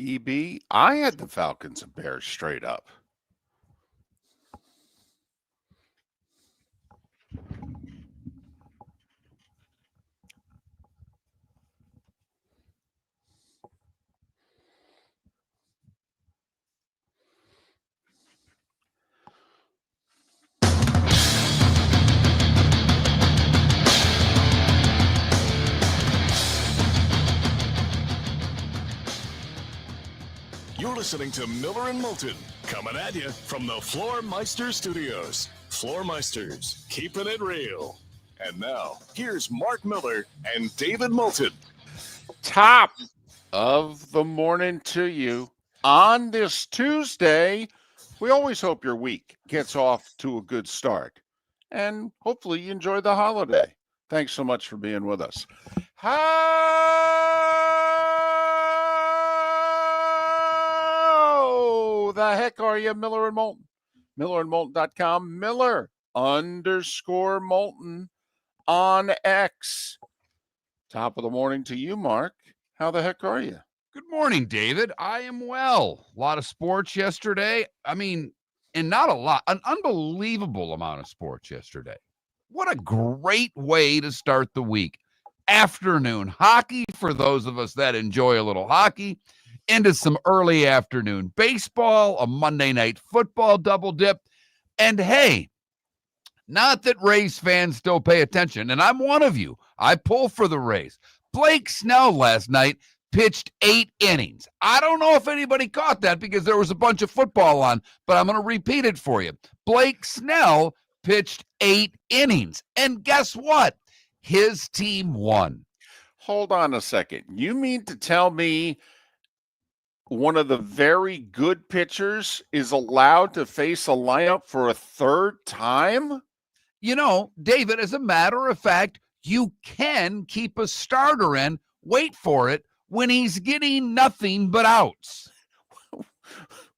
EB, I had the Falcons and Bears straight up. You're listening to Miller and Moulton, coming at you from the Floormeister Studios. Floormeisters, keeping it real. And now, here's Mark Miller and David Moulton. Top of the morning to you on this Tuesday. We always hope your week gets off to a good start. And hopefully you enjoy the holiday. Thanks so much for being with us. How the heck are you, Miller and Moulton? MillerandMoulton.com. Miller_Moulton on X. Top of the morning to you, Mark. How the heck are you? Good morning, David. I am well. A lot of sports yesterday. And not a lot, an unbelievable amount of sports yesterday. What a great way to start the week. Afternoon hockey for those of us that enjoy a little hockey, into some early afternoon baseball, a Monday night football double dip. And hey, not that Rays fans still pay attention, and I'm one of you. I pull for the Rays. Blake Snell last night pitched 8 innings. I don't know if anybody caught that because there was a bunch of football on, but I'm going to repeat it for you. Blake Snell pitched 8 innings. And guess what? His team won. Hold on a second. You mean to tell me one of the very good pitchers is allowed to face a lineup for a third time? You know, David, as a matter of fact, you can keep a starter in, wait for it, when he's getting nothing but outs.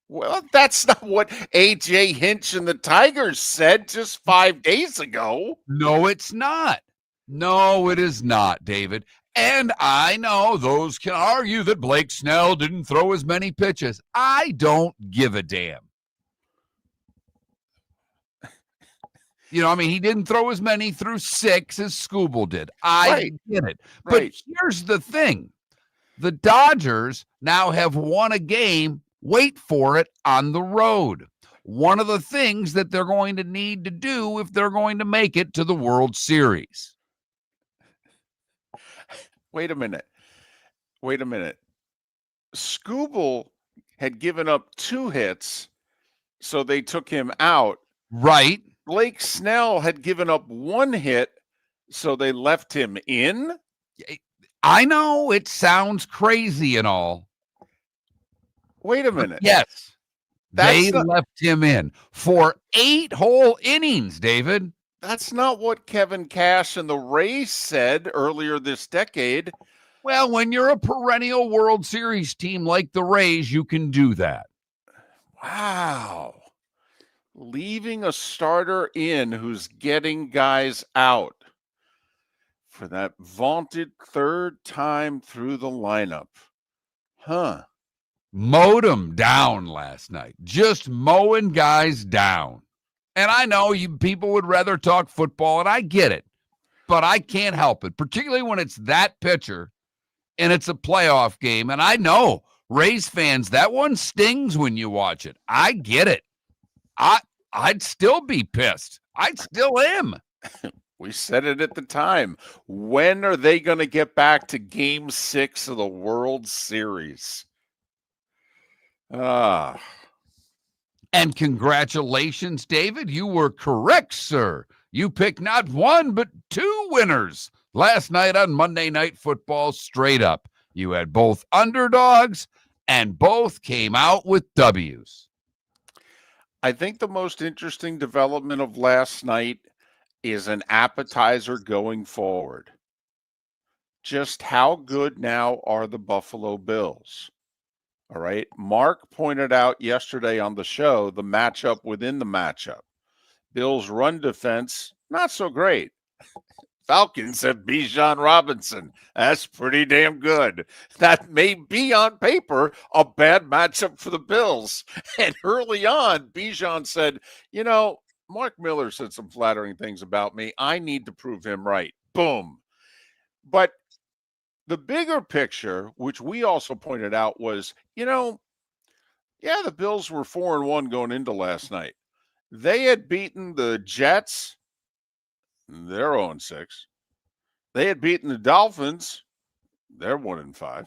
Well, that's not what A.J. Hinch and the Tigers said just 5 days ago. No, it's not. No, it is not, David. And I know those can argue that Blake Snell didn't throw as many pitches. I don't give a damn. He didn't throw as many through 6 as Scooble did. I get it. But here's the thing. The Dodgers now have won a game, wait for it, on the road. One of the things that they're going to need to do if they're going to make it to the World Series. Wait a minute. Scooble had given up 2 hits, so they took him out. Right. Blake Snell had given up 1 hit, so they left him in? I know it sounds crazy and all. Wait a minute. Yes. They left him in for 8 whole innings, David. That's not what Kevin Cash and the Rays said earlier this decade. Well, when you're a perennial World Series team like the Rays, you can do that. Wow. Leaving a starter in who's getting guys out for that vaunted 3rd time through the lineup. Huh. Mowed them down last night. Just mowing guys down. And I know people would rather talk football, and I get it. But I can't help it, particularly when it's that pitcher and it's a playoff game. And I know, Rays fans, that one stings when you watch it. I get it. I'd still be pissed. I still am. We said it at the time. When are they going to get back to Game 6 of the World Series? And congratulations, David. You were correct, sir. You picked not 1, but 2 winners last night on Monday Night Football straight up. You had both underdogs, and both came out with W's. I think the most interesting development of last night is an appetizer going forward. Just how good now are the Buffalo Bills? All right. Mark pointed out yesterday on the show the matchup within the matchup. Bills' run defense, not so great. Falcons have Bijan Robinson. That's pretty damn good. That may be on paper a bad matchup for the Bills. And early on, Bijan said, Mark Miller said some flattering things about me. I need to prove him right. Boom. But the bigger picture, which we also pointed out, was, the Bills were 4-1 going into last night. They had beaten the Jets. They're 0-6. They had beaten the Dolphins. They're 1-5.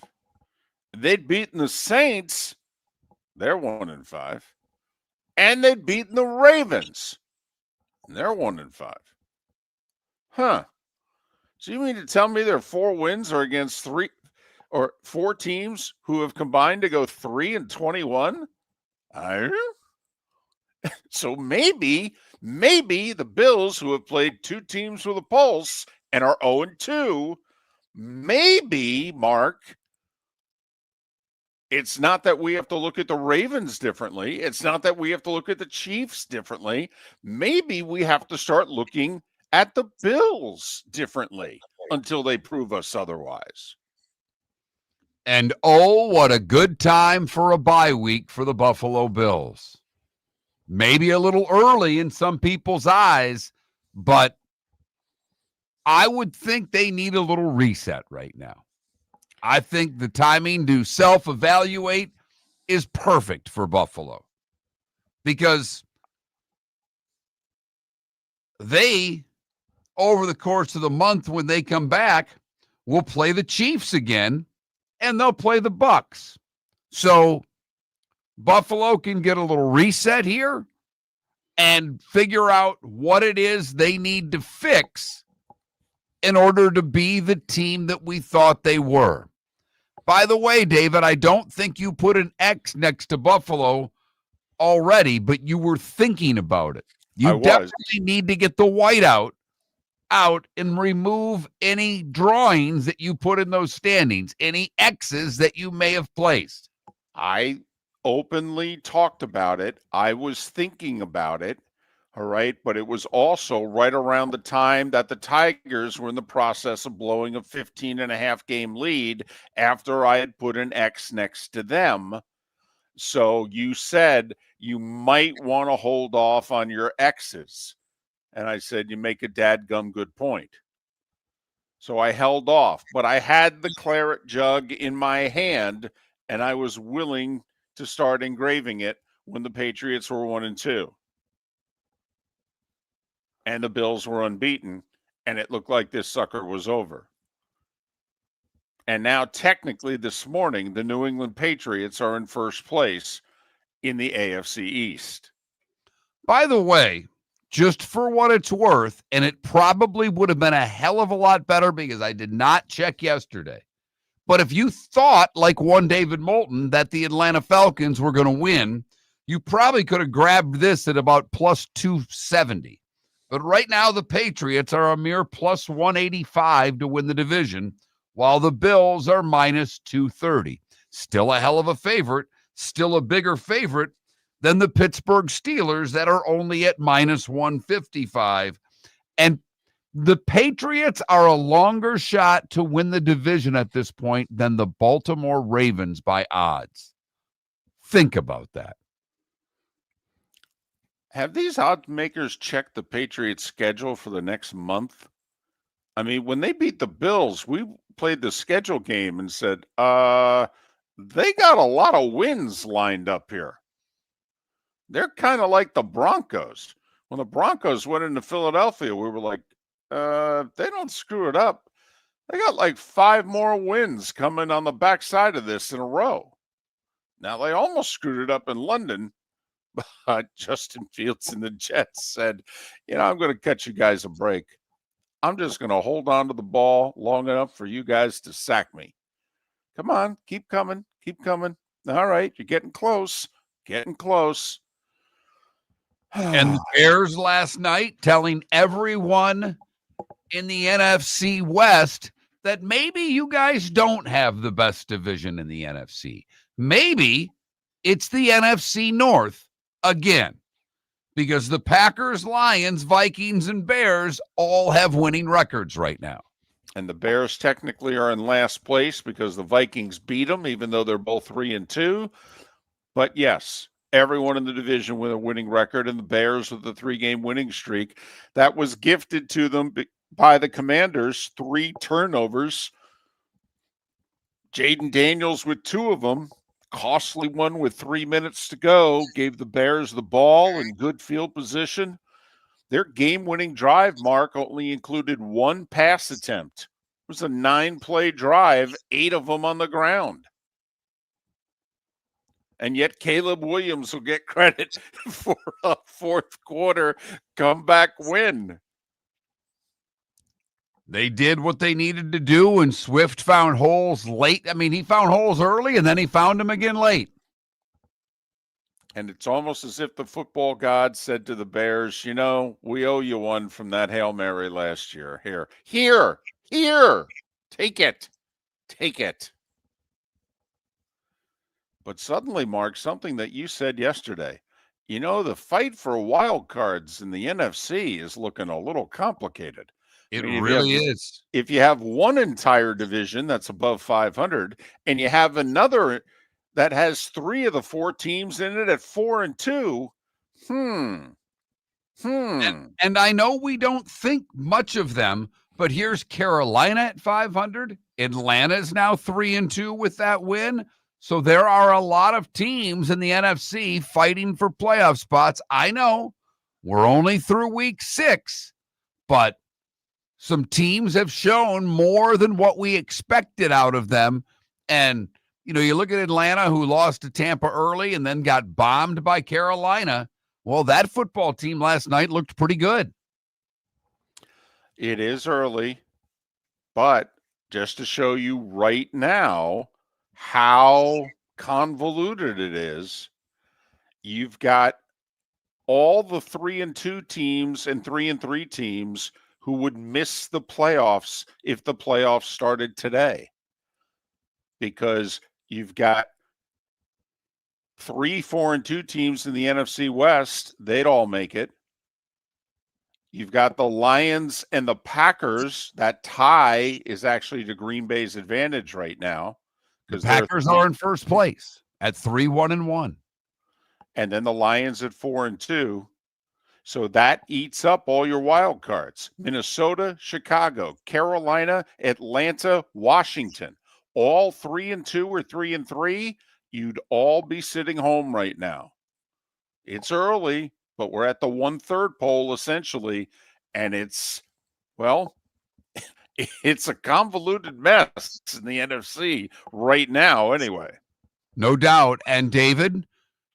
They'd beaten the Saints. They're 1-5. And they'd beaten the Ravens. They're 1-5. Huh. So you mean to tell me their 4 wins are against 4 teams who have combined to go 3-21? So maybe the Bills, who have played 2 teams with a pulse and are 0-2, maybe, Mark, it's not that we have to look at the Ravens differently. It's not that we have to look at the Chiefs differently. Maybe we have to start looking at the Bills differently until they prove us otherwise. And oh, what a good time for a bye week for the Buffalo Bills. Maybe a little early in some people's eyes, but I would think they need a little reset right now. I think the timing to self-evaluate is perfect for Buffalo because they, over the course of the month when they come back, will play the Chiefs again, and they'll play the Bucks. So Buffalo can get a little reset here and figure out what it is they need to fix in order to be the team that we thought they were. By the way, David, I don't think you put an X next to Buffalo already, but you were thinking about it. You definitely need to get the whiteout out and remove any drawings that you put in those standings, any X's that you may have placed. I openly talked about it. I was thinking about it. All right. But it was also right around the time that the Tigers were in the process of blowing a 15.5 game lead after I had put an X next to them. So you said you might want to hold off on your X's. And I said, you make a dadgum good point. So I held off, but I had the claret jug in my hand and I was willing to start engraving it when the Patriots were 1-2. And the Bills were unbeaten, and it looked like this sucker was over. And now, technically, this morning, the New England Patriots are in first place in the AFC East. By the way, just for what it's worth, and it probably would have been a hell of a lot better because I did not check yesterday. But if you thought, like one David Moulton, that the Atlanta Falcons were going to win, you probably could have grabbed this at about plus 270. But right now, the Patriots are a mere plus 185 to win the division, while the Bills are minus 230. Still a hell of a favorite, still a bigger favorite than the Pittsburgh Steelers that are only at minus 155. And the Patriots are a longer shot to win the division at this point than the Baltimore Ravens by odds. Think about that. Have these odds makers checked the Patriots' schedule for the next month? I mean, when they beat the Bills, we played the schedule game and said, they got a lot of wins lined up here. They're kind of like the Broncos. When the Broncos went into Philadelphia, we were like, if they don't screw it up, they got like 5 more wins coming on the backside of this in a row. Now, they almost screwed it up in London. Justin Fields and the Jets said, I'm going to cut you guys a break. I'm just going to hold on to the ball long enough for you guys to sack me. Come on, keep coming, keep coming. All right, you're getting close, getting close. And the Bears last night telling everyone in the NFC West that maybe you guys don't have the best division in the NFC. Maybe it's the NFC North again, because the Packers, Lions, Vikings, and Bears all have winning records right now. And the Bears technically are in last place because the Vikings beat them, even though they're both 3-2. But yes, everyone in the division with a winning record, and the Bears with the 3-game winning streak. That was gifted to them by the Commanders, 3 turnovers. Jaden Daniels with 2 of them. Costly one with 3 minutes to go. Gave the Bears the ball in good field position. Their game-winning drive, Mark, only included 1 pass attempt. It was a 9-play drive, 8 of them on the ground. And yet Caleb Williams will get credit for a fourth quarter comeback win. They did what they needed to do, and Swift found holes late. I mean, he found holes early, and then he found them again late. And it's almost as if the football god said to the Bears, you know, we owe you one from that Hail Mary last year. Here, take it. But suddenly, Mark, something that you said yesterday, you know, the fight for wild cards in the NFC is looking a little complicated. It really is. If you have one entire division that's above 500 and you have another that has 3 of the 4 teams in it at 4-2, And I know we don't think much of them, but here's Carolina at 500. Atlanta is now 3-2 with that win. So there are a lot of teams in the NFC fighting for playoff spots. I know we're only through week 6, but some teams have shown more than what we expected out of them. And, you know, you look at Atlanta, who lost to Tampa early and then got bombed by Carolina. Well, that football team last night looked pretty good. It is early, but just to show you right now how convoluted it is, you've got all the 3-2 teams and 3-3 teams who would miss the playoffs if the playoffs started today. Because you've got 3 4-2 teams in the NFC West, they'd all make it. You've got the Lions and the Packers. That tie is actually to Green Bay's advantage right now. The Packers are in first place at 3-1-1. And then the Lions at 4-2. So that eats up all your wild cards. Minnesota, Chicago, Carolina, Atlanta, Washington. All 3-2 or 3-3, you'd all be sitting home right now. It's early, but we're at the 1/3 poll essentially, and it's a convoluted mess in the NFC right now anyway. No doubt. And David,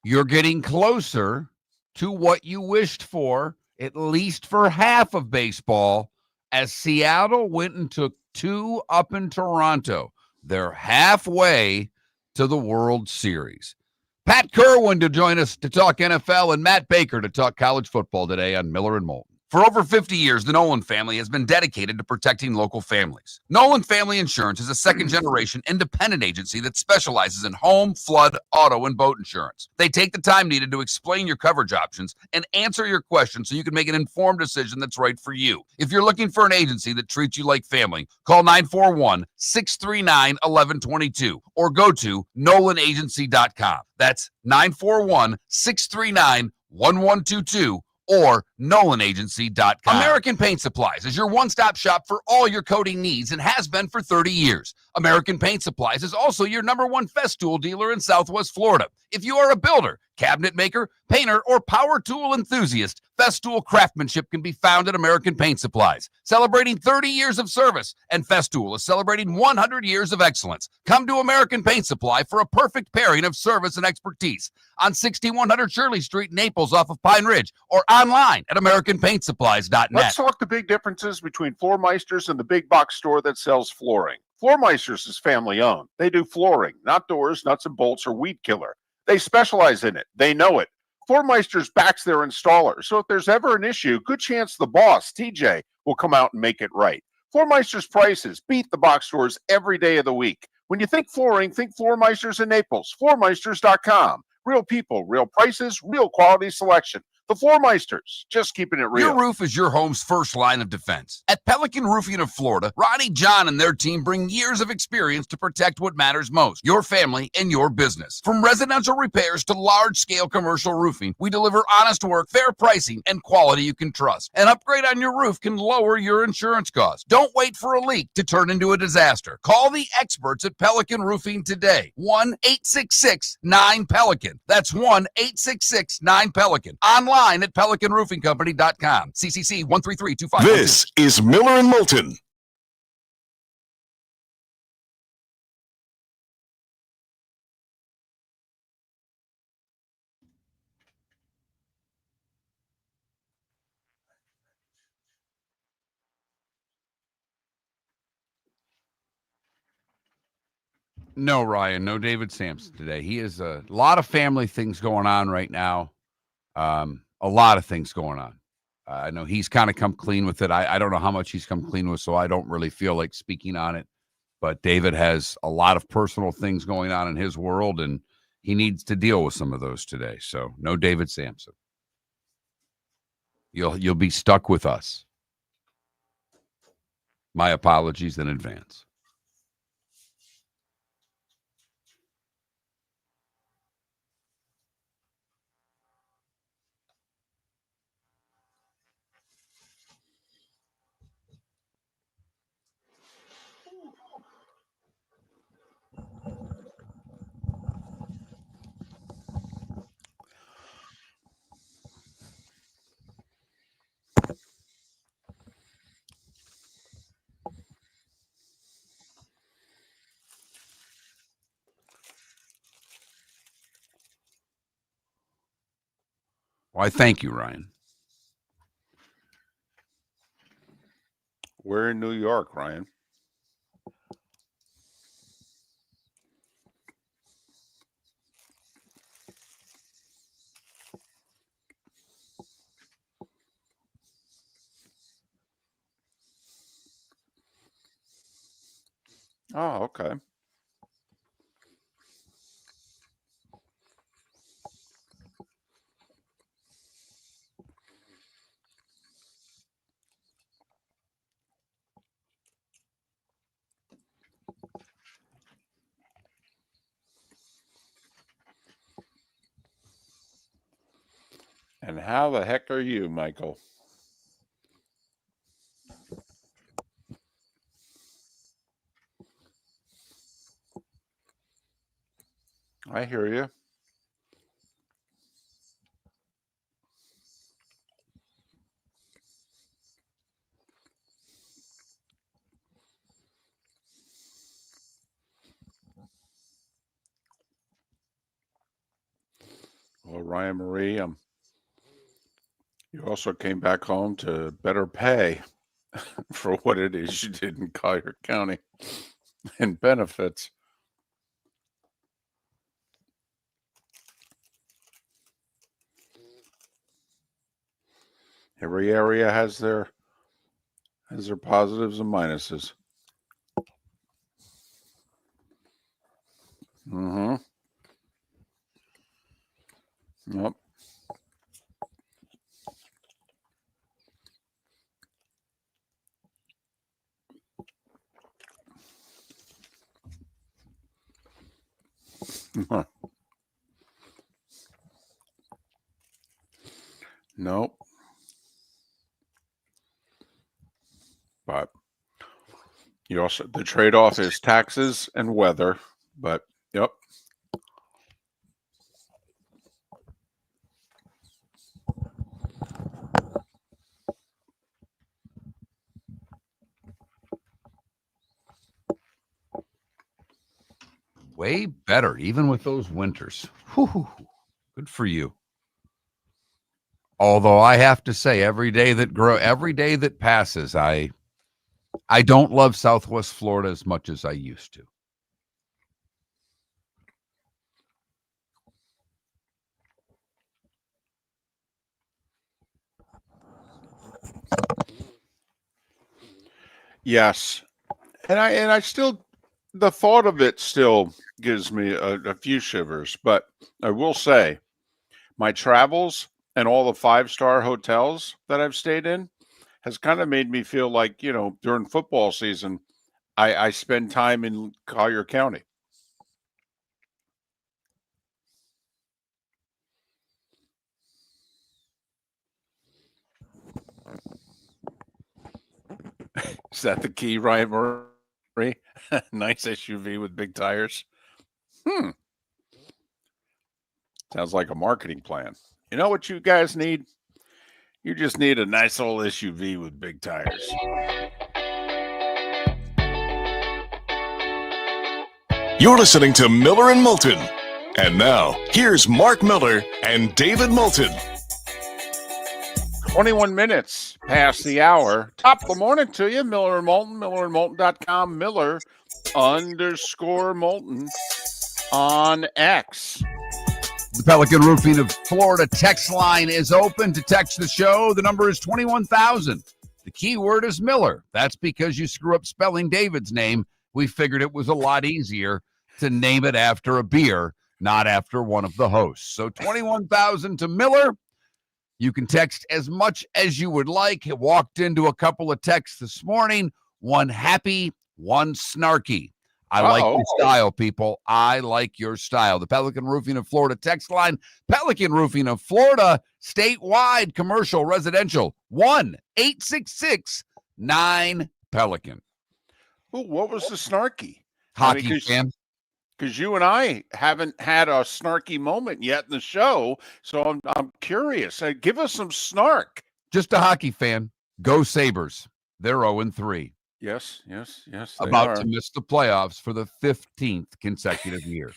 you're getting closer to what you wished for, at least for half of baseball, as Seattle went and took 2 up in Toronto. They're halfway to the World Series. Pat Kirwan to join us to talk NFL, and Matt Baker to talk college football today on Miller and Moulton. For over 50 years, the Nolan family has been dedicated to protecting local families. Nolan Family Insurance is a second-generation independent agency that specializes in home, flood, auto, and boat insurance. They take the time needed to explain your coverage options and answer your questions so you can make an informed decision that's right for you. If you're looking for an agency that treats you like family, call 941-639-1122 or go to nolanagency.com. That's 941-639-1122. or nolanagency.com. American Paint Supplies is your one-stop shop for all your coating needs and has been for 30 years. American Paint Supplies is also your #1 Festool dealer in Southwest Florida. If you are a builder, cabinet maker, painter, or power tool enthusiast, Festool craftsmanship can be found at American Paint Supplies. Celebrating 30 years of service, and Festool is celebrating 100 years of excellence. Come to American Paint Supply for a perfect pairing of service and expertise on 6100 Shirley Street, Naples, off of Pine Ridge, or online at AmericanPaintSupplies.net. Let's talk the big differences between Floor Meisters and the big box store that sells flooring. Floor Meisters is family owned. They do flooring, not doors, nuts and bolts, or weed killer. They specialize in it. They know it. Floor Meisters backs their installer. So if there's ever an issue, good chance the boss, TJ, will come out and make it right. Floor Meisters prices beat the box stores every day of the week. When you think flooring, think Floor Meisters in Naples. FloorMeisters.com. Real people, real prices, real quality selection. The Floor Meisters, just keeping it real. Your roof is your home's first line of defense. At Pelican Roofing of Florida, Ronnie John and their team bring years of experience to protect what matters most, your family and your business. From residential repairs to large-scale commercial roofing, we deliver honest work, fair pricing, and quality you can trust. An upgrade on your roof can lower your insurance costs. Don't wait for a leak to turn into a disaster. Call the experts at Pelican Roofing today. 1-866-9-PELICAN. That's 1-866-9-PELICAN. Online at PelicanRoofingCompany.com. CCC 13325. This is Miller and Moulton. No, Ryan, no David Sampson today. He has a lot of family things going on right now. A lot of things going on. I know he's kind of come clean with it. I don't know how much he's come clean with, so I don't really feel like speaking on it. But David has a lot of personal things going on in his world, and he needs to deal with some of those today. So no David Sampson. You'll be stuck with us. My apologies in advance. Why, thank you, Ryan. We're in New York, Ryan. Oh, okay. And how the heck are you, Michael? I hear you. Well, Ryan Marie, you also came back home to better pay for what it is you did in Collier County and benefits. Every area has their positives and minuses. Mm-hmm. Yep. Nope. But you also, the trade-off is taxes and weather, but yep. Way better, even with those winters. Whew, good for you. Although I have to say, every day that passes, I don't love Southwest Florida as much as I used to. Yes. And I still, the thought of it still gives me a few shivers, but I will say my travels and all the 5-star hotels that I've stayed in has kind of made me feel like, during football season, I spend time in Collier County. Is that the key, Ryan Murray? Nice SUV with big tires. Sounds like a marketing plan. You know what you guys need? You just need a nice old SUV with big tires. You're listening to Miller and Moulton. And now, here's Mark Miller and David Moulton. 21 minutes past the hour. Top of the morning to you, Miller and Moulton, millerandmoulton.com, Miller_Moulton on X. The Pelican Roofing of Florida text line is open to text the show. The number is 21,000. The keyword is Miller. That's because you screw up spelling David's name. We figured it was a lot easier to name it after a beer, not after one of the hosts. So 21,000 to Miller. You can text as much as you would like. It walked into a couple of texts this morning. One happy, one snarky. I like your style, people. I like your style. The Pelican Roofing of Florida text line. Pelican Roofing of Florida, statewide, commercial, residential. 1-866-9-Pelican. Ooh, what was the snarky? Hockey fan. Because you and I haven't had a snarky moment yet in the show, so I'm curious. Give us some snark. Just a hockey fan. Go Sabres. They're 0-3. Yes. About to miss the playoffs for the 15th consecutive year.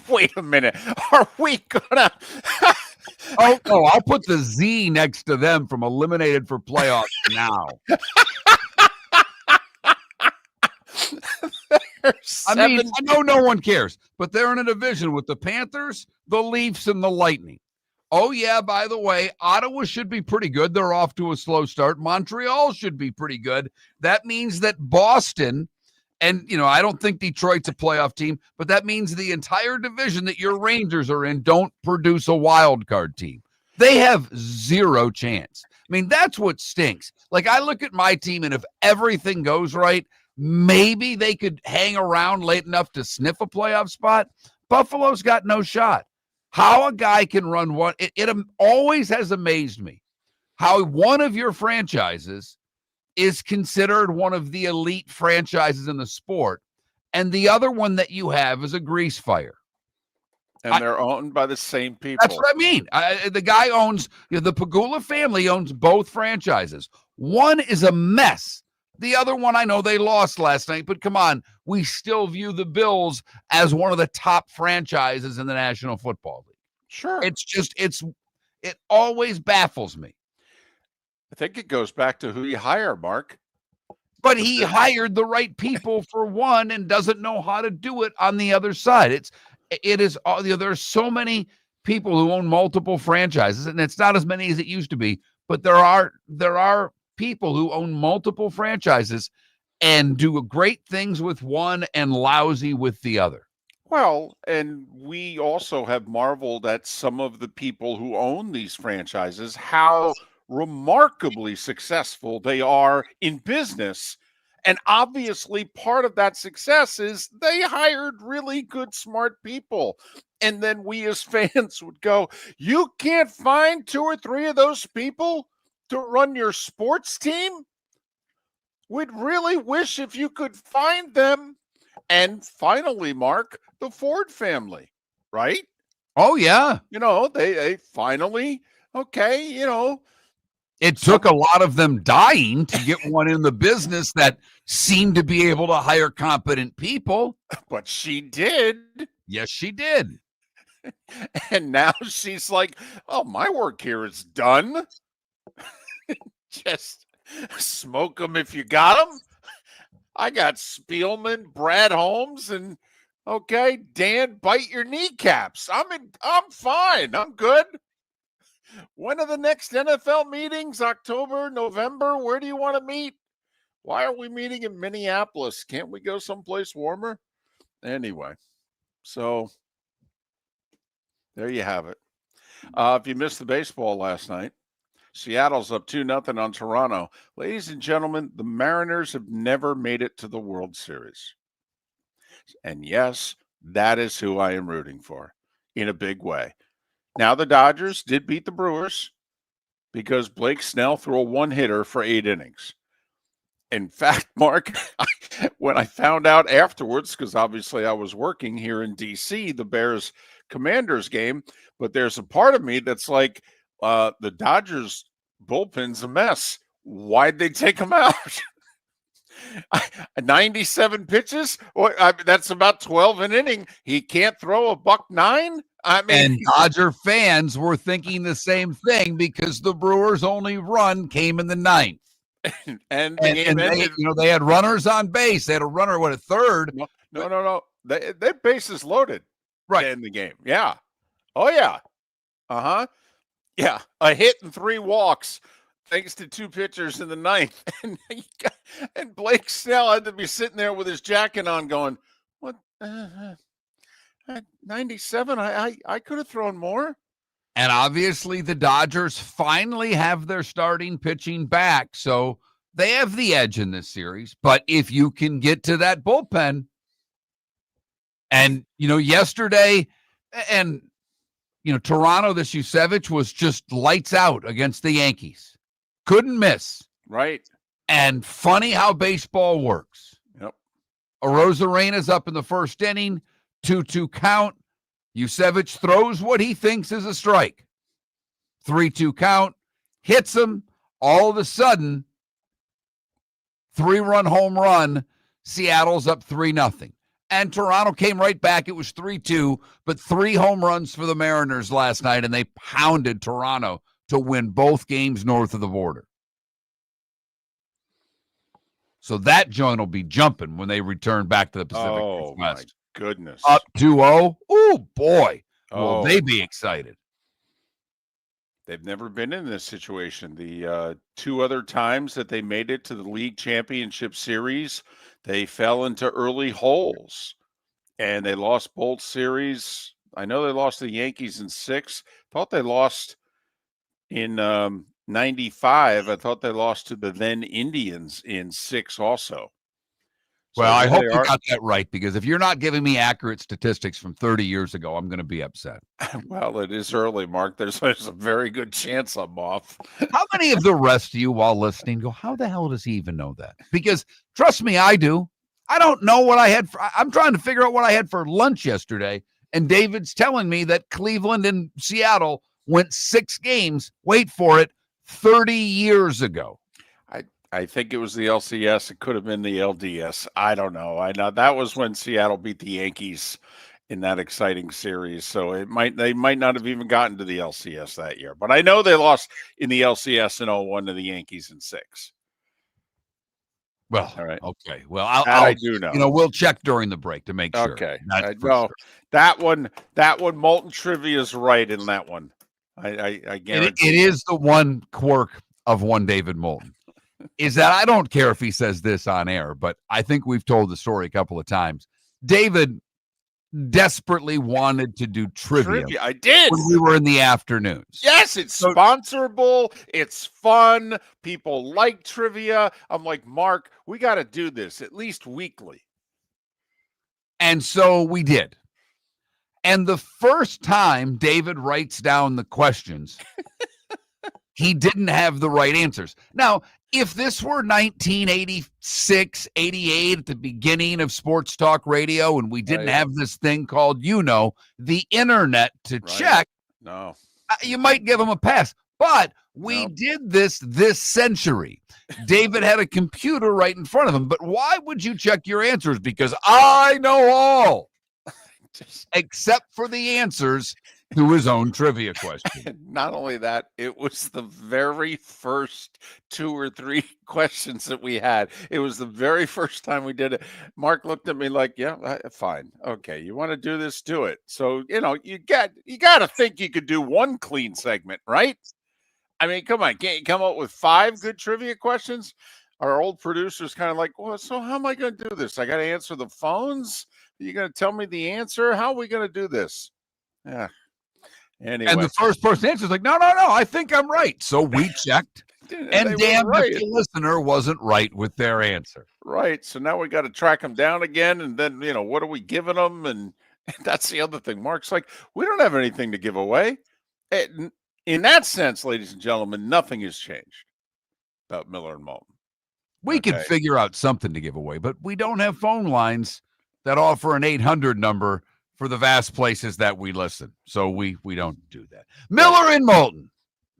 Wait a minute. Are we gonna? Oh, I'll put the Z next to them from eliminated for playoffs now. I mean, I know no one cares, but they're in a division with the Panthers, the Leafs, and the Lightning. Oh, yeah, by the way, Ottawa should be pretty good. They're off to a slow start. Montreal should be pretty good. That means that Boston, and, I don't think Detroit's a playoff team, but that means the entire division that your Rangers are in don't produce a wild card team. They have zero chance. I mean, that's what stinks. Like, I look at my team, and if everything goes right, maybe they could hang around late enough to sniff a playoff spot. Buffalo's got no shot. How a guy can run one, it always has amazed me how one of your franchises is considered one of the elite franchises in the sport, and the other one that you have is a grease fire. And they're owned by the same people. That's what I mean. The guy owns, the Pagula family owns both franchises. One is a mess. The other one, I know they lost last night, but come on, we still view the Bills as one of the top franchises in the National Football League. Sure. It's just, it always baffles me. I think it goes back to who you hire, Mark. But he hired the right people for one and doesn't know how to do it on the other side. It is, there's so many people who own multiple franchises, and it's not as many as it used to be, but there are people who own multiple franchises and do great things with one and lousy with the other. Well, and we also have marveled at some of the people who own these franchises, how remarkably successful they are in business. And obviously part of that success is they hired really good, smart people. And then we as fans would go, you can't find 2 or 3 of those people to run your sports team? We'd really wish if you could find them. And finally, Mark, the Ford family, right? Oh, yeah. They finally, it took a lot of them dying to get one in the business that seemed to be able to hire competent people. But she did. Yes, she did. And now she's like, oh, my work here is done. Just smoke them if you got them. I got Spielman, Brad Holmes, and Dan, bite your kneecaps. I'm fine. I'm good. When are the next NFL meetings? October, November? Where do you want to meet? Why are we meeting in Minneapolis? Can't we go someplace warmer? Anyway, so there you have it. If you missed the baseball last night, Seattle's up 2-0 on Toronto. Ladies and gentlemen, the Mariners have never made it to the World Series. And yes, that is who I am rooting for in a big way. Now, the Dodgers did beat the Brewers because Blake Snell threw a one-hitter for 8 innings. In fact, Mark, when I found out afterwards, because obviously I was working here in D.C., the Bears-Commanders game, but there's a part of me that's like, the Dodgers bullpen's a mess. Why'd they take him out? 97 pitches? That's about 12 an inning. He can't throw a $109? I mean, and Dodger fans were thinking the same thing because the Brewers' only run came in the 9th. and the game ended. They had runners on base. They had a runner at third. No. Their base is loaded right to end the game. Yeah. Oh, yeah. Uh-huh. Yeah. A hit and 3 walks thanks to 2 pitchers in the 9th. And Blake Snell had to be sitting there with his jacket on going, what? 97? I could have thrown more. And obviously the Dodgers finally have their starting pitching back, so they have the edge in this series. But if you can get to that bullpen, and, yesterday, and, Toronto, this Yusevich was just lights out against the Yankees. Couldn't miss. Right. And funny how baseball works. Yep. Arozarena's up in the first inning, 2-2 count. Yusevich throws what he thinks is a strike. 3-2 count, hits him. All of a sudden, 3-run home run. Seattle's up 3-0. And Toronto came right back. It was 3-2, but 3 home runs for the Mariners last night, and they pounded Toronto to win both games north of the border. So that joint will be jumping when they return back to the Pacific Northwest. My goodness. Up 2-0. Oh, boy. Will they be excited? They've never been in this situation. The 2 other times that they made it to the league championship series, they fell into early holes, and they lost both series. I know they lost the Yankees in 6. Thought they lost in 95. I thought they lost to the then Indians in 6 also. So well, I hope you got that right, because if you're not giving me accurate statistics from 30 years ago, I'm going to be upset. Well, it is early, Mark. There's a very good chance I'm off. How many of the rest of you while listening go, how the hell does he even know that? Because trust me, I do. I don't know what I had. I'm trying to figure out what I had for lunch yesterday. And David's telling me that Cleveland and Seattle went 6 games, wait for it, 30 years ago. I think it was the LCS. It could have been the LDS. I don't know. I know that was when Seattle beat the Yankees in that exciting series. So they might not have even gotten to the LCS that year. But I know they lost in the LCS in 01 to the Yankees in 6. Well, all right. Okay. Well, I do know. We'll check during the break to make sure. Okay. No, sure. That one, Moulton trivia is right in that one. I guarantee it is the one quirk of one David Moulton. Is that I don't care if he says this on air, but I think we've told the story a couple of times. David desperately wanted to do trivia. I did. When we were in the afternoons. Yes, it's sponsorable. It's fun. People like trivia. I'm like, Mark, we got to do this at least weekly. And so we did. And the first time David writes down the questions, he didn't have the right answers. Now, if this were 1986, 88 at the beginning of sports talk radio and we didn't have this thing called, the internet to check, no, you might give him a pass. But we did this century. David had a computer right in front of him. But why would you check your answers? Because I know all, except for the answers to his own trivia question. Not only that, it was the very first 2 or 3 questions that we had. It was the very first time we did it. Mark looked at me like, yeah, fine. Okay, you want to do this, do it. So, you got to think you could do one clean segment, right? I mean, come on, can't you come up with 5 good trivia questions? Our old producer's kind of like, well, so how am I going to do this? I got to answer the phones? Are you going to tell me the answer? How are we going to do this? Yeah. Anyway. And the first person answers like, no, I think I'm right. So we checked, and damned right. if the listener wasn't right with their answer. Right. So now we got to track them down again. And then, what are we giving them? And that's the other thing. Mark's like, we don't have anything to give away. In that sense, ladies and gentlemen, nothing has changed about Miller and Moulton. We could figure out something to give away, but we don't have phone lines that offer an 800 number for the vast places that we listen. So we don't do that. Miller and Moulton.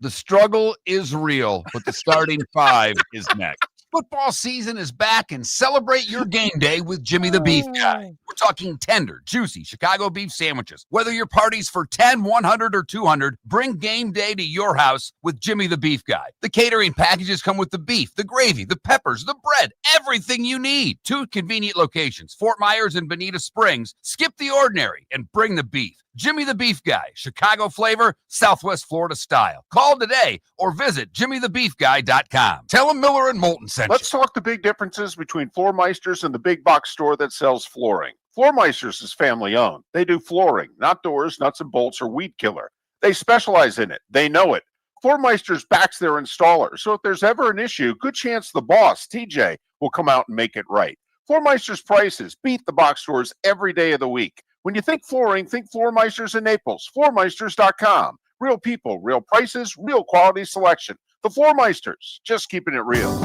The struggle is real, but the starting five is next. Football season is back, and celebrate your game day with Jimmy the Beef Guy. We're talking tender, juicy Chicago beef sandwiches. Whether your party's for 10, 100, or 200, bring game day to your house with Jimmy the Beef Guy. The catering packages come with the beef, the gravy, the peppers, the bread, everything you need. 2 convenient locations, Fort Myers and Bonita Springs. Skip the ordinary and bring the beef. Jimmy the Beef Guy, Chicago flavor, Southwest Florida style. Call today or visit jimmythebeefguy.com. Tell him Miller and Moulton sent you. Let's talk the big differences between Floor Meisters and the big box store that sells flooring. Floor Meisters is family owned. They do flooring, not doors, nuts and bolts, or weed killer. They specialize in it. They know it. Floor Meisters backs their installer, so if there's ever an issue, good chance the boss, TJ, will come out and make it right. Floor Meisters prices beat the box stores every day of the week. When you think flooring, think Floor Meisters in Naples. Floormeisters.com. Real people, real prices, real quality selection. The Floor Meisters, just keeping it real.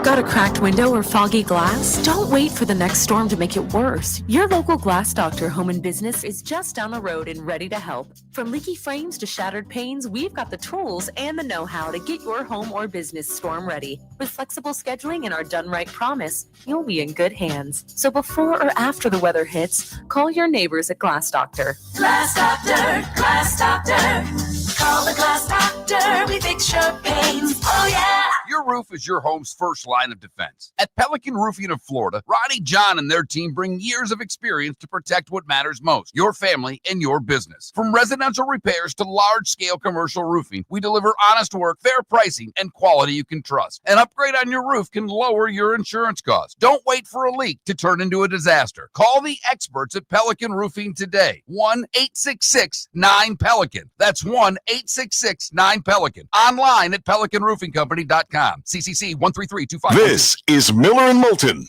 Got a cracked window or foggy glass? Don't wait for the next storm to make it worse. Your local Glass Doctor Home and Business is just down the road and ready to help. From leaky frames to shattered panes, we've got the tools and the know-how to get your home or business storm ready. With flexible scheduling and our done right promise, you'll be in good hands. So before or after the weather hits, call your neighbors at Glass Doctor. Glass Doctor, Glass Doctor. Call the Glass Doctor, we fix your pains. Oh yeah! Your roof is your home's first line of defense. At Pelican Roofing of Florida, Ronnie, John, and their team bring years of experience to protect what matters most, your family and your business. From residential repairs to large-scale commercial roofing, we deliver honest work, fair pricing, and quality you can trust. An upgrade on your roof can lower your insurance costs. Don't wait for a leak to turn into a disaster. Call the experts at Pelican Roofing today. 1-866-9-PELICAN. That's 1-866-9-PELICAN. Online at PelicanRoofingCompany.com. CCC 13325. This is Miller and Moulton.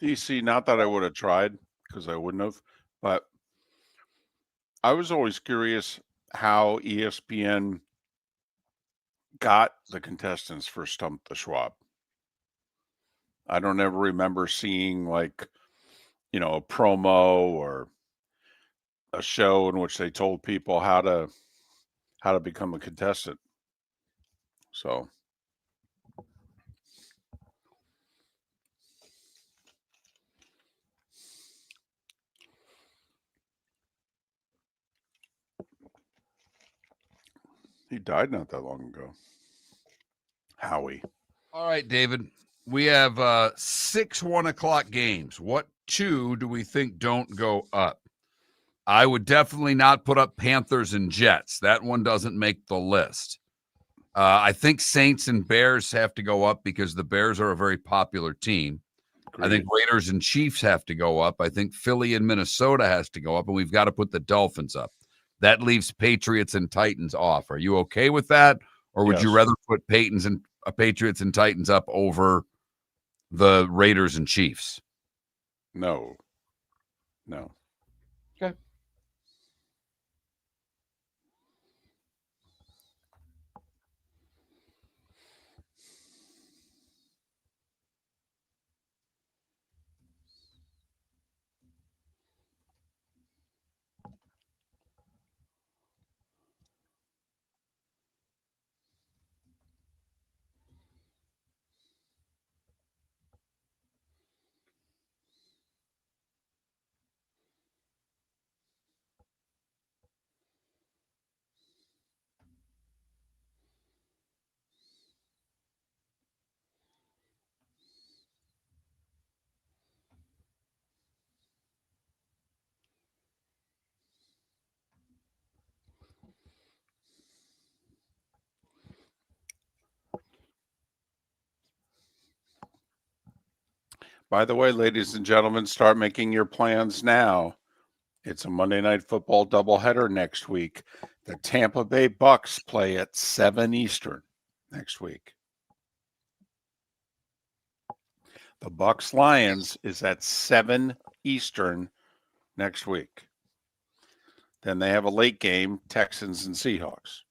DC, not that I would have tried, because I wouldn't have, but I was always curious how ESPN got the contestants for Stump the Schwab. I don't ever remember seeing a promo or a show in which they told people how to become a contestant. So he died not that long ago. Howie. All right, David. We have 6 1:00 games. What 2 do we think don't go up? I would definitely not put up Panthers and Jets. That one doesn't make the list. I think Saints and Bears have to go up because the Bears are a very popular team. Agreed. I think Raiders and Chiefs have to go up. I think Philly and Minnesota has to go up, and we've got to put the Dolphins up. That leaves Patriots and Titans off. Are you okay with that? Or would you rather put Patriots and Titans up over the Raiders and Chiefs? No. Okay. By the way, ladies and gentlemen, start making your plans now. It's a Monday Night Football doubleheader next week. The Tampa Bay Bucks play at 7 Eastern next week. The Bucks Lions is at 7 Eastern next week. Then they have a late game, Texans and Seahawks.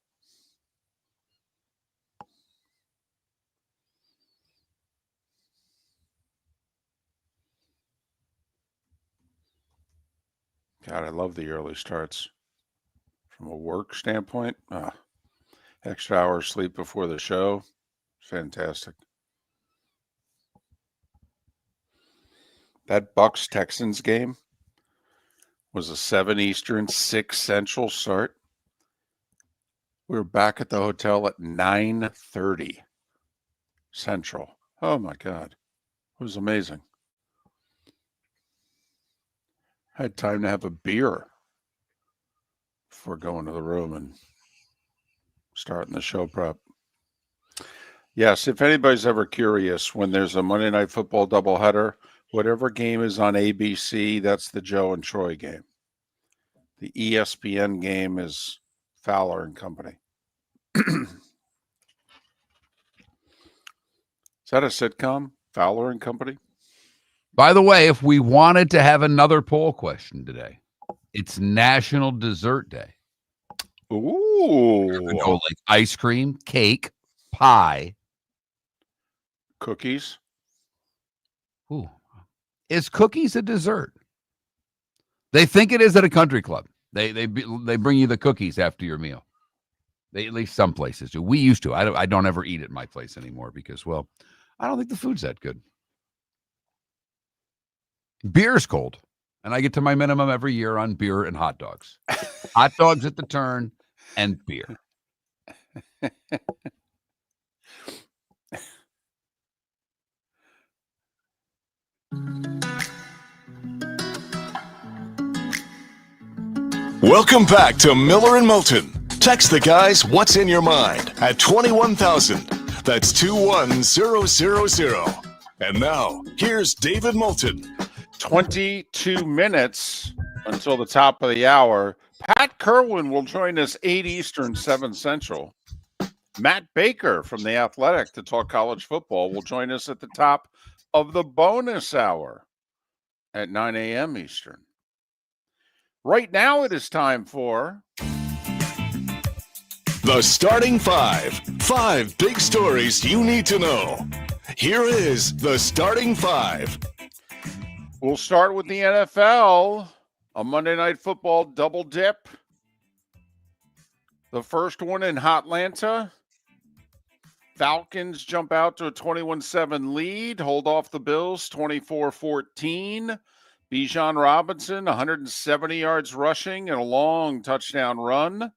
God, I love the early starts. From a work standpoint, extra hour sleep before the show, fantastic. That Bucks Texans game was a 7 Eastern, 6 Central start. We were back at the hotel at 9:30 Central. Oh my God, it was amazing. I had time to have a beer before going to the room and starting the show prep. Yes, if anybody's ever curious, when there's a Monday Night Football doubleheader, whatever game is on ABC, that's the Joe and Troy game. The ESPN game is Fowler and Company. Is that a sitcom? Fowler and Company? By the way, if we wanted to have another poll question today, it's National Dessert Day. Ooh. Go like ice cream, cake, pie, Cookies. Ooh. Is cookies a dessert? They think it is at a country club. They bring you the cookies after your meal. At least some places do. We used to. I don't ever eat at my place anymore because, well, I don't think the food's that good. Beer's cold, and I get to my minimum every year on beer and hot dogs. Hot dogs at the turn and beer. Welcome back to Miller and Moulton. Text the guys what's in your mind at 21,000. That's 21000. And now, here's David Moulton. 22 minutes until the top of the hour. Pat Kirwan will join us 8 Eastern, 7 Central. Matt Baker from The Athletic to talk college football will join us at the top of the bonus hour at 9 a.m. Eastern. Right now it is time for The Starting Five. 5 big stories you need to know. Here is The Starting Five. We'll start with the NFL. A Monday Night Football double dip. The first one in Hotlanta. Falcons jump out to a 21-7 lead, hold off the Bills 24-14. Bijan Robinson, 170 yards rushing and a long touchdown run.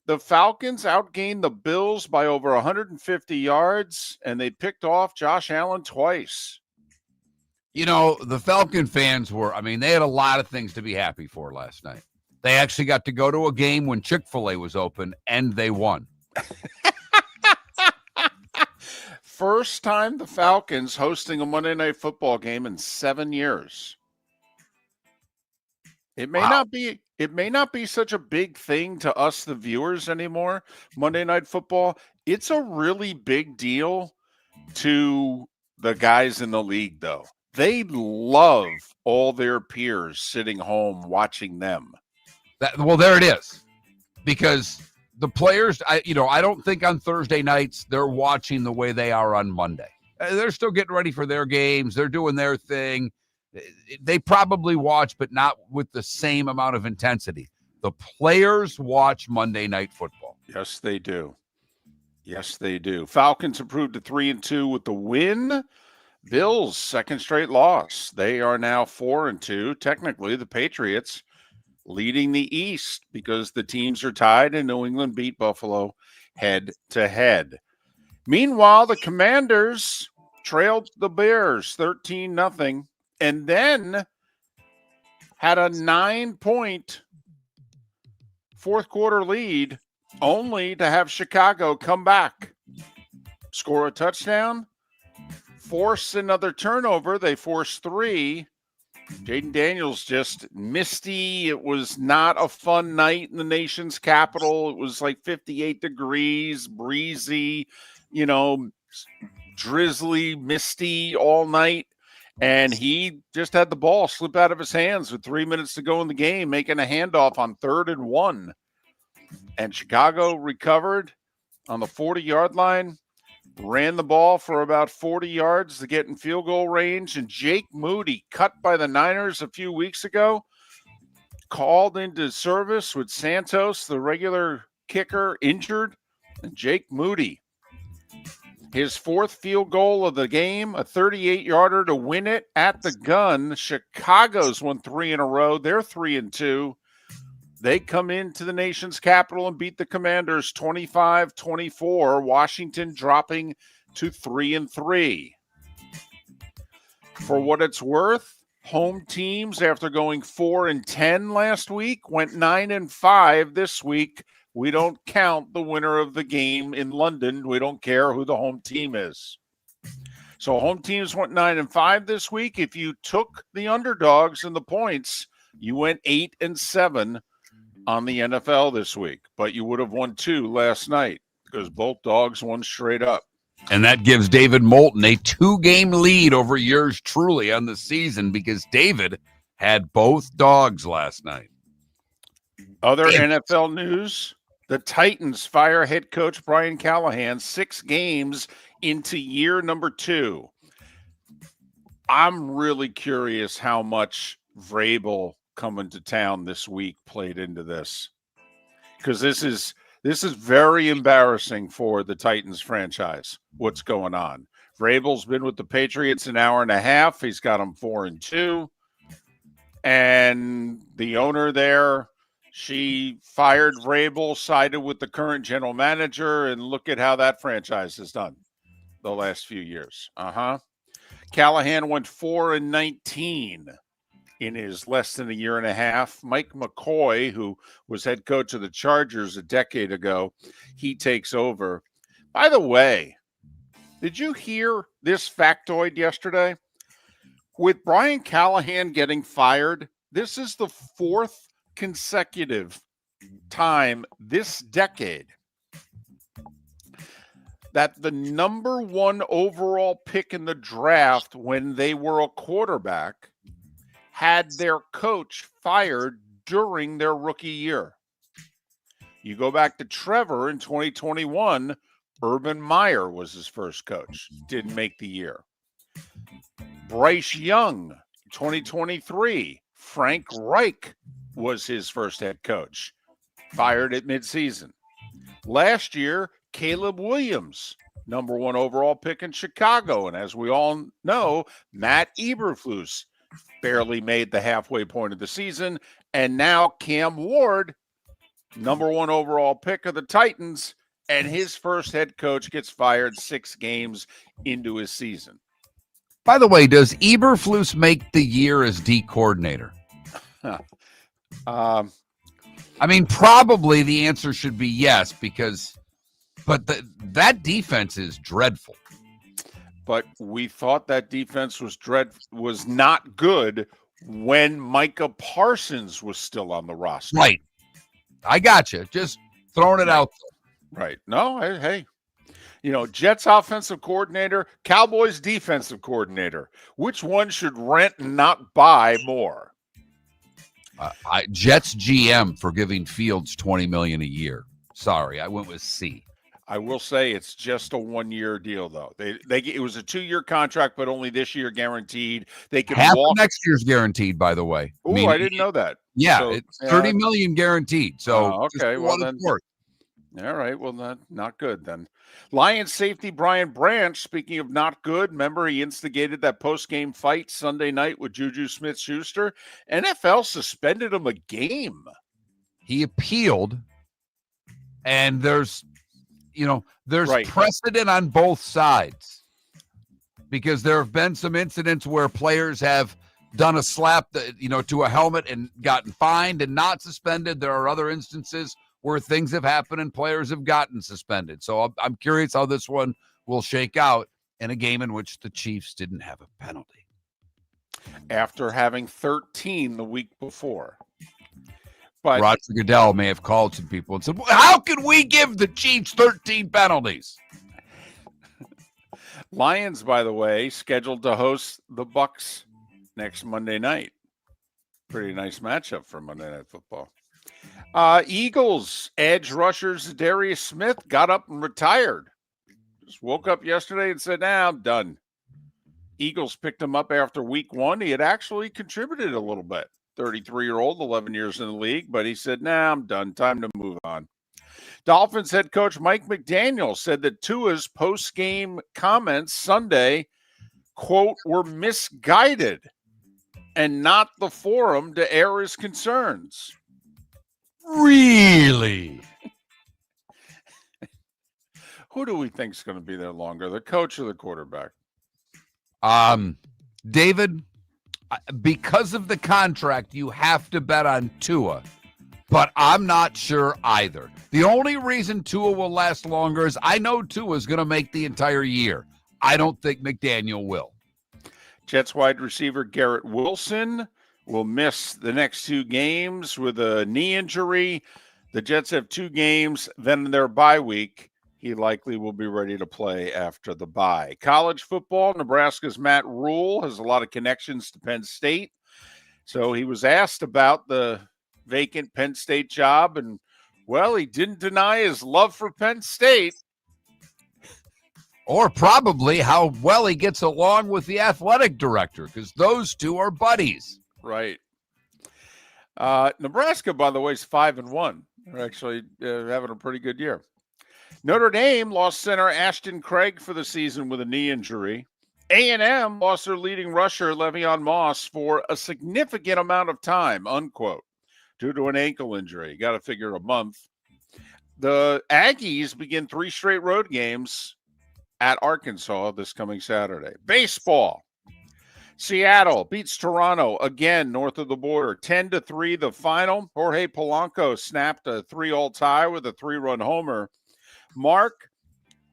The Falcons outgained the Bills by over 150 yards, and they picked off Josh Allen twice. You know, the Falcon fans they had a lot of things to be happy for last night. They actually got to go to a game when Chick-fil-A was open, and they won. First time the Falcons hosting a Monday Night Football game in 7 years. It may not be such a big thing to us, the viewers, anymore. Monday Night Football. It's a really big deal to the guys in the league, though. They love all their peers sitting home watching them. There it is. Because the players, I don't think on Thursday nights they're watching the way they are on Monday. They're still getting ready for their games. They're doing their thing. They probably watch, but not with the same amount of intensity. The players watch Monday Night Football. Yes, they do. Yes, they do. Falcons improved to 3-2 with the win. Bills, second straight loss. They are now 4-2. Technically, the Patriots leading the East because the teams are tied and New England beat Buffalo head-to-head. Meanwhile, the Commanders trailed the Bears 13-0 and then had a 9-point fourth quarter lead only to have Chicago come back, score a touchdown, force another turnover. They forced 3. Jaden Daniels just misty. It was not a fun night in the nation's capital. It was like 58 degrees, breezy, drizzly, misty all night. And he just had the ball slip out of his hands with 3 minutes to go in the game, making a handoff on 3rd and 1. And Chicago recovered on the 40-yard line, ran the ball for about 40 yards to get in field goal range. And Jake Moody, cut by the Niners a few weeks ago, called into service with Santos, the regular kicker, injured. And Jake Moody, his 4th field goal of the game, a 38-yarder to win it at the gun. Chicago's won 3 in a row. They're 3-2. They come into the nation's capital and beat the Commanders 25-24. Washington dropping to 3-3. For what it's worth, home teams, after going 4-10 last week, went 9-5 this week. We don't count the winner of the game in London. We don't care who the home team is. So home teams went 9-5 this week. If you took the underdogs and the points, you went 8-7 on the NFL this week. But you would have won 2 last night because both dogs won straight up. And that gives David Moulton a 2-game lead over yours truly on the season because David had both dogs last night. Other NFL news, the Titans fire head coach Brian Callahan 6 games into year number 2. I'm really curious how much Vrabel coming to town this week played into this, because this is very embarrassing for the Titans franchise. What's going on? Vrabel's been with the Patriots an hour and a half. He's got them 4-2, and the owner there, she fired Vrabel, sided with the current general manager, and look at how that franchise has done the last few years. Callahan went 4-19 in his less than a year and a half. Mike McCoy, who was head coach of the Chargers a decade ago, he takes over. By the way, did you hear this factoid yesterday? With Brian Callahan getting fired, this is the 4th consecutive time this decade that the number 1 overall pick in the draft when they were a quarterback had their coach fired during their rookie year. You go back to Trevor in 2021, Urban Meyer was his first coach. Didn't make the year. Bryce Young, 2023, Frank Reich was his first head coach. Fired at midseason. Last year, Caleb Williams, number 1 overall pick in Chicago. And as we all know, Matt Eberflus barely made the halfway point of the season. And now Cam Ward, number 1 overall pick of the Titans, and his first head coach gets fired 6 games into his season. By the way, does Eberflus make the year as D coordinator? I mean, probably the answer should be yes, but that defense is dreadful. But we thought that defense was not good when Micah Parsons was still on the roster. Right. I got you. Just throwing it out there. Right. No, hey. Jets offensive coordinator, Cowboys defensive coordinator. Which one should rent and not buy more? Jets GM for giving Fields $20 million a year. Sorry, I went with C. I will say it's just a 1-year deal, though. It was a 2-year contract, but only this year guaranteed. They can half next year's guaranteed, by the way. Oh, I didn't know that. Yeah, so, it's $30 million guaranteed. So okay, well then. All right, well not good then. Lions safety Brian Branch. Speaking of not good, remember he instigated that post-game fight Sunday night with Juju Smith-Schuster. NFL suspended him a game. He appealed, and there's right. precedent on both sides, because there have been some incidents where players have done a slap, to a helmet and gotten fined and not suspended. There are other instances where things have happened and players have gotten suspended. So I'm curious how this one will shake out. in a game in which the Chiefs didn't have a penalty. After having 13 the week before. But Roger Goodell may have called some people and said, well, how can we give the Chiefs 13 penalties? Lions, by the way, scheduled to host the Bucks next Monday night. Pretty nice matchup for Monday Night Football. Eagles edge rushers Darius Smith got up and retired. Just woke up yesterday and said, I'm done. Eagles picked him up after week 1. He had actually contributed a little bit. 33-year-old, 11 years in the league, but he said, I'm done. Time to move on. Dolphins head coach Mike McDaniel said that Tua's post-game comments Sunday, quote, were misguided and not the forum to air his concerns. Really? Who do we think is going to be there longer, the coach or the quarterback? David, because of the contract, you have to bet on Tua, but I'm not sure either. The only reason Tua will last longer is I know Tua is going to make the entire year. I don't think McDaniel will. Jets wide receiver Garrett Wilson will miss the next 2 games with a knee injury. The Jets have 2 games, then their bye week. He likely will be ready to play after the bye. College football, Nebraska's Matt Rule has a lot of connections to Penn State. So he was asked about the vacant Penn State job, and, well, he didn't deny his love for Penn State. Or probably how well he gets along with the athletic director, because those two are buddies. Right. Nebraska, by the way, is 5-1. They're actually having a pretty good year. Notre Dame lost center Ashton Craig for the season with a knee injury. A&M lost their leading rusher, Le'Veon Moss, for a significant amount of time, unquote, due to an ankle injury. Got to figure a month. The Aggies begin 3 straight road games at Arkansas this coming Saturday. Baseball. Seattle beats Toronto again north of the border, 10-3 the final. Jorge Polanco snapped a 3-all tie with a 3-run homer. Mark,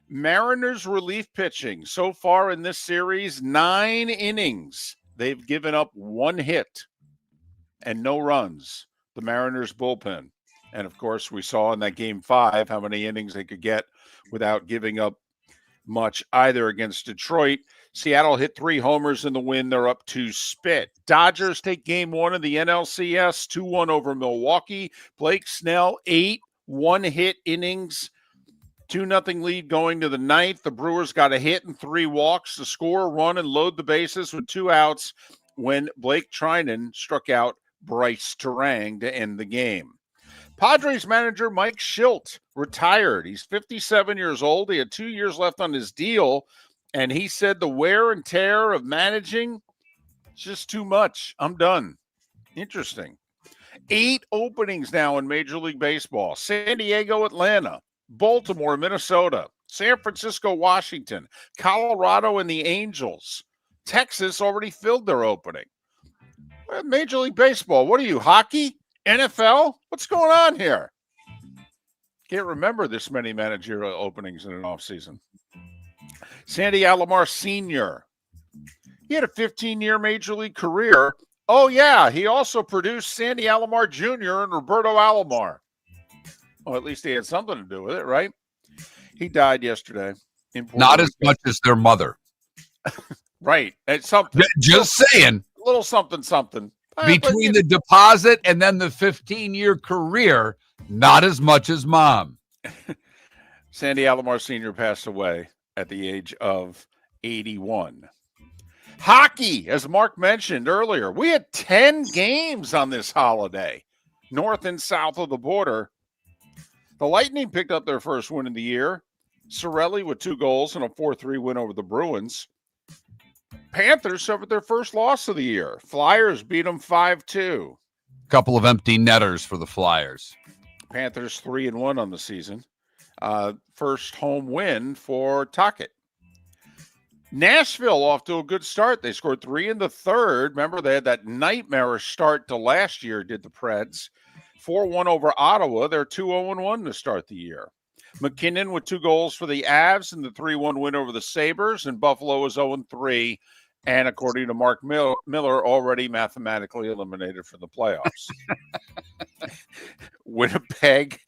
Mariners relief pitching so far in this series, 9 innings. They've given up 1 hit and no runs. The Mariners bullpen. And of course, we saw in that game 5 how many innings they could get without giving up much either against Detroit. Seattle hit 3 homers in the win. They're up to spit. Dodgers take game 1 of the NLCS, 2-1 over Milwaukee. Blake Snell, 8 one-hit innings. 2-0 lead going to the 9th. The Brewers got a hit and 3 walks to score a run and load the bases with 2 outs when Blake Trinan struck out Bryce Terang to end the game. Padres manager Mike Schilt retired. He's 57 years old. He had 2 years left on his deal, and he said the wear and tear of managing is just too much. I'm done. Interesting. 8 openings now in Major League Baseball. San Diego, Atlanta. Baltimore, Minnesota, San Francisco, Washington, Colorado, and the Angels. Texas already filled their opening. Major League Baseball, what are you, hockey? NFL? What's going on here? Can't remember this many managerial openings in an offseason. Sandy Alomar Sr. He had a 15-year Major League career. Oh, yeah, he also produced Sandy Alomar Jr. and Roberto Alomar. Well, at least he had something to do with it, right? He died yesterday. Not as much as their mother. Right. It's something. Just saying. A little something. Between the deposit and then the 15-year career, not as much as mom. Sandy Alomar Sr. passed away at the age of 81. Hockey, as Mark mentioned earlier, we had 10 games on this holiday, north and south of the border. The Lightning picked up their first win of the year. Cirelli with 2 goals and a 4-3 win over the Bruins. Panthers suffered their first loss of the year. Flyers beat them 5-2. Couple of empty netters for the Flyers. Panthers 3-1 on the season. First home win for Tuckett. Nashville off to a good start. They scored 3 in the 3rd. Remember, they had that nightmarish start to last year, did the Preds. 4-1 over Ottawa. They're 2-0-1 to start the year. McKinnon with 2 goals for the Avs in the 3-1 win over the Sabres, and Buffalo is 0-3, and according to Mark Miller, already mathematically eliminated from the playoffs. Winnipeg,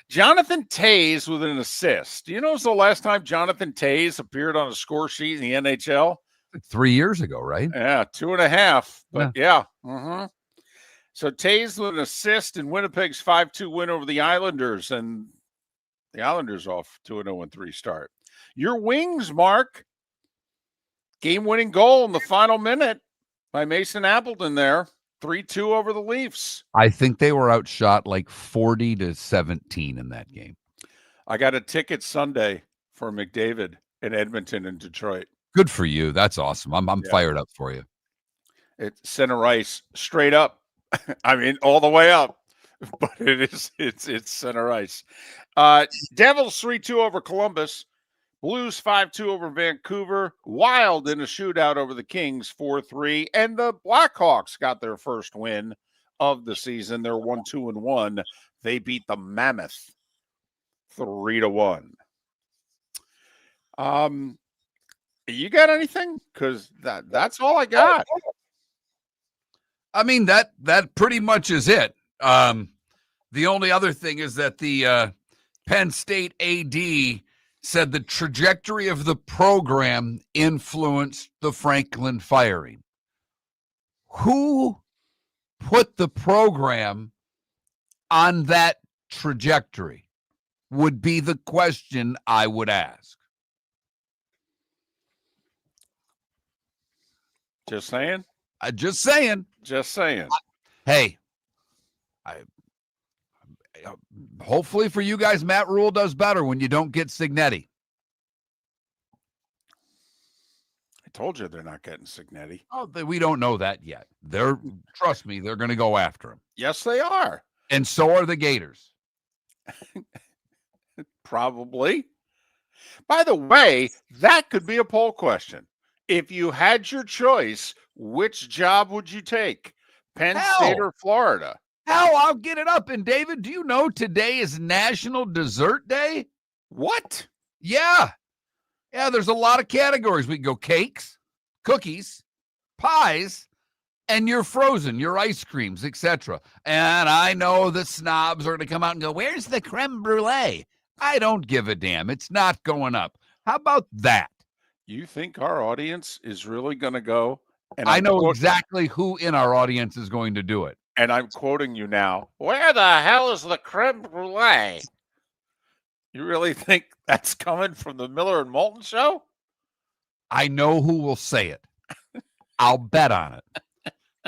Jonathan Toews with an assist. Do you know it was the last time Jonathan Toews appeared on a score sheet in the NHL? 3 years ago, right? Yeah, 2.5. But yeah. So Toews with an assist in Winnipeg's 5-2 win over the Islanders, and the Islanders off to an 0-3 start. Your Wings, Mark. Game-winning goal in the final minute by Mason Appleton there. 3-2 over the Leafs. I think they were outshot like 40-17 in that game. I got a ticket Sunday for McDavid in Edmonton and Detroit. Good for you. That's awesome. I'm fired up for you. It's center ice, straight up. I mean, all the way up. But it's center ice. Devils 3-2 over Columbus. Blues 5-2 over Vancouver. Wild in a shootout over the Kings 4-3. And the Blackhawks got their first win of the season. They're 1-2-1. They beat the Mammoth 3-1. You got anything? Because that's all I got. I mean, that pretty much is it. The only other thing is that the Penn State AD said the trajectory of the program influenced the Franklin firing. Who put the program on that trajectory would be the question I would ask. Just saying? Just saying. Just saying. Hey, hopefully for you guys, Matt Rule does better when you don't get Signetti. I told you they're not getting Signetti. Oh, we don't know that yet. Trust me, they're going to go after him. Yes, they are. And so are the Gators. Probably. By the way, that could be a poll question. If you had your choice, which job would you take? Penn State or Florida? Hell, I'll get it up. And David, do you know today is National Dessert Day? What? Yeah. Yeah, there's a lot of categories. We can go cakes, cookies, pies, and your frozen, your ice creams, etc. And I know the snobs are going to come out and go, where's the creme brulee? I don't give a damn. It's not going up. How about that? You think our audience is really going to go? And I know exactly who in our audience is going to do it. And I'm quoting you now. Where the hell is the creme brulee? You really think that's coming from the Miller and Moulton show? I know who will say it. I'll bet on it.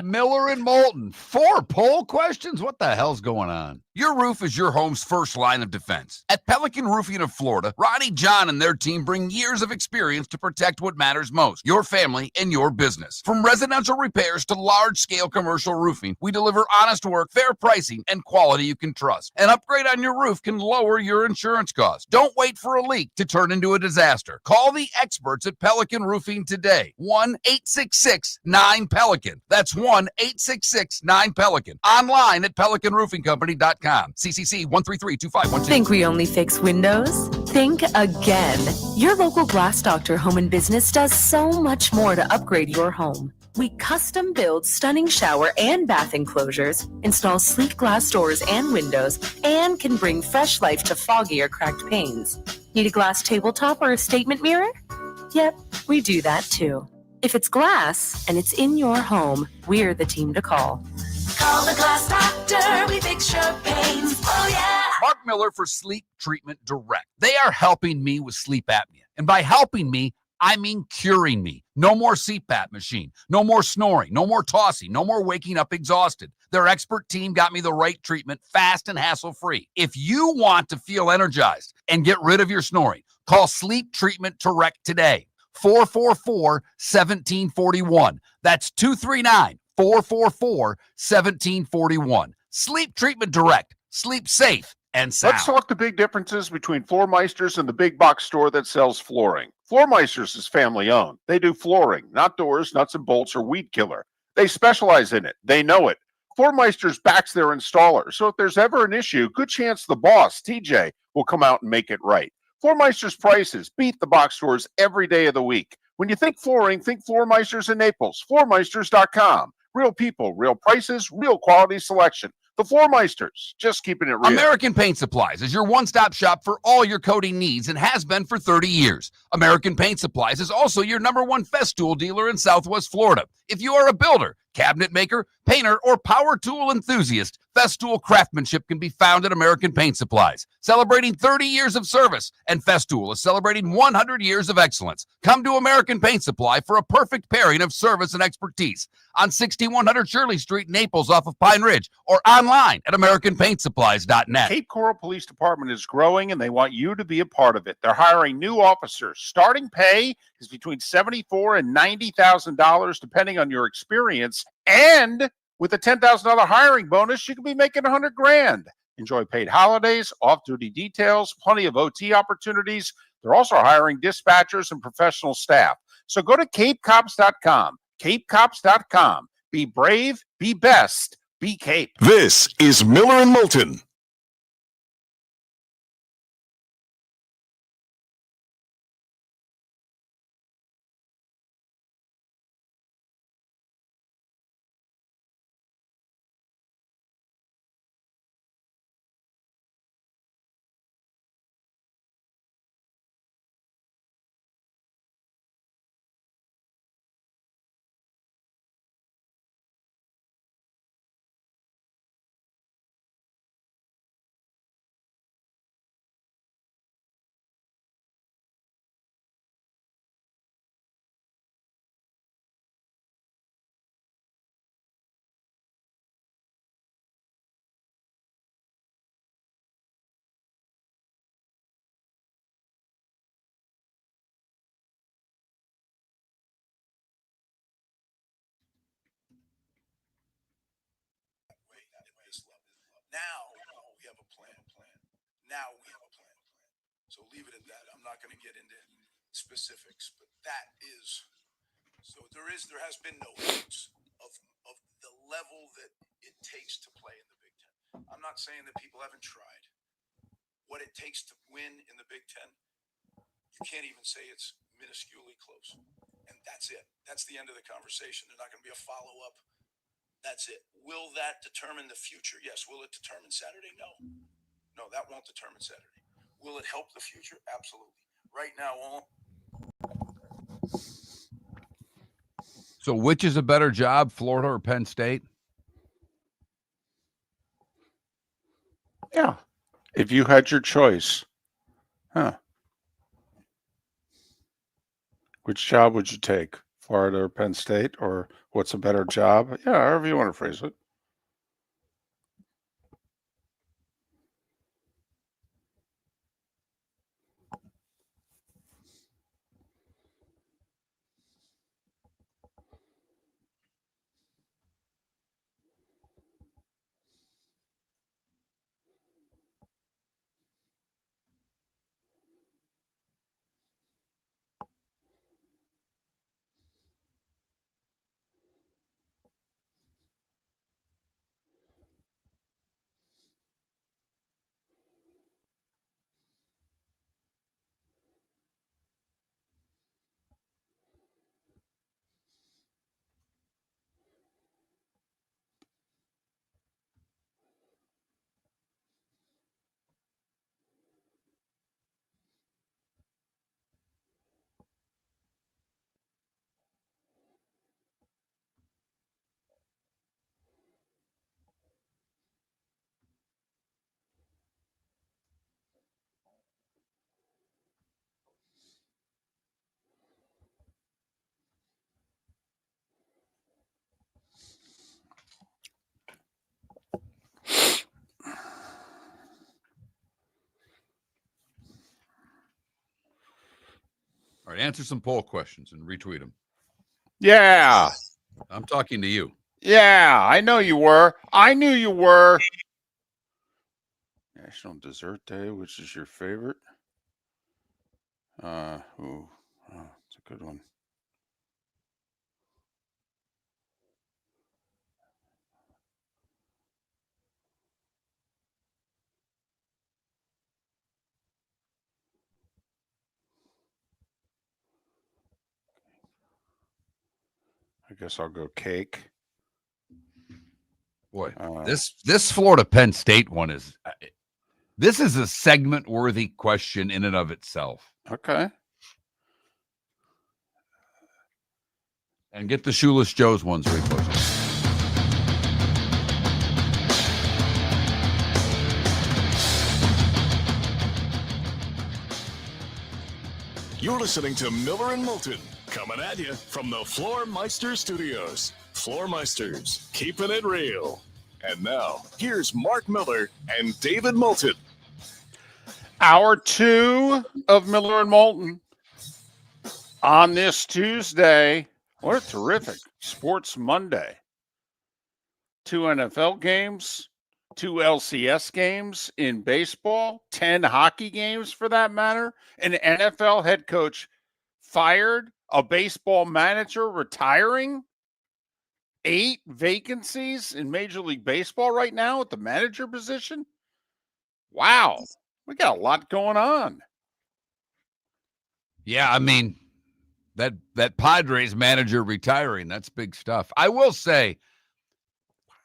Miller and Moulton, 4 poll questions? What the hell's going on? Your roof is your home's first line of defense. At Pelican Roofing of Florida, Ronnie, John, and their team bring years of experience to protect what matters most, your family and your business. From residential repairs to large-scale commercial roofing, we deliver honest work, fair pricing, and quality you can trust. An upgrade on your roof can lower your insurance costs. Don't wait for a leak to turn into a disaster. Call the experts at Pelican Roofing today. 1-866-9-PELICAN. That's 1-866-9-PELICAN. Online at PelicanRoofingCompany.com. CCC 1332512. Think we only fix windows? Think again. Your local Glass Doctor Home and Business does so much more to upgrade your home. We custom build stunning shower and bath enclosures, install sleek glass doors and windows, and can bring fresh life to foggy or cracked panes. Need a glass tabletop or a statement mirror? Yep, we do that too. If it's glass and it's in your home, we're the team to call. Call the Glass Doctor, we fix your pains. Oh, yeah. Mark Miller for Sleep Treatment Direct. They are helping me with sleep apnea. And by helping me, I mean curing me. No more CPAP machine. No more snoring. No more tossing. No more waking up exhausted. Their expert team got me the right treatment, fast and hassle-free. If you want to feel energized and get rid of your snoring, call Sleep Treatment Direct today. 444-1741. That's 239-444-1741. Sleep Treatment Direct. Sleep safe and sound. Let's talk the big differences between Floormeisters and the big box store that sells flooring. Floormeisters is family owned. They do flooring, not doors, nuts and bolts, or weed killer. They specialize in it. They know it. Floormeister's backs their installer, so if there's ever an issue, good chance the boss, TJ, will come out and make it right. Floormeister's prices beat the box stores every day of the week. When you think flooring, think Floormeisters in Naples. Floormeisters.com. Real people, real prices, real quality selection. The Floormeisters, just keeping it real. American Paint Supplies is your one-stop shop for all your coating needs and has been for 30 years. American Paint Supplies is also your #1 Festool dealer in Southwest Florida. If you are a builder, cabinet maker, painter, or power tool enthusiast, Festool craftsmanship can be found at American Paint Supplies. Celebrating 30 years of service, and Festool is celebrating 100 years of excellence. Come to American Paint Supply for a perfect pairing of service and expertise on 6100 Shirley Street, Naples, off of Pine Ridge, or online at AmericanPaintSupplies.net. Cape Coral Police Department is growing, and they want you to be a part of it. They're hiring new officers. Starting pay is between $74,000 and $90,000, depending on your experience. And with a $10,000 hiring bonus, you could be making $100,000. Enjoy paid holidays, off-duty details, plenty of OT opportunities. They're also hiring dispatchers and professional staff. So go to CapeCops.com. CapeCops.com. Be brave, be best, be Cape. This is Miller and Moulton. Now we have a plan. Now we have a plan. So leave it at that. I'm not going to get into specifics, but that is. So there has been no evidence of the level that it takes to play in the Big Ten. I'm not saying that people haven't tried. What it takes to win in the Big Ten, you can't even say it's minusculely close. And that's it. That's the end of the conversation. There's not going to be a follow-up. That's it. Will that determine the future? Yes. Will it determine Saturday? No. No, that won't determine Saturday. Will it help the future? Absolutely. Right now, So which is a better job, Florida or Penn State? Yeah. If you had your choice. Which job would you take? Florida or Penn State? Or what's a better job? Yeah, however you want to phrase it. All right, answer some poll questions and retweet them. Yeah. I'm talking to you. Yeah, I know you were. I knew you were. National Dessert Day, which is your favorite? It's a good one. I guess I'll go cake. Boy, this Florida Penn State one is this is a segment worthy question in and of itself. Okay. And get the Shoeless Joe's ones reposted. You're listening to Miller and Moulton, coming at you from the Floor Meister Studios. Floor Meisters, keeping it real. And now, here's Mark Miller and David Moulton. Hour 2 of Miller and Moulton on this Tuesday. What a terrific Sports Monday. 2 NFL games, 2 LCS games in baseball, 10 hockey games for that matter, an NFL head coach fired, a baseball manager retiring, 8 vacancies in Major League Baseball right now at the manager position. Wow, we got a lot going on. Yeah, I mean, that Padres manager retiring, that's big stuff. I will say,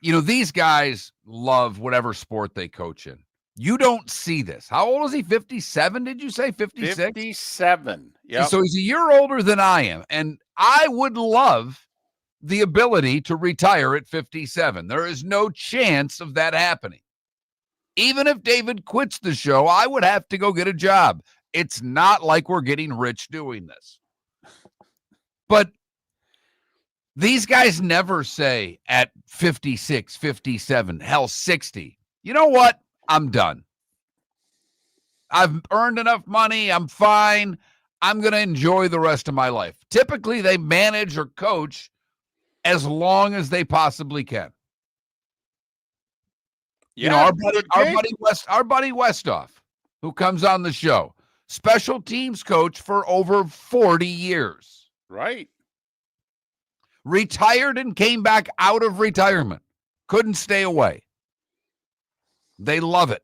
these guys love whatever sport they coach in. You don't see this. How old is he? 57, did you say? 56? 57. Yeah. So he's a year older than I am. And I would love the ability to retire at 57. There is no chance of that happening. Even if David quits the show, I would have to go get a job. It's not like we're getting rich doing this. But these guys never say at 56, 57, hell, 60, you know what? I'm done. I've earned enough money. I'm fine. I'm going to enjoy the rest of my life. Typically, they manage or coach as long as they possibly can. Yeah, our buddy Westhoff, who comes on the show, special teams coach for over 40 years. Right. Retired and came back out of retirement. Couldn't stay away. They love it.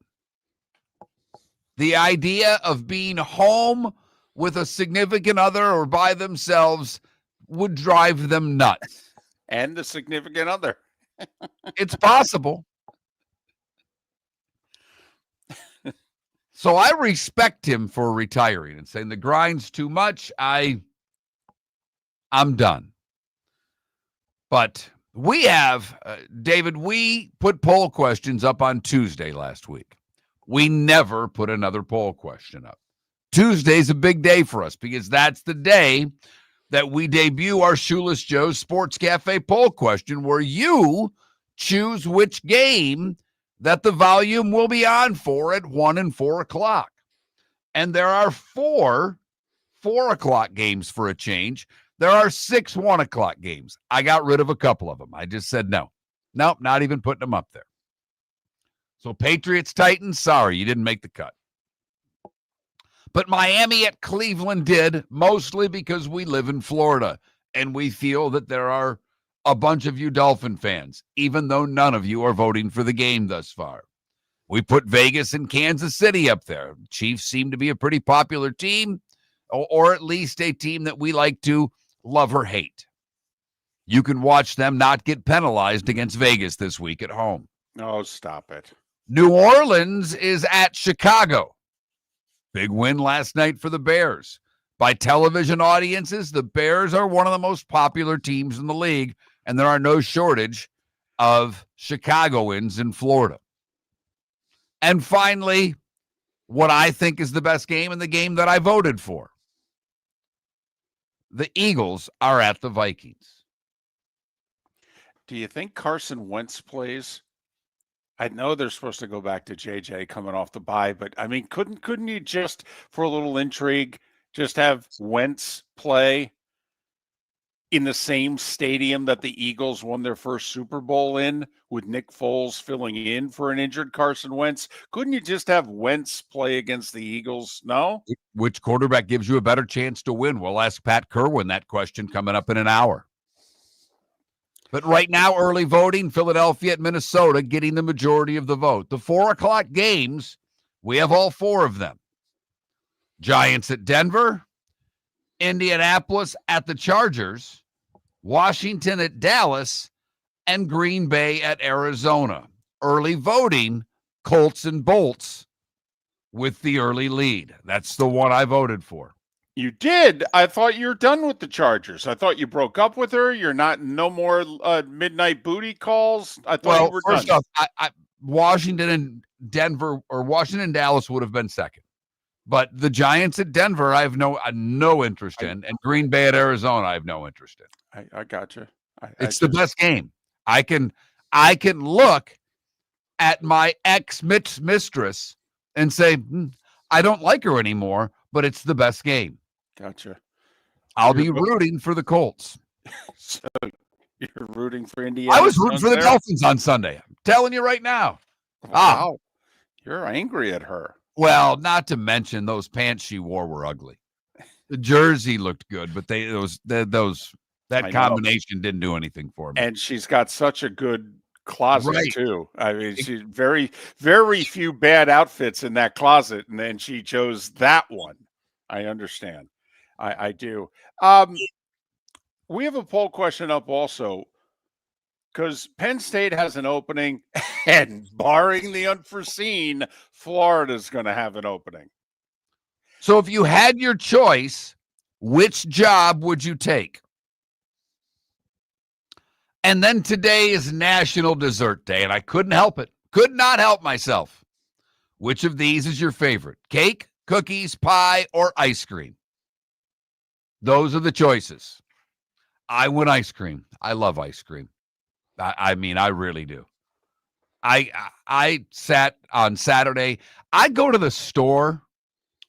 The idea of being home with a significant other or by themselves would drive them nuts. And the significant other. It's possible. So I respect him for retiring and saying the grind's too much. I'm done. But we have, David, we put poll questions up on Tuesday last week. We never put another poll question up. Tuesday's a big day for us because that's the day that we debut our Shoeless Joe's Sports Cafe poll question, where you choose which game that the volume will be on for at 1 and 4 o'clock. And there are 4 o'clock games for a change. There are 6 1 o'clock games. I got rid of a couple of them. I just said no. Nope, not even putting them up there. So Patriots, Titans, sorry, you didn't make the cut. But Miami at Cleveland did, mostly because we live in Florida, and we feel that there are a bunch of you Dolphin fans, even though none of you are voting for the game thus far. We put Vegas and Kansas City up there. Chiefs seem to be a pretty popular team, or at least a team that we like to love or hate. You can watch them not get penalized against Vegas this week at home. Oh, stop it. New Orleans is at Chicago. Big win last night for the Bears. By television audiences, the Bears are one of the most popular teams in the league, and there are no shortage of Chicagoans in Florida. And finally, what I think is the best game and the game that I voted for. The Eagles are at the Vikings. Do you think Carson Wentz plays? I know they're supposed to go back to JJ coming off the bye, but I mean, couldn't you just, for a little intrigue, just have Wentz play in the same stadium that the Eagles won their first Super Bowl in, with Nick Foles filling in for an injured Carson Wentz? Couldn't you just have Wentz play against the Eagles? No? Which quarterback gives you a better chance to win? We'll ask Pat Kirwan that question coming up in an hour. But right now, early voting, Philadelphia at Minnesota getting the majority of the vote. The 4 o'clock games, we have all 4 of them. Giants at Denver, Indianapolis at the Chargers, Washington at Dallas, and Green Bay at Arizona. Early voting, Colts and Bolts with the early lead. That's the one I voted for. You did. I thought you were done with the Chargers. I thought you broke up with her. You're not no more midnight booty calls. I thought you were first done. off, Washington and Denver, or Washington and Dallas would have been second. But the Giants at Denver, I have no interest in, and Green Bay at Arizona, I have no interest in. I got you. It's the best game. I can look at my ex-mistress and say, I don't like her anymore, but it's the best game. Gotcha. I'll be rooting for the Colts. So you're rooting for Indiana. I was rooting for the Dolphins on Sunday. I'm telling you right now. Wow. You're angry at her. Well, not to mention those pants she wore were ugly. The jersey looked good, but that combination didn't do anything for me. And she's got such a good closet too. I mean, she's very few bad outfits in that closet, and then she chose that one. I understand. I do. We have a poll question up also, because Penn State has an opening, and barring the unforeseen, Florida's going to have an opening. So if you had your choice, which job would you take? And then today is National Dessert Day, and I couldn't help it. Could not help myself. Which of these is your favorite? Cake, cookies, pie, or ice cream? Those are the choices. I went ice cream. I love ice cream. I mean, I really do. I sat on Saturday. I go to the store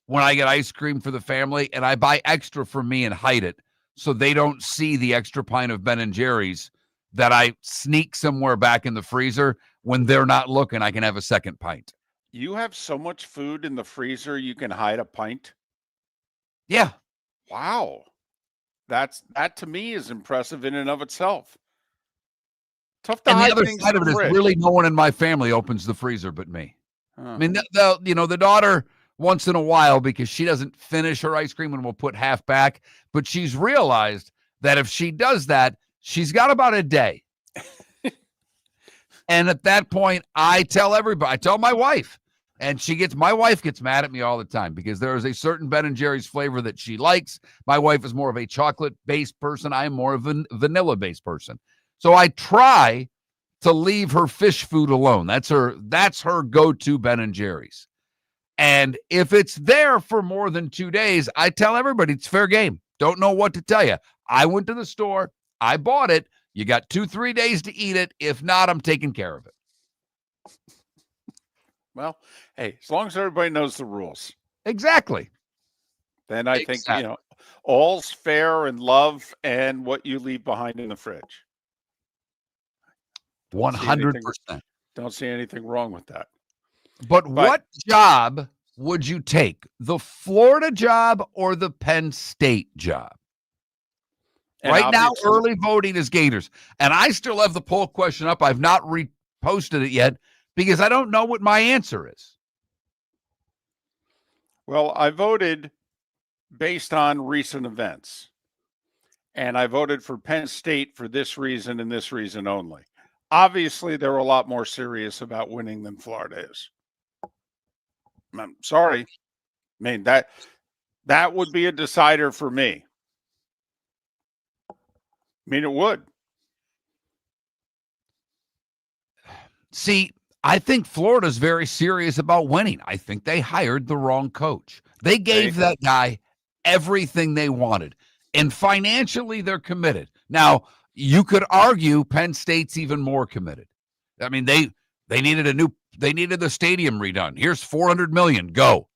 when I get ice cream for the family, and I buy extra for me and hide it so they don't see the extra pint of Ben & Jerry's that I sneak somewhere back in the freezer. When they're not looking, I can have a second pint. You have so much food in the freezer, you can hide a pint? Yeah. Wow. That to me is impressive in and of itself. Tough to and hide the other things side in of the it is fridge. really no one in my family opens the freezer but me. I mean, the daughter once in a while, because she doesn't finish her ice cream and will put half back, but she's realized that if she does that, she's got about a day. And at that point, I tell everybody, I tell my wife, and my wife gets mad at me all the time because there is a certain Ben & Jerry's flavor that she likes. My wife is more of a chocolate-based person. I am more of a vanilla-based person. So I try to leave her fish food alone. That's her go-to Ben & Jerry's. And if it's there for more than 2 days, I tell everybody it's fair game. Don't know what to tell you. I went to the store. I bought it. You got 2-3 days to eat it. If not, I'm taking care of it. Well, hey, as long as everybody knows the rules. Exactly. Then I think, all's fair in love and what you leave behind in the fridge. 100%. Don't see anything wrong with that. But what job would you take? The Florida job or the Penn State job? And right now, early voting is Gators. And I still have the poll question up. I've not reposted it yet because I don't know what my answer is. Well, I voted based on recent events. And I voted for Penn State for this reason and this reason only. Obviously, they're a lot more serious about winning than Florida is. I'm sorry. I mean, that would be a decider for me. I mean, it would. See, I think Florida's very serious about winning. I think they hired the wrong coach. They gave that guy everything they wanted. And financially, they're committed. Now, you could argue Penn State's even more committed. I mean, they needed the stadium redone. Here's $400 million. Go.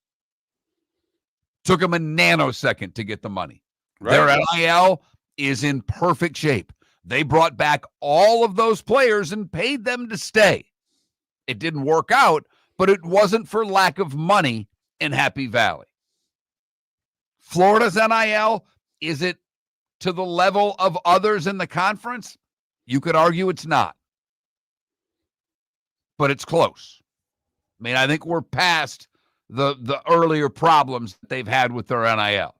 Took them a nanosecond to get the money. Right. Their NIL is in perfect shape. They brought back all of those players and paid them to stay. It didn't work out, but it wasn't for lack of money in Happy Valley. Florida's NIL, is it to the level of others in the conference? You could argue it's not. But it's close. I mean, I think we're past the earlier problems that they've had with their NIL.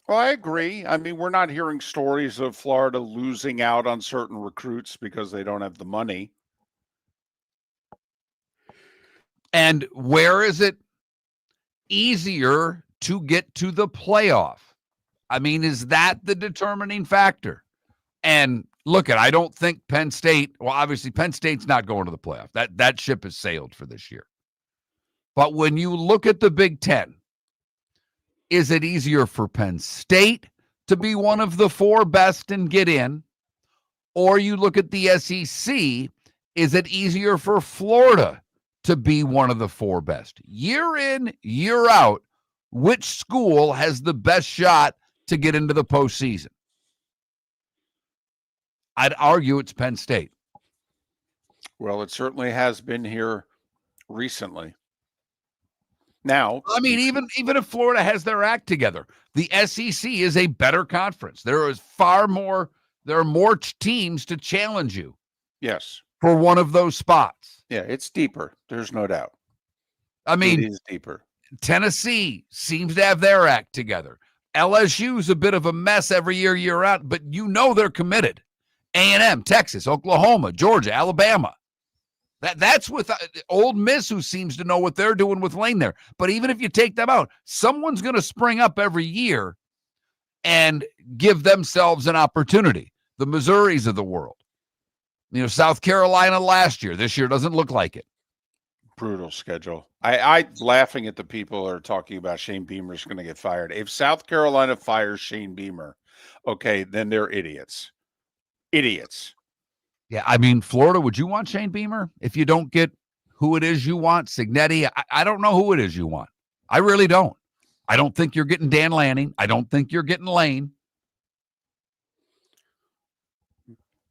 Well, I agree. I mean, we're not hearing stories of Florida losing out on certain recruits because they don't have the money. And where is it easier to get to the playoff? I mean, is that the determining factor? And look, I don't think Penn State, well, obviously Penn State's not going to the playoff. That ship has sailed for this year. But when you look at the Big Ten, is it easier for Penn State to be one of the 4 best and get in? Or you look at the SEC, is it easier for Florida to be one of the 4 best? Year in, year out, which school has the best shot to get into the postseason? I'd argue it's Penn State. Well, it certainly has been here recently. Now, I mean, even if Florida has their act together, the SEC is a better conference. There are more teams to challenge you. Yes. For one of those spots. Yeah, it's deeper. There's no doubt. I mean, it is deeper. Tennessee seems to have their act together. LSU's a bit of a mess every year out, but they're committed. A&M, Texas, Oklahoma, Georgia, Alabama. That's with Ole Miss, who seems to know what they're doing with Lane there. But even if you take them out, someone's going to spring up every year and give themselves an opportunity. The Missouris of the world. South Carolina last year. This year doesn't look like it. Brutal schedule. I laughing at the people that are talking about Shane Beamer's going to get fired. If South Carolina fires Shane Beamer, okay, then they're idiots. Idiots. Yeah, I mean, Florida, would you want Shane Beamer if you don't get who it is you want? Signetti? I don't know who it is you want. I really don't. I don't think you're getting Dan Lanning. I don't think you're getting Lane.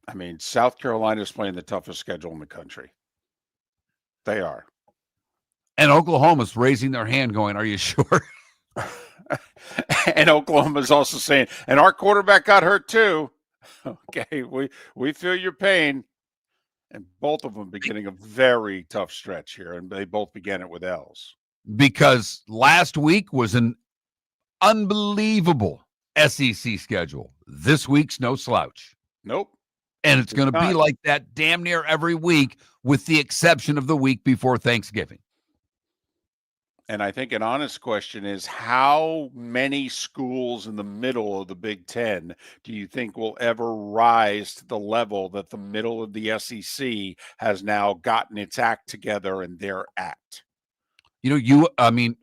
I mean, South Carolina is playing the toughest schedule in the country. They are. And Oklahoma's raising their hand going, are you sure? And Oklahoma's also saying, and our quarterback got hurt too. Okay, we feel your pain. And both of them beginning a very tough stretch here, and they both began it with L's. Because last week was an unbelievable SEC schedule. This week's no slouch. Nope. And it's going to be like that damn near every week, with the exception of the week before Thanksgiving. And I think an honest question is, how many schools in the middle of the Big Ten do you think will ever rise to the level that the middle of the SEC has now gotten its act together and their act?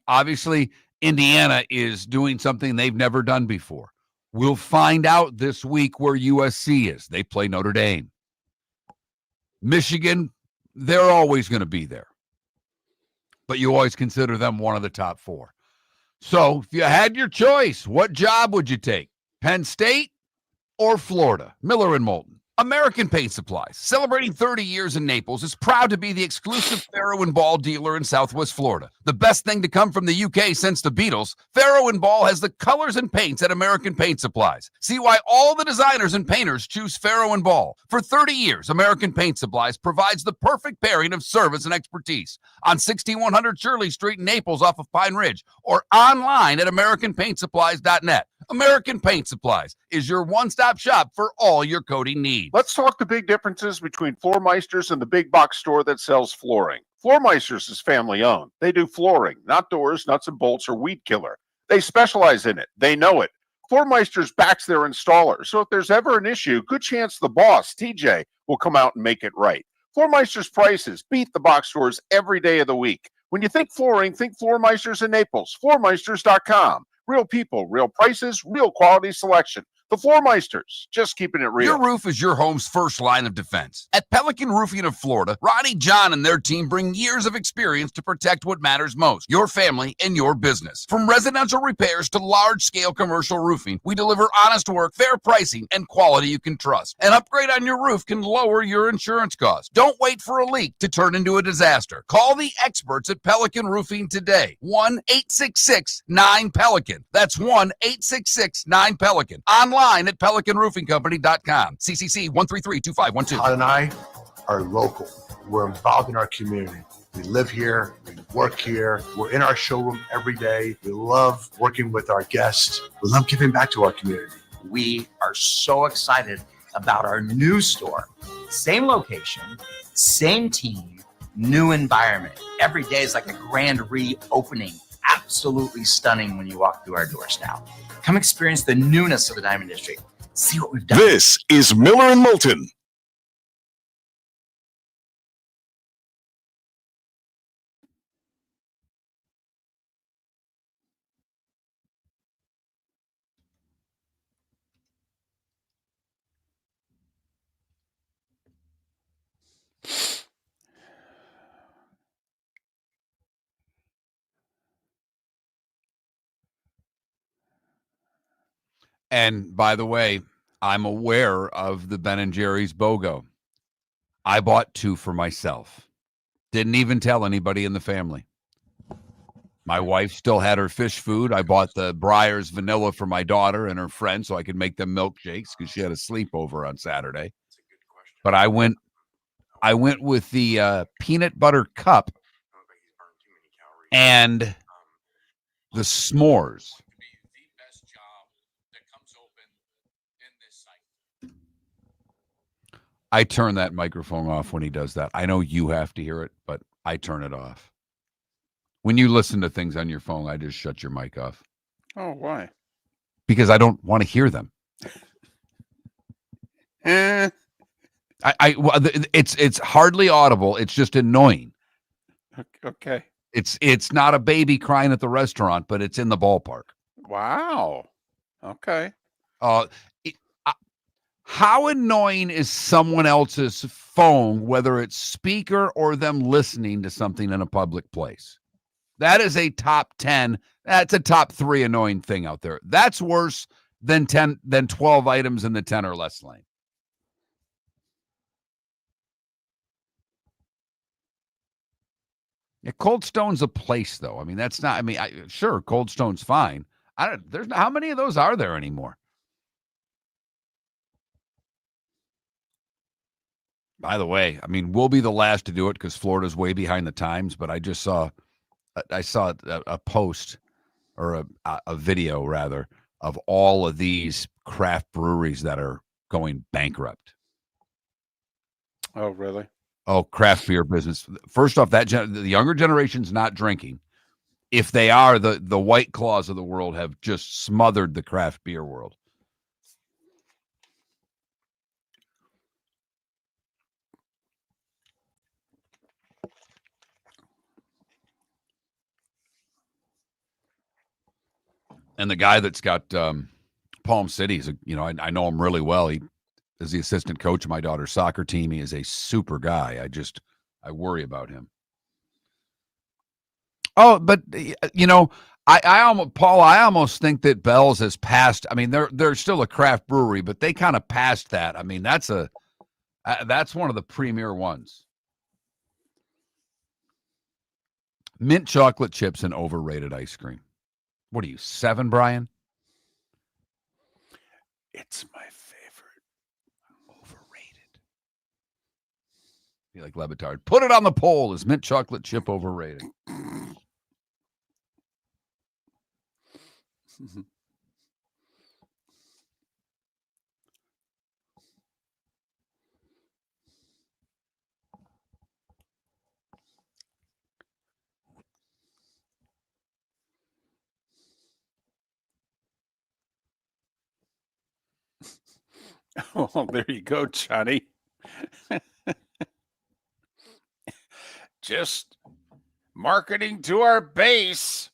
Obviously Indiana is doing something they've never done before. We'll find out this week where USC is. They play Notre Dame. Michigan, they're always going to be there. But you always consider them one of the top 4. So if you had your choice, what job would you take? Penn State or Florida? Miller and Moulton. American Paint Supplies, celebrating 30 years in Naples, is proud to be the exclusive Farrow & Ball dealer in Southwest Florida. The best thing to come from the UK since the Beatles, Farrow & Ball has the colors and paints at American Paint Supplies. See why all the designers and painters choose Farrow & Ball. For 30 years, American Paint Supplies provides the perfect pairing of service and expertise on 6100 Shirley Street in Naples off of Pine Ridge, or online at AmericanPaintSupplies.net. American Paint Supplies is your one-stop shop for all your coating needs. Let's talk the big differences between Floormeisters and the big box store that sells flooring. Floormeisters is family owned. They do flooring, not doors, nuts and bolts, or weed killer. They specialize in it. They know it. Floormeisters backs their installer, so if there's ever an issue, good chance the boss, TJ, will come out and make it right. Floormeister's prices beat the box stores every day of the week. When you think flooring, think Floormeisters in Naples. Floormeisters.com. Real people, real prices, real quality selection. The Floormeisters, just keeping it real. Your roof is your home's first line of defense. At Pelican Roofing of Florida, Ronnie, John, and their team bring years of experience to protect what matters most, your family and your business. From residential repairs to large-scale commercial roofing, we deliver honest work, fair pricing, and quality you can trust. An upgrade on your roof can lower your insurance costs. Don't wait for a leak to turn into a disaster. Call the experts at Pelican Roofing today. 1-866-9-PELICAN. That's 1-866-9-PELICAN. Online at PelicanRoofingCompany.com. CCC 1332512. Todd and I are local. We're involved in our community. We live here, we work here, we're in our showroom every day. We love working with our guests. We love giving back to our community. We are so excited about our new store. Same location, same team, new environment. Every day is like a grand reopening. Absolutely stunning when you walk through our doors now. Come experience the newness of the Diamond District. See what we've done. This is Miller and Moulton. And by the way, I'm aware of the Ben & Jerry's BOGO. I bought 2 for myself. Didn't even tell anybody in the family. My wife still had her fish food. I bought the Breyers vanilla for my daughter and her friend so I could make them milkshakes because she had a sleepover on Saturday. But I went with the peanut butter cup and the s'mores. I turn that microphone off when he does that. I know you have to hear it, but I turn it off. When you listen to things on your phone, I just shut your mic off. Oh, why? Because I don't want to hear them. It's hardly audible. It's just annoying. Okay. It's not a baby crying at the restaurant, but it's in the ballpark. Wow. Okay. How annoying is someone else's phone, whether it's speaker or them listening to something in a public place? That is a top 10. That's a top 3 annoying thing out there. That's worse than 12 items in the 10 or less lane. Yeah, Cold Stone's a place, though. I mean, that's not. I mean, sure, Cold Stone's fine. How many of those are there anymore? By the way, I mean, we'll be the last to do it because Florida's way behind the times. But I saw a post or a video rather of all of these craft breweries that are going bankrupt. Oh, really? Oh, craft beer business. First off, the younger generation's not drinking. If they are, the White Claws of the world have just smothered the craft beer world. And the guy that's got Palm City, I know him really well. He is the assistant coach of my daughter's soccer team. He is a super guy. I worry about him. Oh, but I almost think that Bell's has passed. I mean, they're still a craft brewery, but they kind of passed that. I mean, that's one of the premier ones. Mint chocolate chips and overrated ice cream. What are you, 7, Brian? It's my favorite. Overrated. Be like Levitard. Put it on the poll. Is mint chocolate chip overrated? Oh, there you go, Johnny. Just marketing to our base.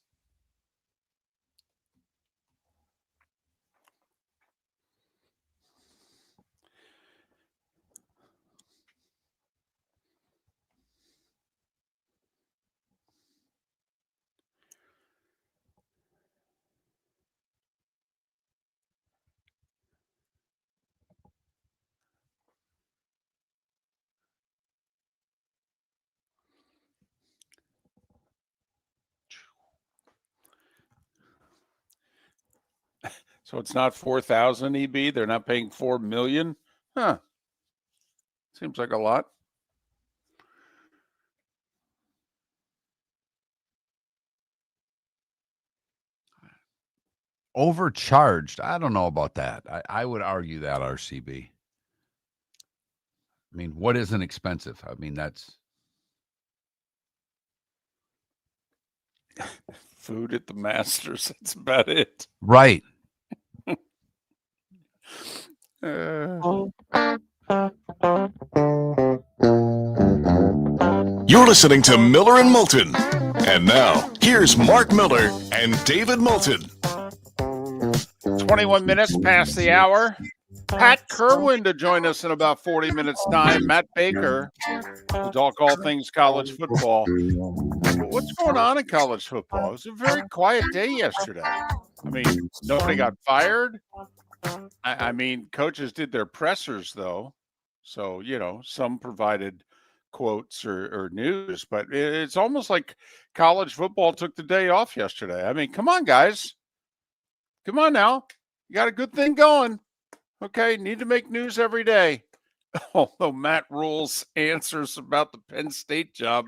So it's not 4,000 EB. They're not paying 4 million. Huh. Seems like a lot. Overcharged. I don't know about that. I would argue that, RCB. I mean, what isn't expensive? I mean, that's Food at the Masters. That's about it. right. You're listening to Miller and Moulton. And now, here's Mark Miller and David Moulton. 21 minutes past the hour. Pat Kirwan to join us in about 40 minutes' time. Matt Baker to talk all things college football. What's going on in college football? It was a very quiet day yesterday. I mean, nobody got fired. I mean, coaches did their pressers, though. So, some provided quotes or news, but it's almost like college football took the day off yesterday. I mean, come on, guys. Come on now. You got a good thing going. Okay, need to make news every day. Although Matt Rule's answers about the Penn State job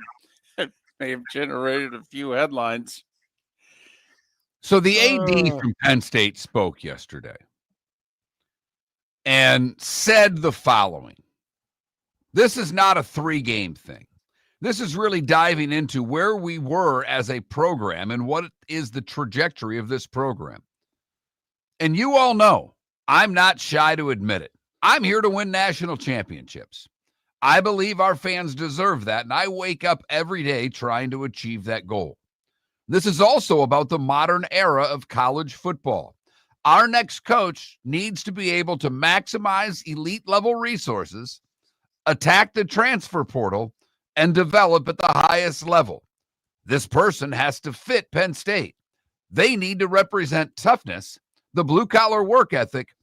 may have generated a few headlines. So the AD from Penn State spoke yesterday and said the following. This is not a 3-game thing. This is really diving into where we were as a program and what is the trajectory of this program. And you all know, I'm not shy to admit it. I'm here to win national championships. I believe our fans deserve that, and I wake up every day trying to achieve that goal. This is also about the modern era of college football. Our next coach needs to be able to maximize elite-level resources, attack the transfer portal, and develop at the highest level. This person has to fit Penn State. They need to represent toughness, the blue-collar work ethic,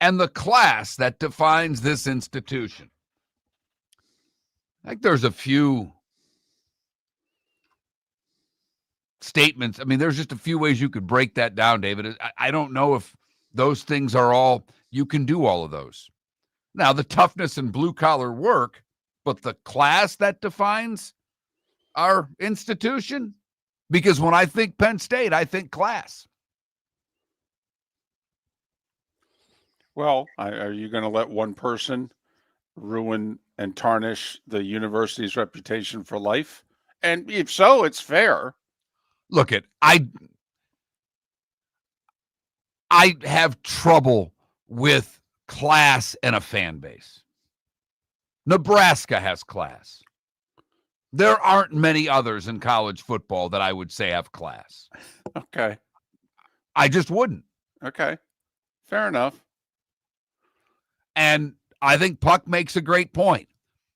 and the class that defines this institution. I think there's a few statements. I mean, there's just a few ways you could break that down, David. I don't know if those things are all, you can do all of those. Now, the toughness and blue-collar work, but the class that defines our institution? Because when I think Penn State, I think class. Well, are you going to let one person ruin and tarnish the university's reputation for life? And if so, it's fair. Look, I have trouble with class and a fan base. Nebraska has class. There aren't many others in college football that I would say have class. Okay. I just wouldn't. Okay. Fair enough. And I think Puck makes a great point.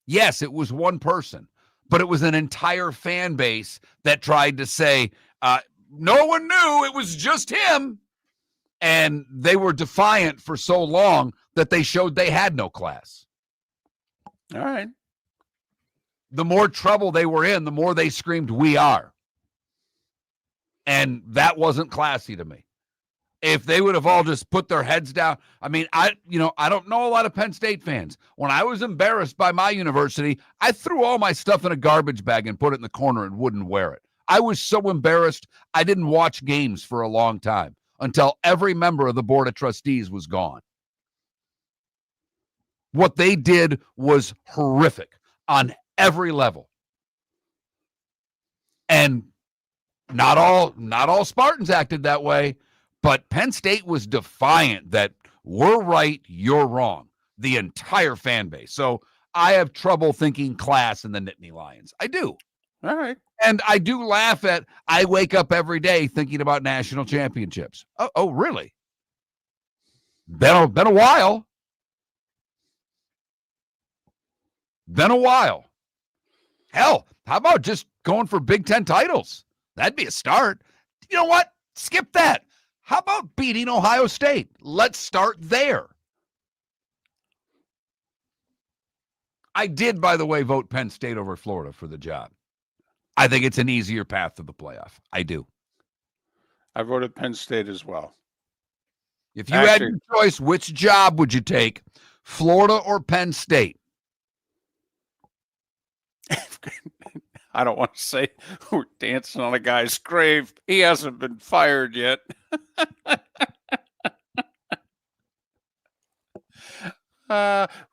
Yes, it was one person, but it was an entire fan base that tried to say, no one knew, it was just him. And they were defiant for so long that they showed they had no class. All right. The more trouble they were in, the more they screamed, we are. And that wasn't classy to me. If they would have all just put their heads down. I mean, I don't know a lot of Penn State fans. When I was embarrassed by my university, I threw all my stuff in a garbage bag and put it in the corner and wouldn't wear it. I was so embarrassed, I didn't watch games for a long time until every member of the board of trustees was gone. What they did was horrific on every level. And not all Spartans acted that way. But Penn State was defiant that we're right, you're wrong, the entire fan base. So I have trouble thinking class in the Nittany Lions. I do. All right. And I do laugh at, I wake up every day thinking about national championships. Oh, really? Been a while. Been a while. Hell, how about just going for Big Ten titles? That'd be a start. You know what? Skip that. How about beating Ohio State? Let's start there. I did, by the way, vote Penn State over Florida for the job. I think it's an easier path to the playoff. I do. I voted Penn State as well. If you had your choice, which job would you take, Florida or Penn State? I don't want to say we're dancing on a guy's grave. He hasn't been fired yet.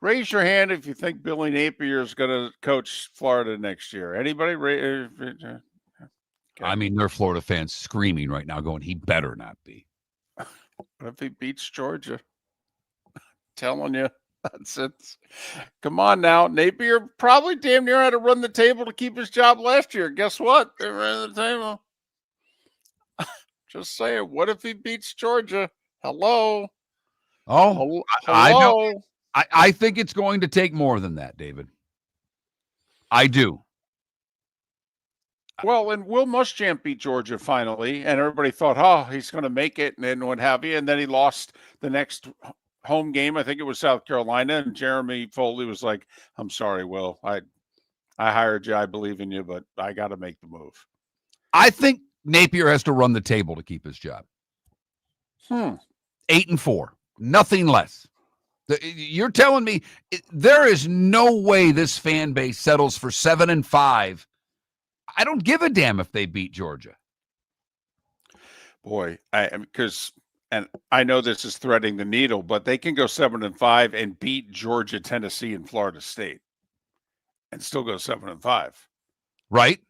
Raise your hand if you think Billy Napier is going to coach Florida next year. Anybody? Okay. I mean, there are Florida fans screaming right now, going, "He better not be." What if he beats Georgia? Telling you, that's it. Come on now, Napier probably damn near had to run the table to keep his job last year. Guess what? They ran the table. Just saying. What if he beats Georgia? Hello. Oh, I know. Hello. I think it's going to take more than that, David. I do. Well, and Will Muschamp beat Georgia finally, and everybody thought, oh, he's going to make it, and then what have you. And then he lost the next home game. I think it was South Carolina, and Jeremy Foley was like, I'm sorry, Will. I hired you. I believe in you, but I got to make the move. I think Napier has to run the table to keep his job. 8-4, nothing less. You're telling me there is no way this fan base settles for 7-5. I don't give a damn if they beat Georgia. Boy, because and I know this is threading the needle, but they can go 7-5 and beat Georgia, Tennessee, and Florida State, and still go 7-5. Right?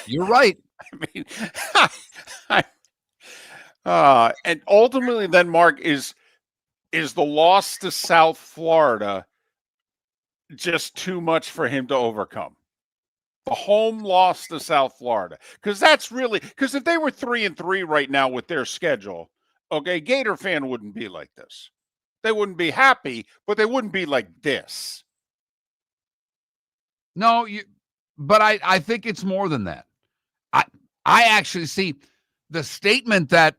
You're right. I mean, and ultimately, then Mark is the loss to South Florida just too much for him to overcome? The home loss to South Florida, because if they were 3-3 right now with their schedule, okay, Gator fan wouldn't be like this. They wouldn't be happy, but they wouldn't be like this. No, but I think it's more than that. I actually see the statement that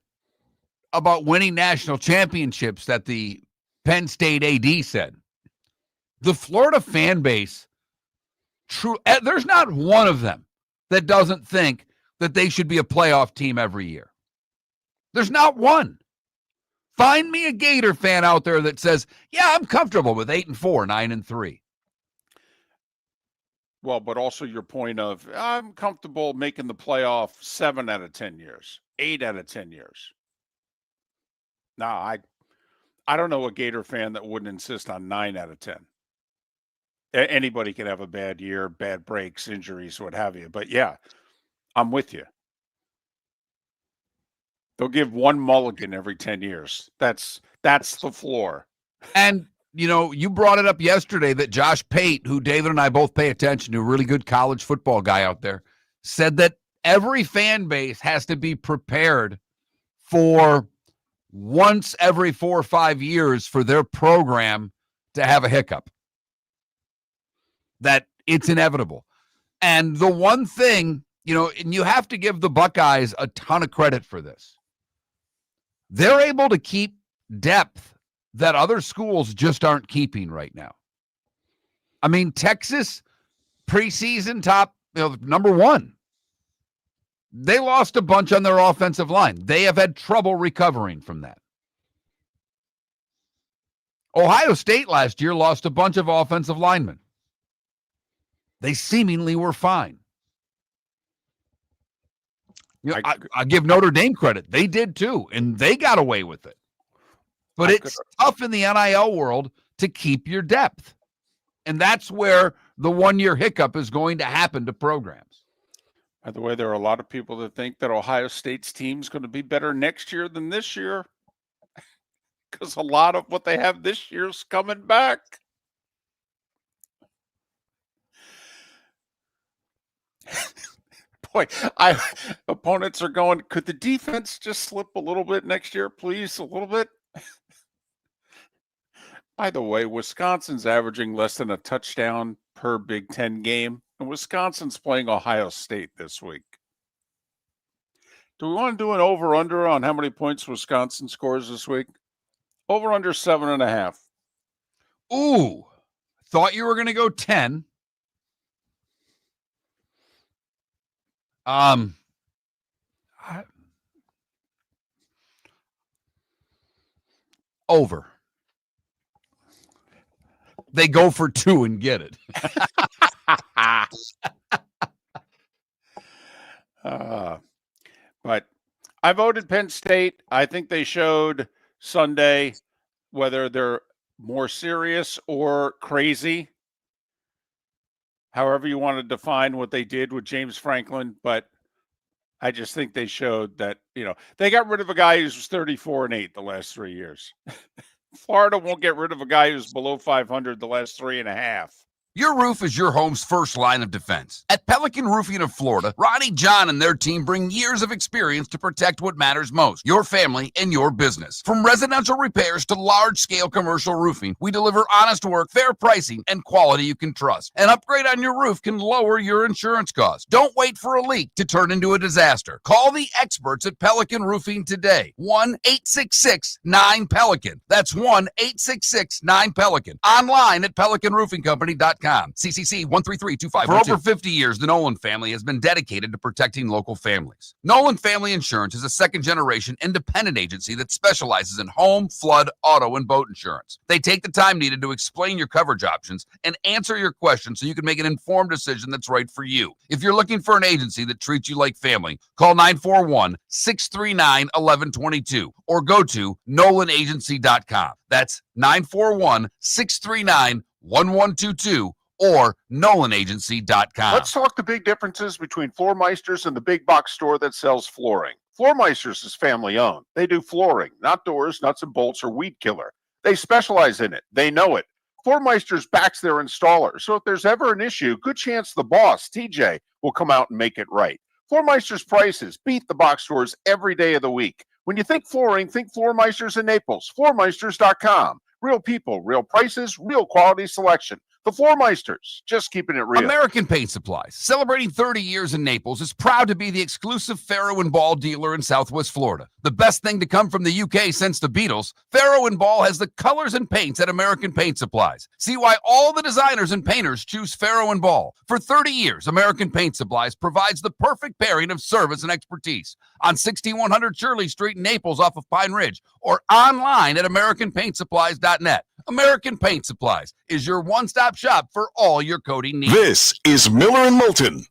about winning national championships that the Penn State AD said. The Florida fan base, there's not one of them that doesn't think that they should be a playoff team every year. There's not one. Find me a Gator fan out there that says, yeah, I'm comfortable with 8-4, 9-3. Well, but also your point of, I'm comfortable making the playoff 7 out of 10 years, 8 out of 10 years. No, I don't know a Gator fan that wouldn't insist on 9 out of 10. Anybody can have a bad year, bad breaks, injuries, what have you. But yeah, I'm with you. They'll give one mulligan every 10 years. That's the floor. And, you brought it up yesterday that Josh Pate, who David and I both pay attention to, a really good college football guy out there, said that every fan base has to be prepared for once every 4 or 5 years for their program to have a hiccup. That it's inevitable. And the one thing, and you have to give the Buckeyes a ton of credit for this. They're able to keep depth that other schools just aren't keeping right now. I mean, Texas, preseason top, number 1. They lost a bunch on their offensive line. They have had trouble recovering from that. Ohio State last year lost a bunch of offensive linemen. They seemingly were fine. I give Notre Dame credit. They did too, and they got away with it. But it's tough in the NIL world to keep your depth. And that's where the 1-year hiccup is going to happen to programs. By the way, there are a lot of people that think that Ohio State's team is going to be better next year than this year, because a lot of what they have this year is coming back. Boy, opponents are going, could the defense just slip a little bit next year, please? A little bit? By the way, Wisconsin's averaging less than a touchdown per Big Ten game, and Wisconsin's playing Ohio State this week. Do we want to do an over-under on how many points Wisconsin scores this week? Over-under 7.5. Ooh, thought you were going to go 10. Over. They go for 2 and get it. But I voted Penn State. I think they showed Sunday whether they're more serious or crazy, however you want to define what they did with James Franklin, but I just think they showed that, they got rid of a guy who's 34-8 the last 3 years. Florida won't get rid of a guy who's below 500 the last 3.5. Your roof is your home's first line of defense. At Pelican Roofing of Florida, Ronnie John and their team bring years of experience to protect what matters most, your family and your business. From residential repairs to large-scale commercial roofing, we deliver honest work, fair pricing, and quality you can trust. An upgrade on your roof can lower your insurance costs. Don't wait for a leak to turn into a disaster. Call the experts at Pelican Roofing today. 1-866-9-PELICAN. That's 1-866-9-PELICAN. Online at pelicanroofingcompany.com. CCC 13325. For over 50 years, the Nolan family has been dedicated to protecting local families. Nolan Family Insurance is a second-generation independent agency that specializes in home, flood, auto, and boat insurance. They take the time needed to explain your coverage options and answer your questions so you can make an informed decision that's right for you. If you're looking for an agency that treats you like family, call 941-639-1122 or go to nolanagency.com. That's 941-639-1122 or nolanagency.com. Let's talk the big differences between Floormeisters and the big box store that sells flooring. Floormeisters is family owned. They do flooring, not doors, nuts and bolts, or weed killer. They specialize in it. They know it. Floormeisters backs their installer, so if there's ever an issue, good chance the boss, TJ, will come out and make it right. Floormeisters prices beat the box stores every day of the week. When you think flooring, think Floormeisters in Naples. Floormeisters.com. Real people, real prices, real quality selection. The Floormeisters, just keeping it real. American Paint Supplies, celebrating 30 years in Naples, is proud to be the exclusive Farrow & Ball dealer in Southwest Florida. The best thing to come from the UK since the Beatles, Farrow & Ball has the colors and paints at American Paint Supplies. See why all the designers and painters choose Farrow & Ball. For 30 years, American Paint Supplies provides the perfect pairing of service and expertise on 6100 Shirley Street in Naples off of Pine Ridge or online at AmericanPaintSupplies.net. American Paint Supplies is your one-stop shop for all your coating needs. This is Miller and Moulton.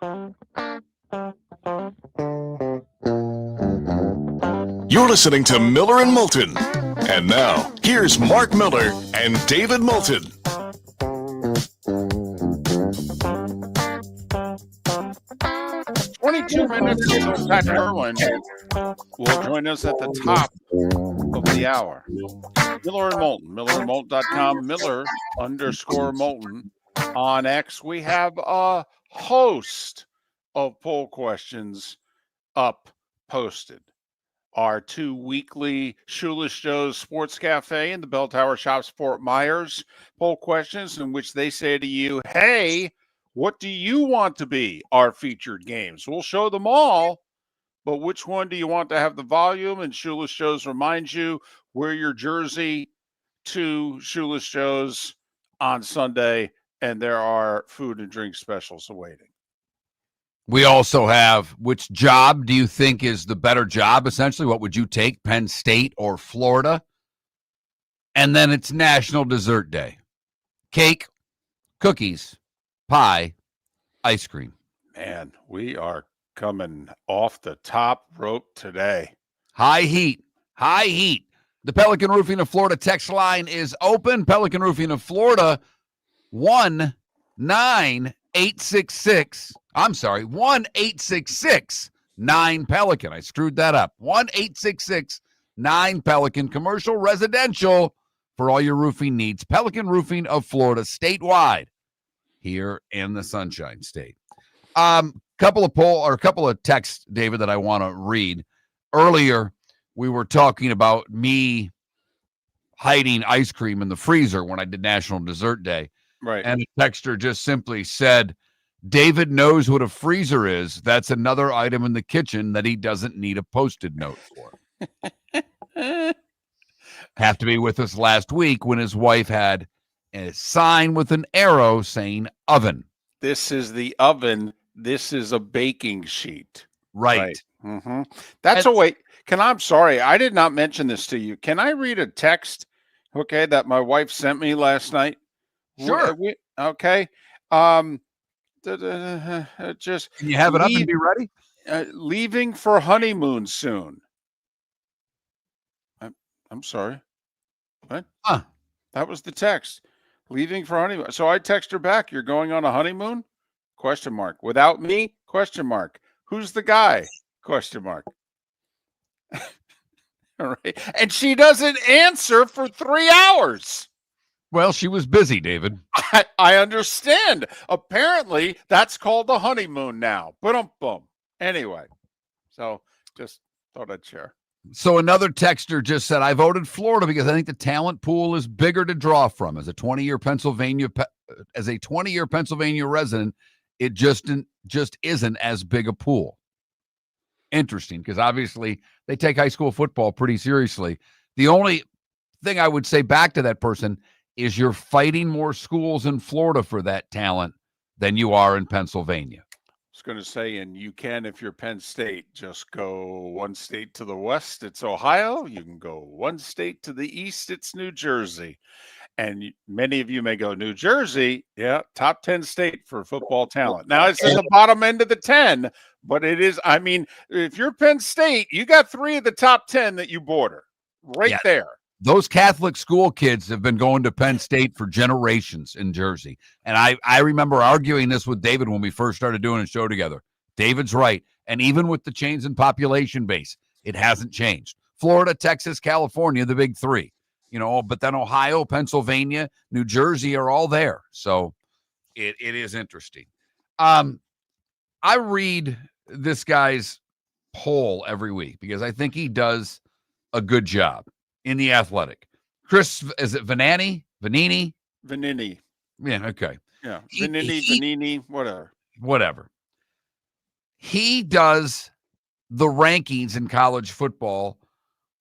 You're listening to Miller and Moulton. And now, here's Mark Miller and David Moulton. 22 minutes until Pat Kirwan will join us at the top of the hour. Miller and Moulton, millerandmoulton.com, Miller_Moulton on X. We have a host of poll questions up posted. Our 2 weekly Shoeless Joe's Sports Cafe and the Bell Tower Shops Fort Myers poll questions, in which they say to you, hey, what do you want to be our featured games? We'll show them all, but which one do you want to have the volume? And Shoeless Joe's reminds you, wear your jersey to Shoeless Joe's on Sunday, and there are food and drink specials awaiting. We also have, which job do you think is the better job? Essentially, what would you take, Penn State or Florida? And then it's National Dessert Day. Cake, cookies, pie, ice cream. Man, we are coming off the top rope today. High heat. The Pelican Roofing of Florida text line is open. Pelican Roofing of Florida, 1-866. I'm sorry, 1-866-9-Pelican. I screwed that up. 1-866-9-Pelican. Commercial, residential, for all your roofing needs. Pelican Roofing of Florida, statewide, here in the Sunshine State. Couple of texts, David, that I want to read. Earlier, we were talking about me hiding ice cream in the freezer when I did National Dessert Day. Right. And the texter just simply said, David knows what a freezer is. That's another item in the kitchen that he doesn't need a Post-it note for. Have to be with us last week when his wife had a sign with an arrow saying oven. This is the oven. This is a baking sheet. Right. Mm-hmm. That's a way. I'm sorry. I did not mention this to you. Can I read a text, okay, that my wife sent me last night? Sure. Okay. Just Can you have it up and be ready? Leaving for honeymoon soon. I'm sorry. What? Huh. That was the text. Leaving for honeymoon. So I text her back. You're going on a honeymoon? Question mark. Without me? Question mark. Who's the guy? Question mark. All right. And she doesn't answer for 3 hours. Well, she was busy, David. I understand. Apparently, that's called a honeymoon now. Boom. Anyway, so just thought I'd share. So another texter just said, I voted Florida because I think the talent pool is bigger to draw from. As a 20-year Pennsylvania resident, it just isn't as big a pool. Interesting, because obviously they take high school football pretty seriously. The only thing I would say back to that person is you're fighting more schools in Florida for that talent than you are in Pennsylvania. I was going to say, and you can, if you're Penn State, just go one state to the west, it's Ohio. You can go one state to the east, it's New Jersey. And many of you may go, New Jersey, yeah, top 10 state for football talent. Now, it's in the bottom end of the 10, but it is, I mean, if you're Penn State, you got 3 of the top 10 that you border right there. Those Catholic school kids have been going to Penn State for generations in Jersey. And I remember arguing this with David when we first started doing a show together. David's right. And even with the change in population base, it hasn't changed. Florida, Texas, California, the big 3. But then Ohio, Pennsylvania, New Jersey are all there. So it is interesting. I read this guy's poll every week because I think he does a good job in The Athletic. Chris, is it Vanini? Vanini. Yeah, okay. Yeah, Vanini, whatever. He does the rankings in college football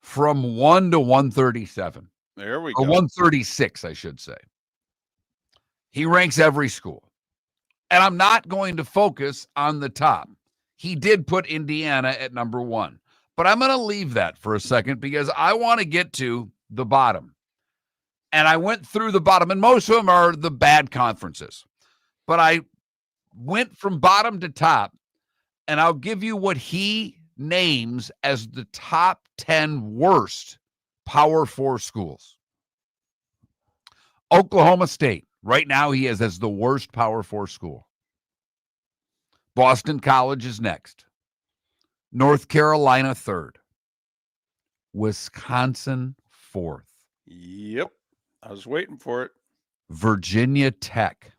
from 1 to 137. There we go. Or 136, I should say. He ranks every school. And I'm not going to focus on the top. He did put Indiana at number 1. But I'm going to leave that for a second because I want to get to the bottom. And I went through the bottom, and most of them are the bad conferences. But I went from bottom to top, and I'll give you what he names as the top 10 worst Power 4 schools. Oklahoma State, right now he has as the worst Power 4 school. Boston College is next. North Carolina, third. Wisconsin, fourth. Yep. I was waiting for it. Virginia Tech,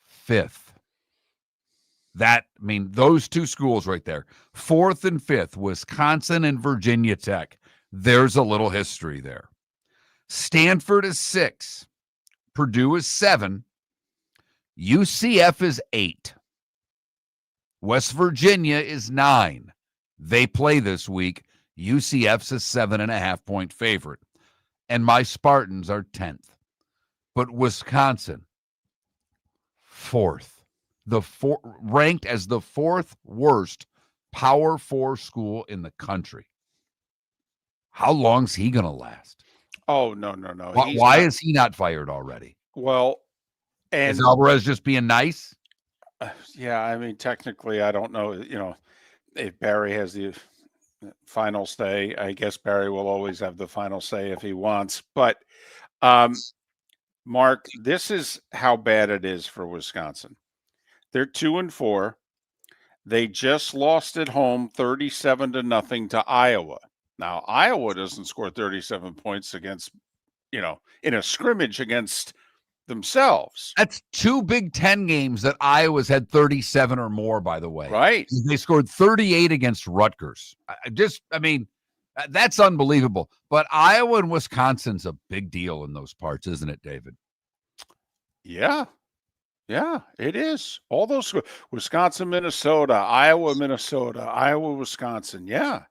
fifth. Those two schools right there, fourth and fifth, Wisconsin and Virginia Tech. There's a little history there. Stanford is 6. Purdue is 7. UCF is 8. West Virginia is 9. They play this week. UCF's a 7.5-point favorite. And my Spartans are 10th. But Wisconsin, 4th. Ranked as the 4th worst Power 4 school in the country. How long's he going to last? Oh, no. Why is he not fired already? Well, and is Alvarez just being nice? Yeah, I mean, technically, I don't know, if Barry has the final say. I guess Barry will always have the final say if he wants. But, Mark, this is how bad it is for Wisconsin. They're 2-4. They just lost at home 37-0 to Iowa. Now, Iowa doesn't score 37 points against, in a scrimmage against themselves. That's 2 Big Ten games that Iowa's had 37 or more, by the way. Right. They scored 38 against Rutgers. That's unbelievable. But Iowa and Wisconsin's a big deal in those parts, isn't it, David? Yeah. Yeah, it is. All those Wisconsin, Minnesota, Iowa, Minnesota, Iowa, Wisconsin. Yeah.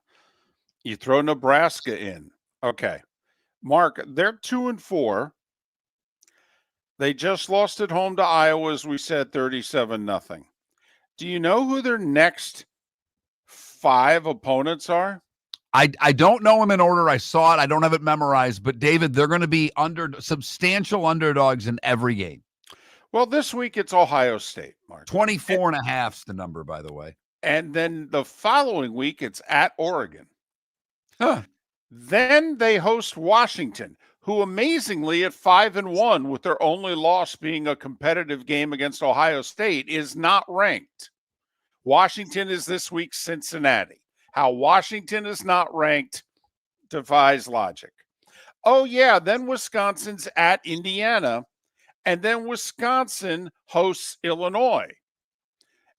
You throw Nebraska in. Okay. Mark, they're 2-4. They just lost at home to Iowa, as we said, 37-0. Do you know who their next 5 opponents are? I don't know them in order. I saw it. I don't have it memorized. But, David, they're going to be substantial underdogs in every game. Well, this week it's Ohio State, Mark. 24.5 is the number, by the way. And then the following week it's at Oregon. Huh. Then they host Washington, who amazingly at 5-1, with their only loss being a competitive game against Ohio State, is not ranked. Washington is this week Cincinnati. How Washington is not ranked defies logic. Oh, yeah, then Wisconsin's at Indiana, and then Wisconsin hosts Illinois.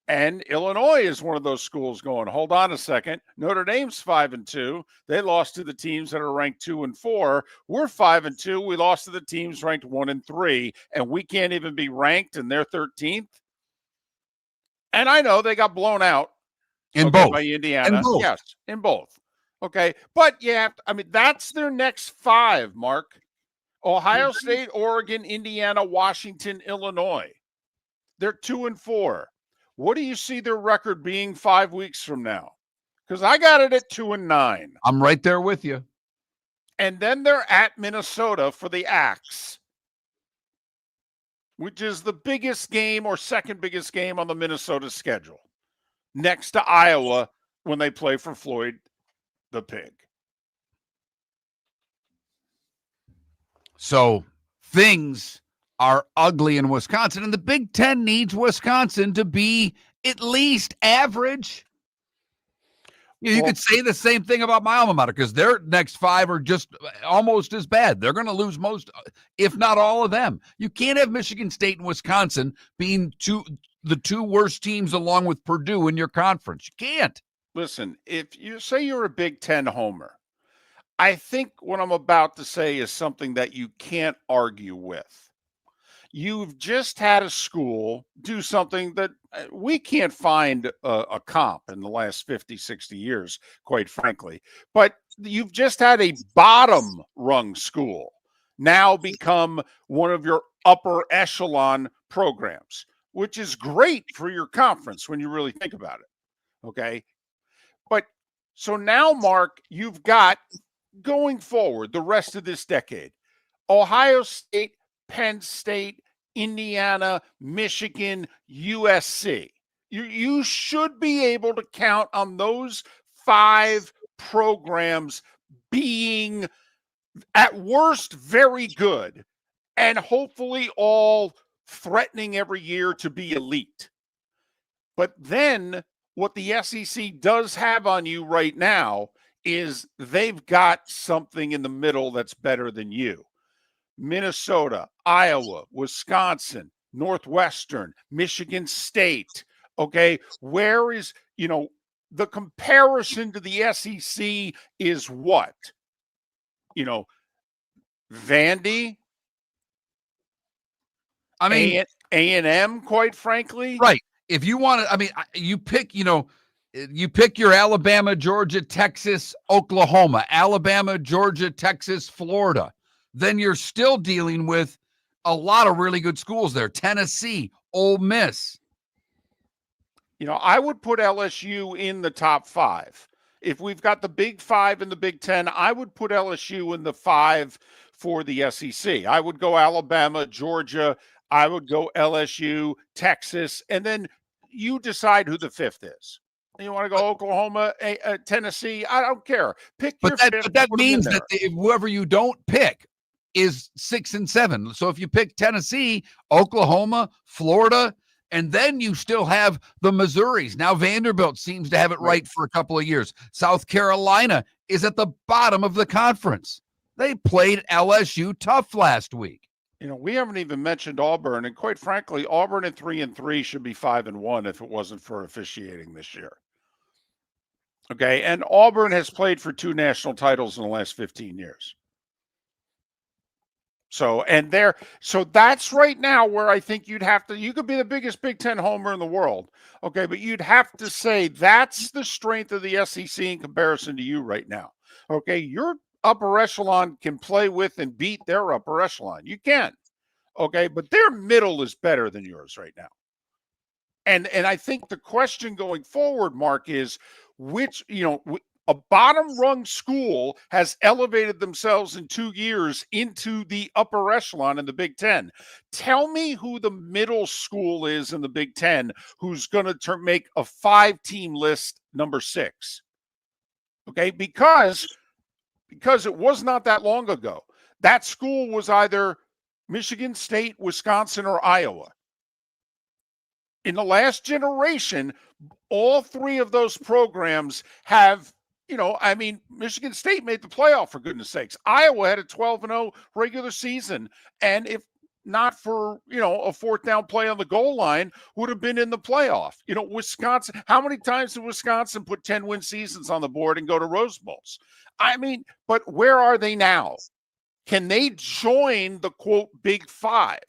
And Illinois is one of those schools going, hold on a second. Notre Dame's 5-2. They lost to the teams that are ranked 2 and 4. We're 5-2. We lost to the teams ranked 1 and 3, and we can't even be ranked, and they're 13th. And I know they got blown out both by Indiana. In both. Yes, in both. Okay, but that's their next 5, Mark. Ohio State, Oregon, Indiana, Washington, Illinois. They're 2 and 4. What do you see their record being 5 weeks from now? Because I got it at 2 and 9. I'm right there with you. And then they're at Minnesota for the Axe, which is the biggest game or second biggest game on the Minnesota schedule, next to Iowa when they play for Floyd the Pig. So things are ugly in Wisconsin, and the Big Ten needs Wisconsin to be at least average. You could say the same thing about my alma mater, because their next 5 are just almost as bad. They're going to lose most, if not all of them. You can't have Michigan State and Wisconsin being the 2 worst teams along with Purdue in your conference. You can't. Listen, if you say you're a Big Ten homer, I think what I'm about to say is something that you can't argue with. You've just had a school do something that we can't find a comp in the last 50, 60 years, quite frankly. But you've just had a bottom rung school now become one of your upper echelon programs, which is great for your conference when you really think about it. Okay. But so now, Mark, you've got going forward the rest of this decade, Ohio State, Penn State, Indiana, Michigan, USC. You should be able to count on those 5 programs being at worst very good and hopefully all threatening every year to be elite. But then what the SEC does have on you right now is they've got something in the middle that's better than you. Minnesota, Iowa, Wisconsin, Northwestern, Michigan State. Okay, where is, the comparison to the SEC is what? Vandy, I mean, A&M, quite frankly. right. If you want to, I mean, you pick your Alabama, Georgia, Texas, Oklahoma, Alabama, Georgia, Texas, Florida. Then you're still dealing with a lot of really good schools there. Tennessee, Ole Miss. I would put LSU in the top 5. If we've got the Big 5 and the Big 10, I would put LSU in the 5 for the SEC. I would go Alabama, Georgia. I would go LSU, Texas, and then you decide who the 5th is. You want to go Oklahoma, Tennessee? I don't care. Pick your 5th. But that means that whoever you don't pick is 6 and 7. So if you pick Tennessee, Oklahoma, Florida, and then you still have the Missouris. Now Vanderbilt seems to have it right for a couple of years. South Carolina is at the bottom of the conference. They played LSU tough last week. We haven't even mentioned Auburn, and quite frankly, Auburn at 3-3 should be 5-1 if it wasn't for officiating this year. Okay, and Auburn has played for 2 national titles in the last 15 years. So that's right now where I think you could be the biggest Big Ten homer in the world. Okay, but you'd have to say that's the strength of the SEC in comparison to you right now. Okay, your upper echelon can play with and beat their upper echelon. You can. Okay, but their middle is better than yours right now. And I think the question going forward, Mark, is which, a bottom rung school has elevated themselves in 2 years into the upper echelon in the Big Ten. Tell me who the middle school is in the Big Ten who's going to make a 5-team list number 6. Okay, because it was not that long ago. That school was either Michigan State, Wisconsin, or Iowa. In the last generation, all 3 of those programs have, Michigan State made the playoff, for goodness sakes. Iowa had a 12-0 regular season, and if not for, a 4th down play on the goal line, would have been in the playoff. Wisconsin, how many times did Wisconsin put 10-win seasons on the board and go to Rose Bowls? But where are they now? Can they join the, quote, Big 5?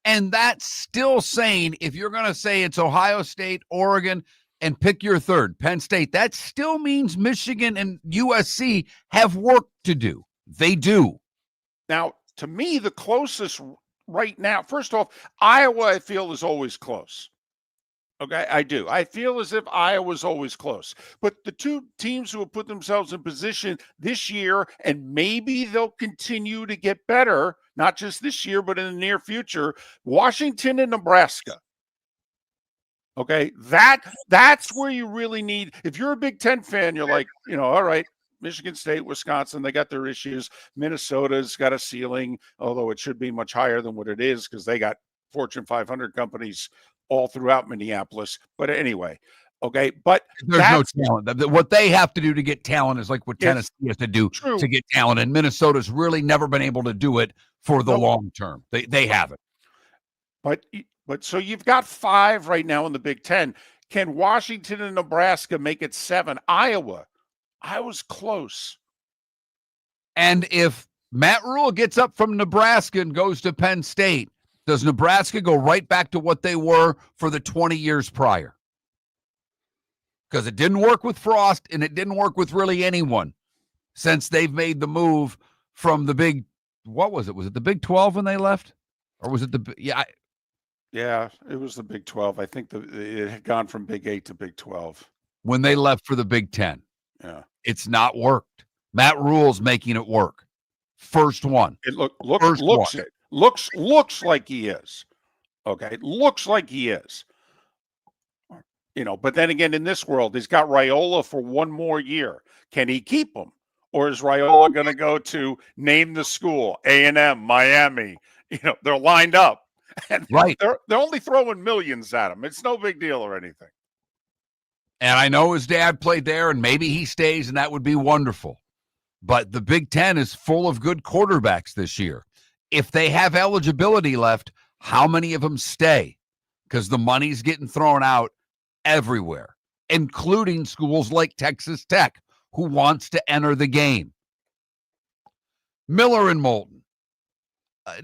And that's still saying, if you're going to say it's Ohio State, Oregon, and pick your 3rd, Penn State, that still means Michigan and USC have work to do. They do. Now, to me, the closest right now, first off, Iowa, I feel, is always close. Okay, I do. I feel as if Iowa's always close. But the 2 teams who have put themselves in position this year, and maybe they'll continue to get better, not just this year, but in the near future, Washington and Nebraska. Okay, that's where you really need, if you're a Big Ten fan, you're like, all right, Michigan State, Wisconsin, they got their issues. Minnesota's got a ceiling, although it should be much higher than what it is because they got Fortune 500 companies all throughout Minneapolis. But anyway, okay, but there's no talent. What they have to do to get talent is like what Tennessee has to do to get talent, and Minnesota's really never been able to do it for the long term. They haven't. But so you've got 5 right now in the Big Ten. Can Washington and Nebraska make it 7? Iowa's close. And if Matt Rule gets up from Nebraska and goes to Penn State, does Nebraska go right back to what they were for the 20 years prior? Because it didn't work with Frost, and it didn't work with really anyone since they've made the move from the big, what was it? Was it the Big 12 when they left? Or was it Yeah, it was the Big 12. I think it had gone from Big 8 to Big 12. When they left for the Big 10. Yeah. It's not worked. Matt Rule's making it work. First one. It looks like he is. Okay, looks like he is. But then again, in this world, he's got Raiola for one more year. Can he keep him? Or is Raiola going to go to name the school, A&M, Miami? They're lined up. And Right. they're only throwing millions at him. It's no big deal or anything. And I know his dad played there, and maybe he stays, and that would be wonderful. But the Big Ten is full of good quarterbacks this year. If they have eligibility left, how many of them stay? Because the money's getting thrown out everywhere, including schools like Texas Tech, who wants to enter the game. Miller and Moulton.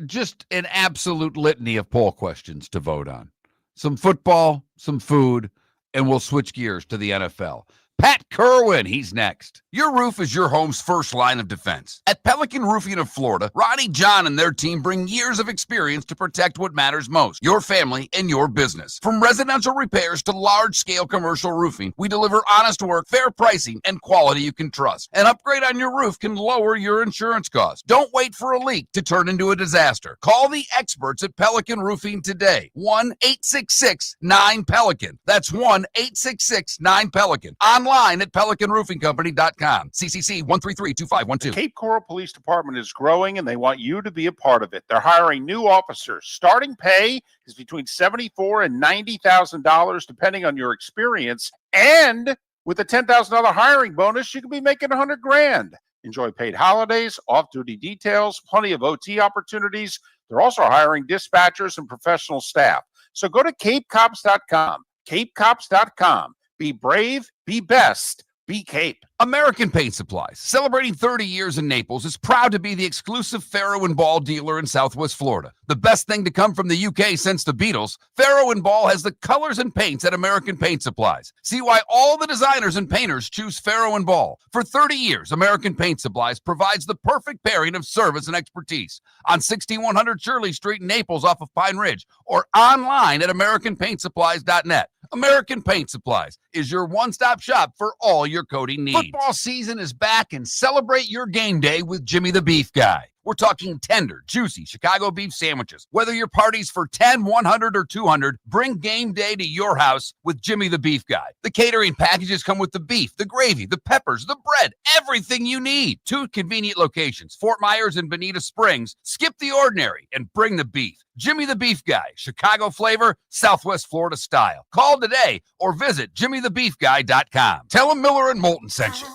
Just an absolute litany of poll questions to vote on. Some football, some food, and we'll switch gears to the NFL. Pat Kirwan, he's next. Your roof is your home's first line of defense. At Pelican Roofing of Florida, Ronnie John and their team bring years of experience to protect what matters most, your family and your business. From residential repairs to large-scale commercial roofing, we deliver honest work, fair pricing, and quality you can trust. An upgrade on your roof can lower your insurance costs. Don't wait for a leak to turn into a disaster. Call the experts at Pelican Roofing today. 1-866-9-PELICAN. That's 1-866-9-PELICAN. Online at pelicanroofingcompany.com. CCC 1332512. The Cape Coral Police Department is growing, and they want you to be a part of it. They're hiring new officers. Starting pay is between $74,000 and $90,000, depending on your experience. And with a $10,000 hiring bonus, you could be making $100,000. Enjoy paid holidays, off-duty details, plenty of OT opportunities. They're also hiring dispatchers and professional staff. So go to capecops.com. capecops.com. Be brave, be best, be Cape. American Paint Supplies, celebrating 30 years in Naples, is proud to be the exclusive Farrow & Ball dealer in Southwest Florida. The best thing to come from the UK since the Beatles, Farrow & Ball has the colors and paints at American Paint Supplies. See why all the designers and painters choose Farrow & Ball. For 30 years, American Paint Supplies provides the perfect pairing of service and expertise on 6100 Shirley Street in Naples off of Pine Ridge, or online at AmericanPaintSupplies.net. American Paint Supplies is your one-stop shop for all your coating needs. Football season is back, and celebrate your game day with Jimmy the Beef Guy. We're talking tender, juicy Chicago beef sandwiches. Whether your party's for 10, 100, or 200, bring game day to your house with Jimmy the Beef Guy. The catering packages come with the beef, the gravy, the peppers, the bread, everything you need. 2 convenient locations, Fort Myers and Bonita Springs. Skip the ordinary and bring the beef. Jimmy the Beef Guy, Chicago flavor, Southwest Florida style. Call today or visit jimmythebeefguy.com. Tell him Miller and Moulton sent you.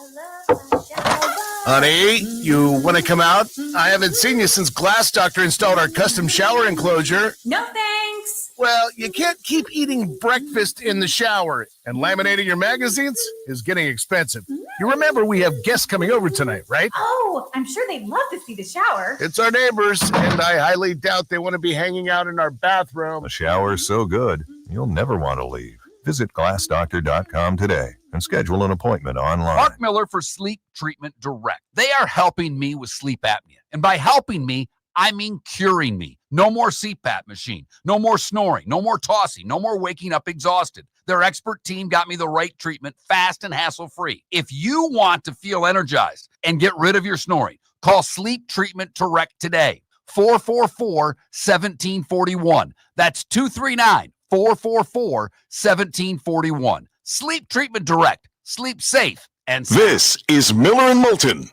Honey, you want to come out? I haven't seen you since Glass Doctor installed our custom shower enclosure. No thanks. Well, you can't keep eating breakfast in the shower, and laminating your magazines is getting expensive. You remember we have guests coming over tonight, right? Oh, I'm sure they'd love to see the shower. It's our neighbors, and I highly doubt they want to be hanging out in our bathroom. The shower's so good, you'll never want to leave. Visit glassdoctor.com today and schedule an appointment online. Mark Miller for Sleep Treatment Direct. They are helping me with sleep apnea. And by helping me, I mean curing me. No more CPAP machine, no more snoring, no more tossing, no more waking up exhausted. Their expert team got me the right treatment, fast and hassle-free. If you want to feel energized and get rid of your snoring, call Sleep Treatment Direct today. 444-1741. That's 239-444-1741. Sleep Treatment Direct. Sleep safe and sound. This is Miller and Moulton.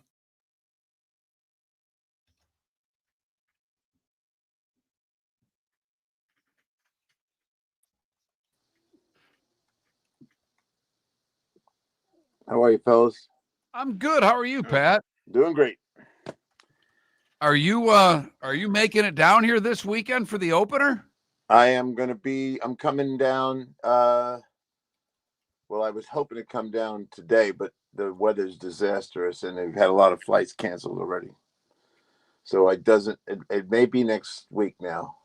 How are you, fellas? I'm good. How are you, Pat? Doing great. Are you making it down here this weekend for the opener? I'm coming down. Well, I was hoping to come down today, but the weather's disastrous and they've had a lot of flights canceled already. So it may be next week now.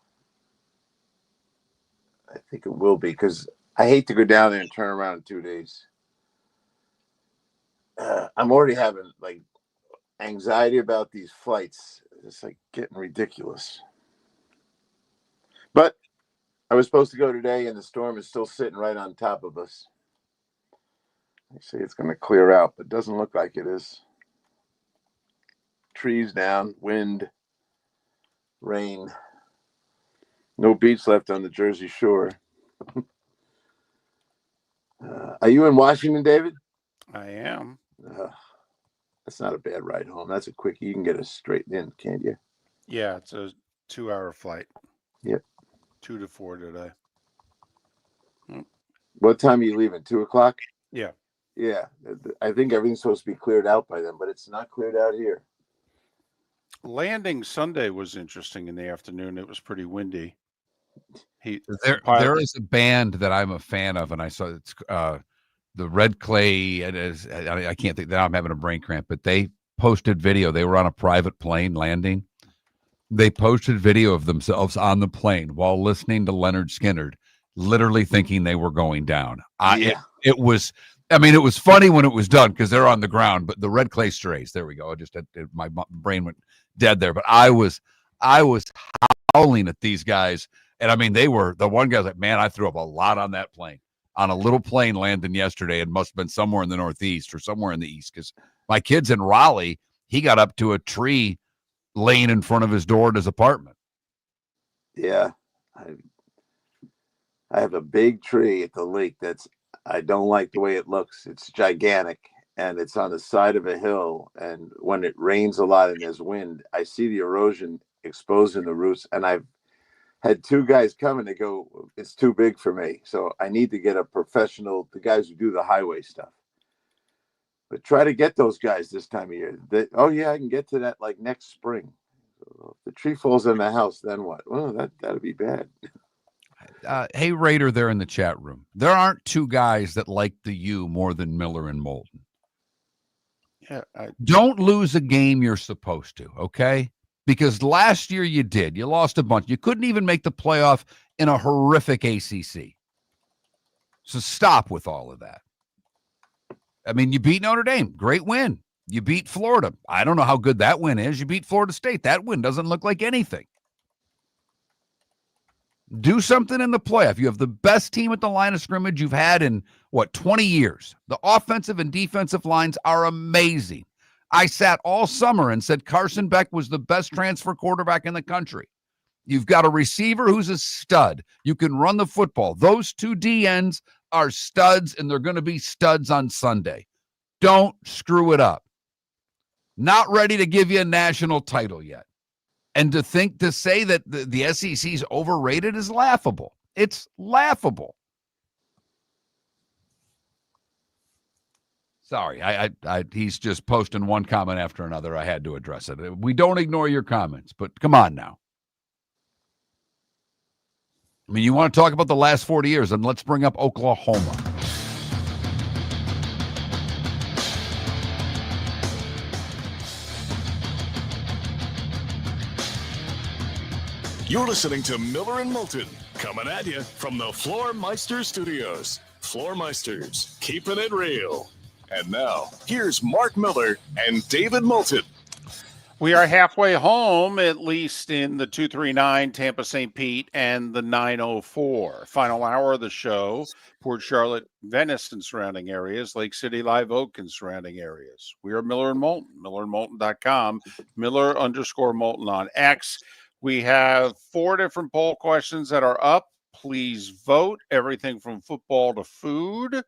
I think it will be, because I hate to go down there and turn around in 2 days. I'm already having anxiety about these flights. It's getting ridiculous. But I was supposed to go today, and the storm is still sitting right on top of us. They say it's going to clear out, but it doesn't look like it is. Trees down, wind, rain. No beach left on the Jersey Shore. Are you in Washington, David? I am. That's not a bad ride home. That's a quick. You can get us straight in, can't you? Yeah, it's a 2-hour flight. Yep. 2 to 4 today. What time are you leaving? 2:00? Yeah. Yeah. I think everything's supposed to be cleared out by then, but it's not cleared out here. Landing Sunday was interesting in the afternoon. It was pretty windy. There is a band that I'm a fan of, and I saw it's the Red Clay. It is, I can't think. Now I'm having a brain cramp, but they posted video. They were on a private plane landing. They posted video of themselves on the plane while listening to Leonard Skinner, literally thinking they were going down. It was. I mean, it was funny when it was done because they're on the ground. But the Red Clay Strays. There we go. My brain went dead there. But I was howling at these guys. And I mean, they were the one guy's like, man, I threw up a lot on that plane, on a little plane landing yesterday. It must have been somewhere in the Northeast or somewhere in the East. Because my kid's in Raleigh, he got up to a tree laying in front of his door at his apartment. Yeah. I have a big tree at the lake I don't like the way it looks. It's gigantic and it's on the side of a hill. And when it rains a lot and there's wind, I see the erosion exposing the roots. And I've had two guys come and they go, it's too big for me. So I need to get a professional, the guys who do the highway stuff. But try to get those guys this time of year. I can get to that like next spring. So if the tree falls in the house, then what? Well, that'd be bad. Hey, Raider, there in the chat room. There aren't two guys that like the U more than Miller and Moulton. Yeah. Don't lose a game you're supposed to, okay? Because last year you did. You lost a bunch. You couldn't even make the playoff in a horrific ACC. So stop with all of that. I mean, you beat Notre Dame. Great win. You beat Florida. I don't know how good that win is. You beat Florida State. That win doesn't look like anything. Do something in the playoff. You have the best team at the line of scrimmage you've had in, 20 years. The offensive and defensive lines are amazing. I sat all summer and said Carson Beck was the best transfer quarterback in the country. You've got a receiver who's a stud. You can run the football. Those two DNs are studs, and they're going to be studs on Sunday. Don't screw it up. Not ready to give you a national title yet. And to say that the SEC is overrated is laughable. It's laughable. Sorry, he's just posting one comment after another. I had to address it. We don't ignore your comments, but come on now. I mean, you want to talk about the last 40 years, and let's bring up Oklahoma. You're listening to Miller and Moulton, coming at you from the Floor Meister Studios. Floor Meisters, keeping it real. And now, here's Mark Miller and David Moulton. We are halfway home, at least in the 239 Tampa St. Pete and the 904. Final hour of the show, Port Charlotte, Venice and surrounding areas, Lake City, Live Oak and surrounding areas. We are Miller and Moulton, millerandmoulton.com, Miller_Moulton on X. We have 4 different poll questions that are up. Please vote. Everything from football to food.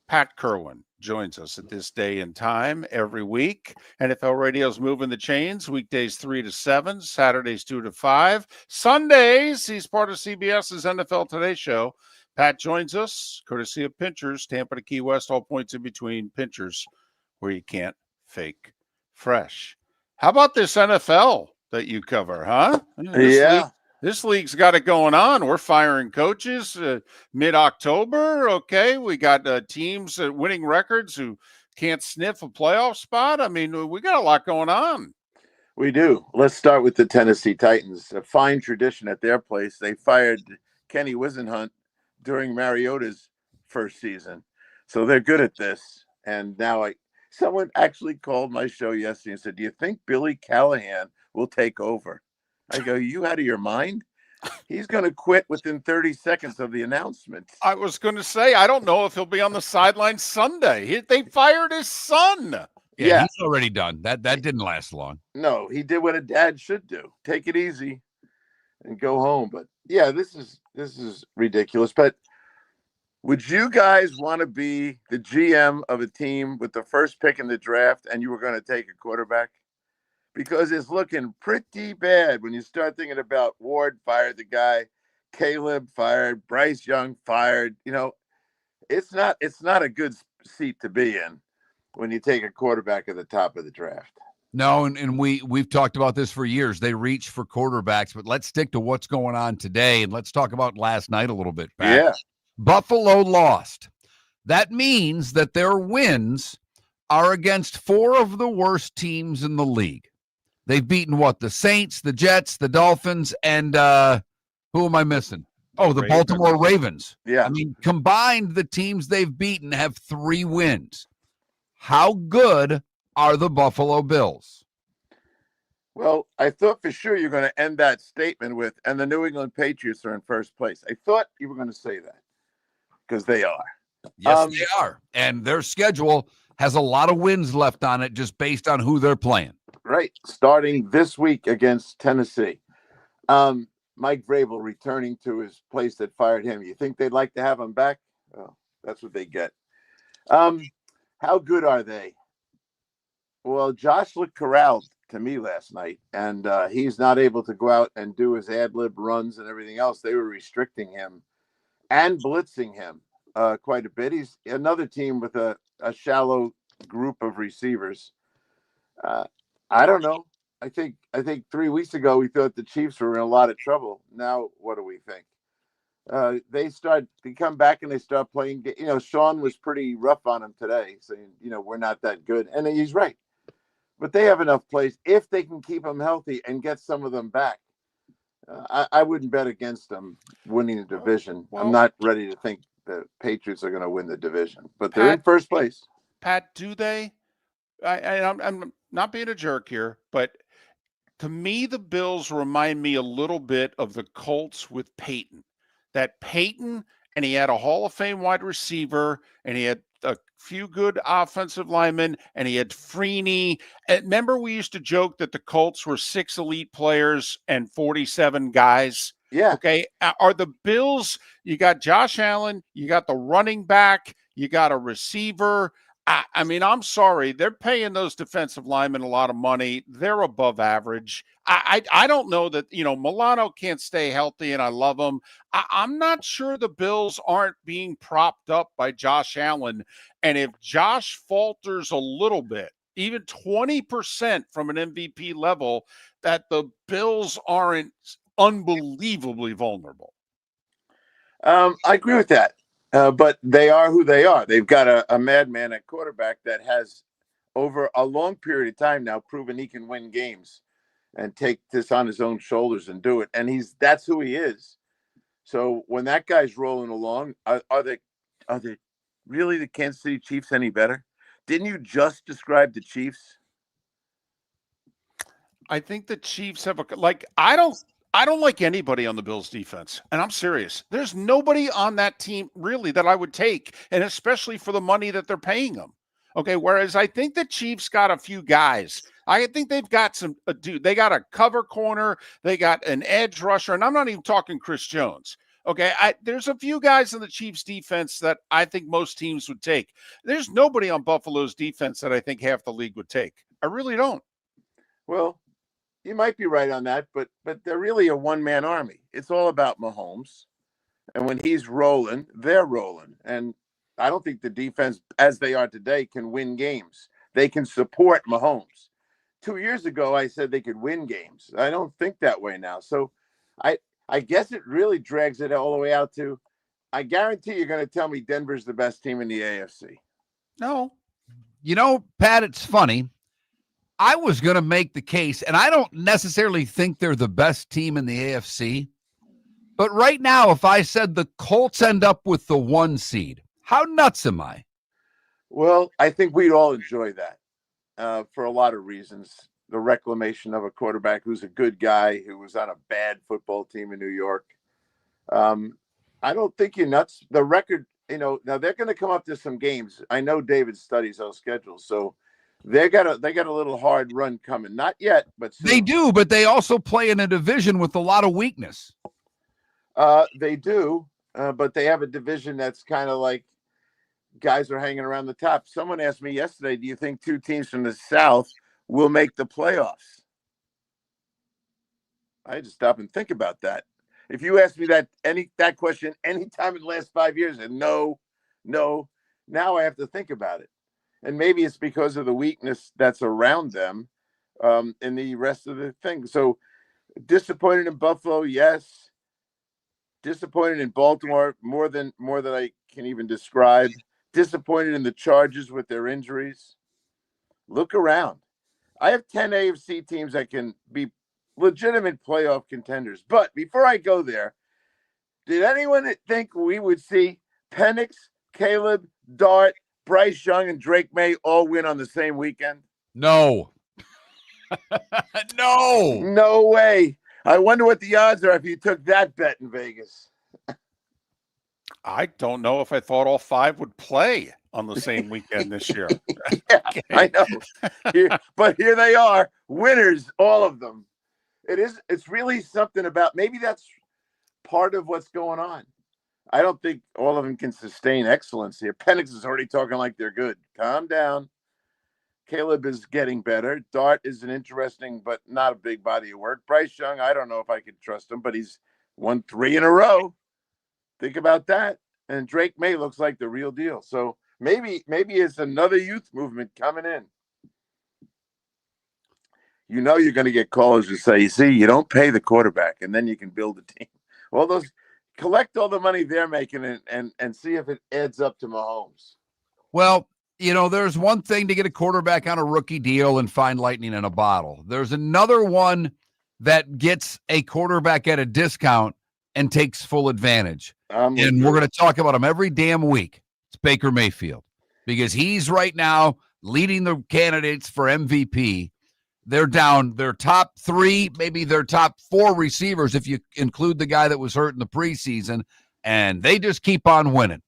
Pat Kirwan joins us at this day and time every week. NFL Radio's moving the chains, weekdays 3 to 7, Saturdays 2 to 5. Sundays, he's part of CBS's NFL Today show. Pat joins us, courtesy of Pinchers, Tampa to Key West, all points in between. Pinchers, where you can't fake fresh. How about this NFL that you cover, huh? This league's got it going on. We're firing coaches mid-October. Okay, we got teams winning records who can't sniff a playoff spot. I mean, we got a lot going on. We do. Let's start with the Tennessee Titans. A fine tradition at their place. They fired Kenny Wisenhunt during Mariota's first season. So they're good at this. And now someone actually called my show yesterday and said, do you think Billy Callahan will take over? I go, you out of your mind? He's going to quit within 30 seconds of the announcement. I was going to say, I don't know if he'll be on the sideline Sunday. They fired his son. Yeah, he's already done. That didn't last long. No, he did what a dad should do. Take it easy. and go home. But yeah, this is ridiculous. But would you guys want to be the GM of a team with the first pick in the draft and you were going to take a quarterback? Because it's looking pretty bad when you start thinking about Ward fired the guy, Caleb fired, Bryce Young fired. It's not a good seat to be in when you take a quarterback at the top of the draft. No, and we've talked about this for years. They reach for quarterbacks, but let's stick to what's going on today, and let's talk about last night a little bit, Pat. Yeah. Buffalo lost. That means that their wins are against 4 of the worst teams in the league. They've beaten what? The Saints, the Jets, the Dolphins, and who am I missing? Oh, the Ravens. Baltimore Ravens. Yeah. I mean, combined, the teams they've beaten have 3 wins. How good are the Buffalo Bills? Well, I thought for sure you're going to end that statement with, and the New England Patriots are in first place. I thought you were going to say that because they are. Yes, they are. And their schedule has a lot of wins left on it just based on who they're playing. Right. Starting this week against Tennessee. Mike Vrabel returning to his place that fired him. You think they'd like to have him back? Oh, that's what they get. How good are they? Well, Josh looked corralled to me last night, and he's not able to go out and do his ad-lib runs and everything else. They were restricting him and blitzing him quite a bit. He's another team with a shallow group of receivers. I don't know. I think 3 weeks ago we thought the Chiefs were in a lot of trouble. Now what do we think? They come back and they start playing. Sean was pretty rough on him today, saying, we're not that good. And he's right. But they have enough plays if they can keep them healthy and get some of them back. I wouldn't bet against them winning the division. Well, I'm not ready to think the Patriots are going to win the division, but they're in first place. Pat, do they? I'm not being a jerk here, but to me, the Bills remind me a little bit of the Colts with Peyton. That Peyton, and he had a Hall of Fame wide receiver, and he had a few good offensive linemen, and he had Freeney. And remember, we used to joke that the Colts were 6 elite players and 47 guys. Yeah. Okay. Are the Bills, you got Josh Allen, you got the running back, you got a receiver. I mean, I'm sorry. They're paying those defensive linemen a lot of money. They're above average. I don't know that, Milano can't stay healthy, and I love him. I'm not sure the Bills aren't being propped up by Josh Allen. And if Josh falters a little bit, even 20% from an MVP level, that the Bills aren't unbelievably vulnerable. I agree with that. But they are who they are. They've got a madman at quarterback that has, over a long period of time now, proven he can win games and take this on his own shoulders and do it. And that's who he is. So when that guy's rolling along, are they really the Kansas City Chiefs any better? Didn't you just describe the Chiefs? I think the Chiefs have I don't like anybody on the Bills defense, and I'm serious. There's nobody on that team really that I would take, and especially for the money that they're paying them. Okay, whereas I think the Chiefs got a few guys. I think they've got they got a cover corner, they got an edge rusher, and I'm not even talking Chris Jones. Okay, there's a few guys in the Chiefs defense that I think most teams would take. There's nobody on Buffalo's defense that I think half the league would take. I really don't. Well, you might be right on that, but they're really a one-man army. It's all about Mahomes. And when he's rolling, they're rolling. And I don't think the defense, as they are today, can win games. They can support Mahomes. 2 years ago, I said they could win games. I don't think that way now. So I guess it really drags it all the way out to, I guarantee you're going to tell me Denver's the best team in the AFC. No. Pat, it's funny. I was going to make the case, and I don't necessarily think they're the best team in the AFC. But right now, if I said the Colts end up with the 1 seed, how nuts am I? Well, I think we'd all enjoy that for a lot of reasons. The reclamation of a quarterback who's a good guy, who was on a bad football team in New York. I don't think you're nuts. The record, now they're going to come up to some games. I know David studies those schedules, so They got a little hard run coming. Not yet, but soon. They do, but they also play in a division with a lot of weakness. They do, but they have a division that's kind of like guys are hanging around the top. Someone asked me yesterday, do you think two teams from the South will make the playoffs? I had to stop and think about that. If you asked me that question anytime in the last 5 years, and no, now I have to think about it. And maybe it's because of the weakness that's around them in the rest of the thing. So disappointed in Buffalo, yes. Disappointed in Baltimore, more than I can even describe. Disappointed in the Chargers with their injuries. Look around. I have 10 AFC teams that can be legitimate playoff contenders. But before I go there, did anyone think we would see Penix, Caleb, Dart, Bryce Young, and Drake May all win on the same weekend? No. No. No way. I wonder what the odds are if you took that bet in Vegas. I don't know if I thought all five would play on the same weekend this year. Yeah, okay. I know. But here they are, winners, all of them. It's really something about, maybe that's part of what's going on. I don't think all of them can sustain excellence here. Penix is already talking like they're good. Calm down. Caleb is getting better. Dart is an interesting but not a big body of work. Bryce Young, I don't know if I could trust him, but he's won 3 in a row. Think about that. And Drake May looks like the real deal. So maybe it's another youth movement coming in. You know you're going to get callers who say, see, you don't pay the quarterback, and then you can build a team. All those, collect all the money they're making and see if it adds up to Mahomes. Well, there's one thing to get a quarterback on a rookie deal and find lightning in a bottle. There's another one that gets a quarterback at a discount and takes full advantage. And we're going to talk about him every damn week. It's Baker Mayfield, because he's right now leading the candidates for MVP. They're down their top 3, maybe their top 4 receivers, if you include the guy that was hurt in the preseason, and they just keep on winning.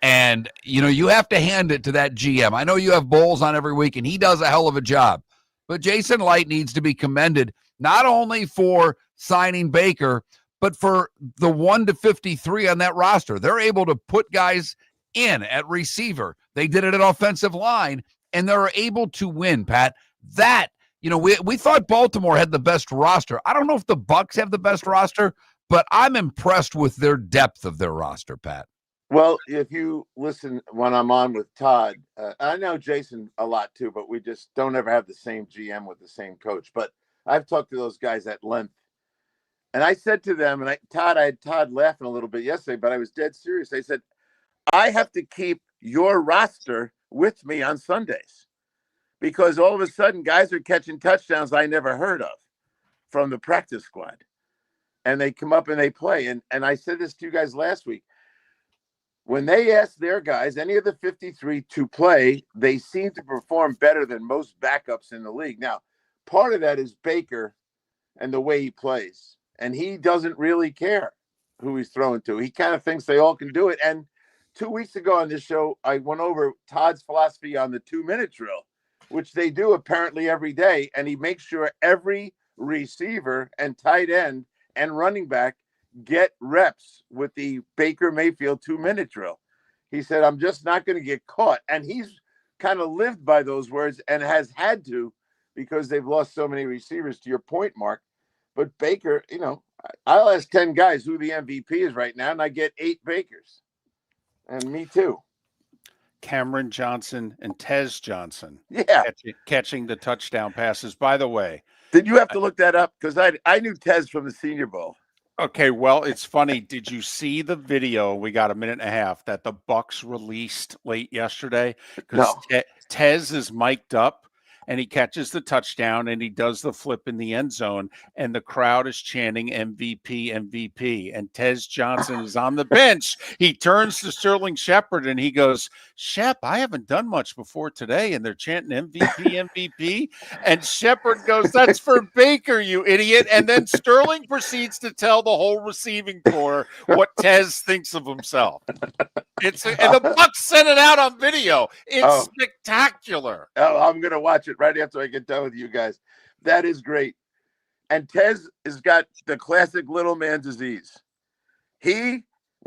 And, you have to hand it to that GM. I know you have Bowles on every week, and he does a hell of a job. But Jason Light needs to be commended, not only for signing Baker, but for the 1 to 53 on that roster. They're able to put guys in at receiver. They did it at offensive line, and they're able to win, Pat. That, we thought Baltimore had the best roster. I don't know if the Bucs have the best roster, but I'm impressed with their depth of their roster, Pat. Well, if you listen when I'm on with Todd, I know Jason a lot too, but we just don't ever have the same GM with the same coach. But I've talked to those guys at length. And I said to them, and I had Todd laughing a little bit yesterday, but I was dead serious. I said, I have to keep your roster with me on Sundays, because all of a sudden guys are catching touchdowns I never heard of from the practice squad. And they come up and they play. And I said this to you guys last week. When they ask their guys, any of the 53 to play, they seem to perform better than most backups in the league. Now, part of that is Baker and the way he plays. And he doesn't really care who he's throwing to. He kind of thinks they all can do it. And 2 weeks ago on this show, I went over Todd's philosophy on the 2-minute drill, which they do apparently every day. And he makes sure every receiver and tight end and running back get reps with the Baker Mayfield 2-minute drill. He said, I'm just not going to get caught. And he's kind of lived by those words and has had to, because they've lost so many receivers, to your point, Mark. But Baker, I'll ask 10 guys who the MVP is right now, and I get 8 Bakers. And me too. Cameron Johnson and Tez Johnson. Yeah. Catching the touchdown passes. By the way. Did you have to look that up? Because I knew Tez from the Senior Bowl. Okay, well, it's funny. Did you see the video? We got a minute and a half that the Bucs released late yesterday, because No. Tez is mic'd up, and he catches the touchdown and he does the flip in the end zone, and the crowd is chanting MVP, MVP. And Tez Johnson is on the bench. He turns to Sterling Shepard and he goes, Shep, I haven't done much before today, and they're chanting MVP, MVP. And Shepard goes, that's for Baker, you idiot. And then Sterling proceeds to tell the whole receiving corps what Tez thinks of himself. And the Bucs sent it out on video. It's spectacular. Oh, I'm going to watch it right after I get done with you guys. That is great. And Tez has got the classic little man disease. When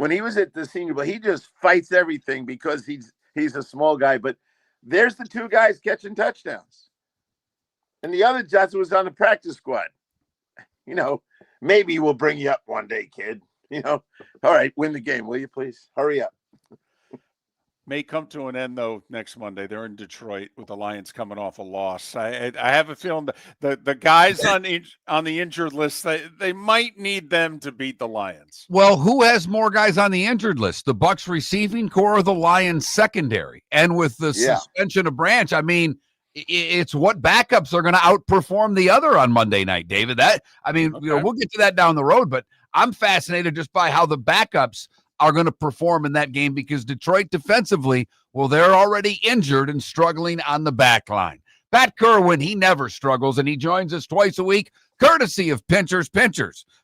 he was at the Senior Bowl, he just fights everything because he's a small guy. But there's the two guys catching touchdowns. And the other Johnson was on the practice squad. You know, maybe we'll bring you up one day, kid. You know, all right, win the game, will you please? Hurry up. May come to an end, though, next Monday. They're in Detroit with the Lions coming off a loss. I have a feeling the guys on the injured list, they might need them to beat the Lions. Well, who has more guys on the injured list, the Bucs receiving corps or the Lions secondary? And with the suspension of Branch, I mean, it's what backups are going to outperform the other on Monday night, David. We'll get to that down the road, but I'm fascinated just by how the backups are going to perform in that game, because Detroit defensively, well, they're already injured and struggling on the back line. Pat Kirwan, he never struggles, and he joins us twice a week, courtesy of Pinchers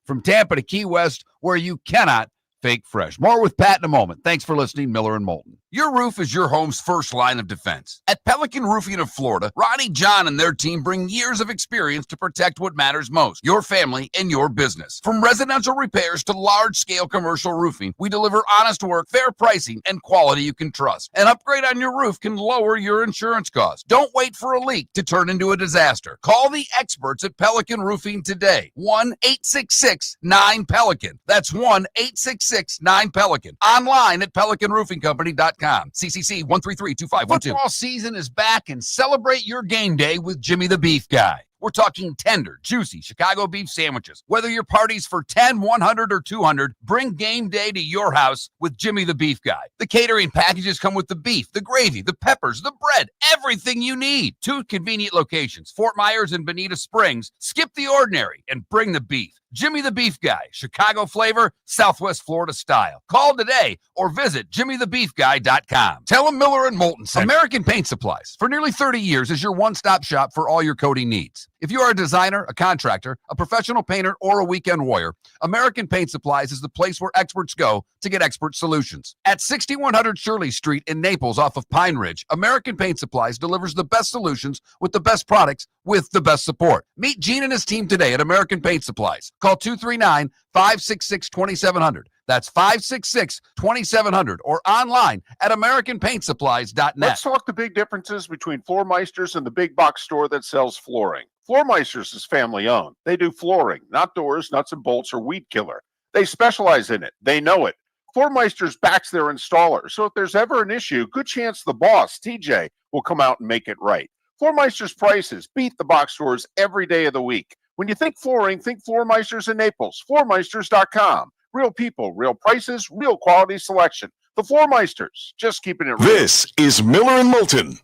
from Tampa to Key West, where you cannot fake fresh. More with Pat in a moment. Thanks for listening, Miller and Moulton. Your roof is your home's first line of defense. At Pelican Roofing of Florida, Ronnie John and their team bring years of experience to protect what matters most, your family and your business. From residential repairs to large-scale commercial roofing, we deliver honest work, fair pricing, and quality you can trust. An upgrade on your roof can lower your insurance costs. Don't wait for a leak to turn into a disaster. Call the experts at Pelican Roofing today. 1-866-9-PELICAN. That's 1-866-9-PELICAN. Online at pelicanroofingcompany.com. CCC 1332512. Football season is back, and celebrate your game day with Jimmy the Beef Guy. We're talking tender, juicy Chicago beef sandwiches. Whether your party's for 10, 100, or 200, bring game day to your house with Jimmy the Beef Guy. The catering packages come with the beef, the gravy, the peppers, the bread, everything you need. 2 convenient locations, Fort Myers and Bonita Springs. Skip the ordinary and bring the beef. Jimmy the Beef Guy, Chicago flavor, Southwest Florida style. Call today or visit jimmythebeefguy.com. Tell him Miller and Moulton sent. American Paint Supplies, for nearly 30 years, is your one-stop shop for all your coating needs. If you are a designer, a contractor, a professional painter, or a weekend warrior, American Paint Supplies is the place where experts go to get expert solutions. At 6100 Shirley Street in Naples off of Pine Ridge, American Paint Supplies delivers the best solutions with the best products with the best support. Meet Gene and his team today at American Paint Supplies. Call 239-566-2700. That's 566-2700, or online at AmericanPaintSupplies.net. Let's talk the big differences between Floormeisters and the big box store that sells flooring. Floormeisters is family owned. They do flooring, not doors, nuts and bolts, or weed killer. They specialize in it. They know it. Floormeisters backs their installer, so if there's ever an issue, good chance the boss, TJ, will come out and make it right. Floormeister's prices beat the box stores every day of the week. When you think flooring, think Floormeisters in Naples. Floormeisters.com. Real people, real prices, real quality selection. The Floormeisters, just keeping it real. This is Miller and Moulton.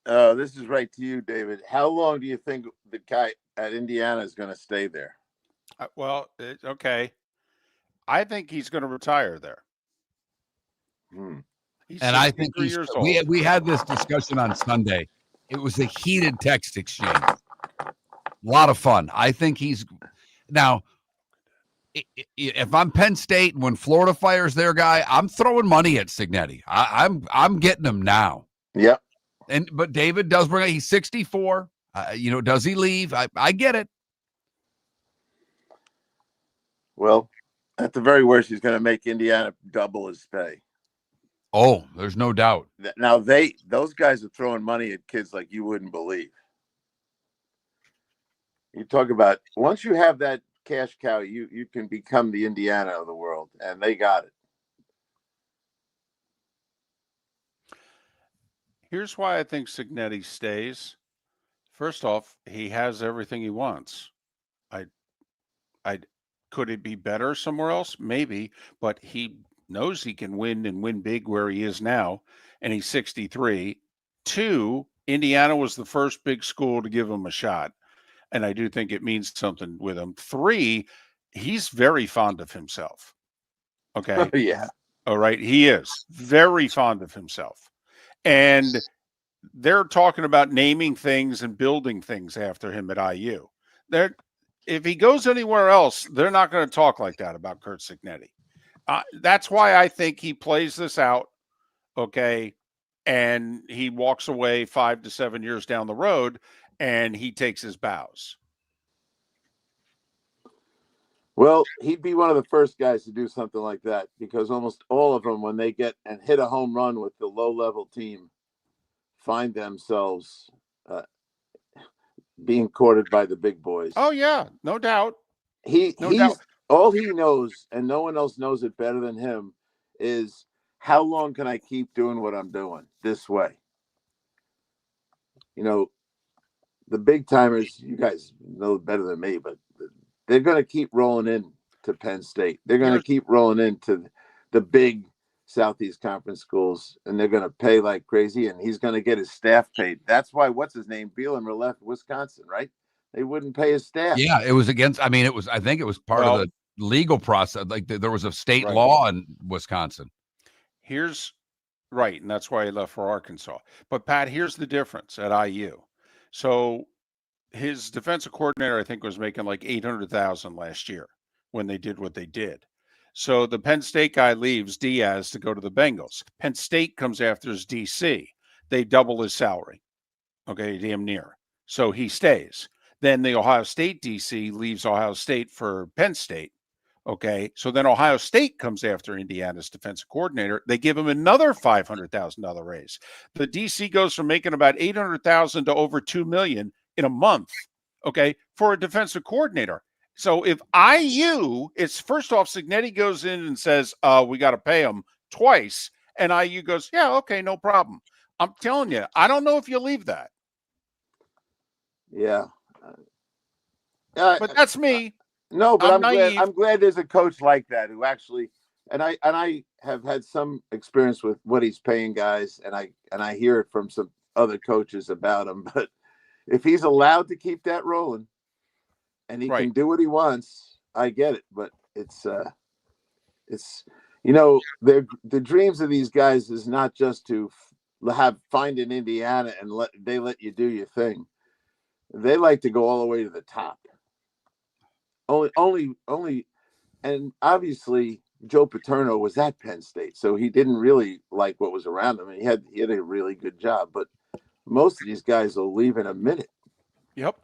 This is right to you, David. How long do you think the guy at Indiana is going to stay there? Okay. I think he's going to retire there. And I think we had this discussion on Sunday. It was a heated text exchange. A lot of fun. I think he's now. If I'm Penn State, when Florida fires their guy, I'm throwing money at Cignetti. I'm getting him now. Yep. But David does bring. He's 64. Does he leave? I get it. Well, at the very worst, he's going to make Indiana double his pay. Oh, there's no doubt. Now those guys are throwing money at kids like you wouldn't believe. You talk about once you have that cash cow, you can become the Indiana of the world, and they got it. Here's why I think Cignetti stays. First off, he has everything he wants. Could it be better somewhere else? Maybe, but he knows he can win and win big where he is now, and he's 63. Two, Indiana was the first big school to give him a shot, and I do think it means something with him. Three, he's very fond of himself. Okay. Yeah. All right. He is very fond of himself. And they're talking about naming things and building things after him at IU. If he goes anywhere else, they're not going to talk like that about Kurt Cignetti. That's why I think he plays this out, okay, and he walks away 5 to 7 years down the road, and he takes his bows. Well, he'd be one of the first guys to do something like that, because almost all of them, when they get and hit a home run with the low-level team, find themselves being courted by the big boys. Oh yeah, no doubt. He's all he knows, and no one else knows it better than him, is how long can I keep doing what I'm doing this way? You know, the big timers, you guys know better than me, but they're going to keep rolling in to Penn State. They're going to keep rolling into the big Southeast Conference schools, and they're going to pay like crazy, and he's going to get his staff paid. That's why, what's his name? Bielema left Wisconsin, right? They wouldn't pay his staff. Yeah, it was against, I think it was part of the legal process. Like there was a state law in Wisconsin. Here's right, and that's why he left for Arkansas. But Pat, here's the difference at IU. So his defensive coordinator, I think, was making like $800,000 last year when they did what they did. So the Penn State guy leaves, Diaz, to go to the Bengals. Penn State comes after his DC. They double his salary. Okay, damn near. So he stays. Then the Ohio State DC leaves Ohio State for Penn State. Okay, so then Ohio State comes after Indiana's defensive coordinator. They give him another $500,000 raise. The DC goes from making about $800,000 to over $2 million in a month. Okay, for a defensive coordinator. So if IU, it's first off, Cignetti goes in and says, we got to pay him twice. And IU goes, yeah, okay, no problem. I'm telling you, I don't know if you leave that. Yeah. But that's me. No, but I'm glad there's a coach like that who actually, and I have had some experience with what he's paying guys, and I hear it from some other coaches about him. But if he's allowed to keep that rolling, and he can do what he wants, I get it. But it's the dreams of these guys is not just to find an Indiana and let you do your thing. They like to go all the way to the top. Only, and obviously Joe Paterno was at Penn State, so he didn't really like what was around him. He had a really good job, but most of these guys will leave in a minute. Yep.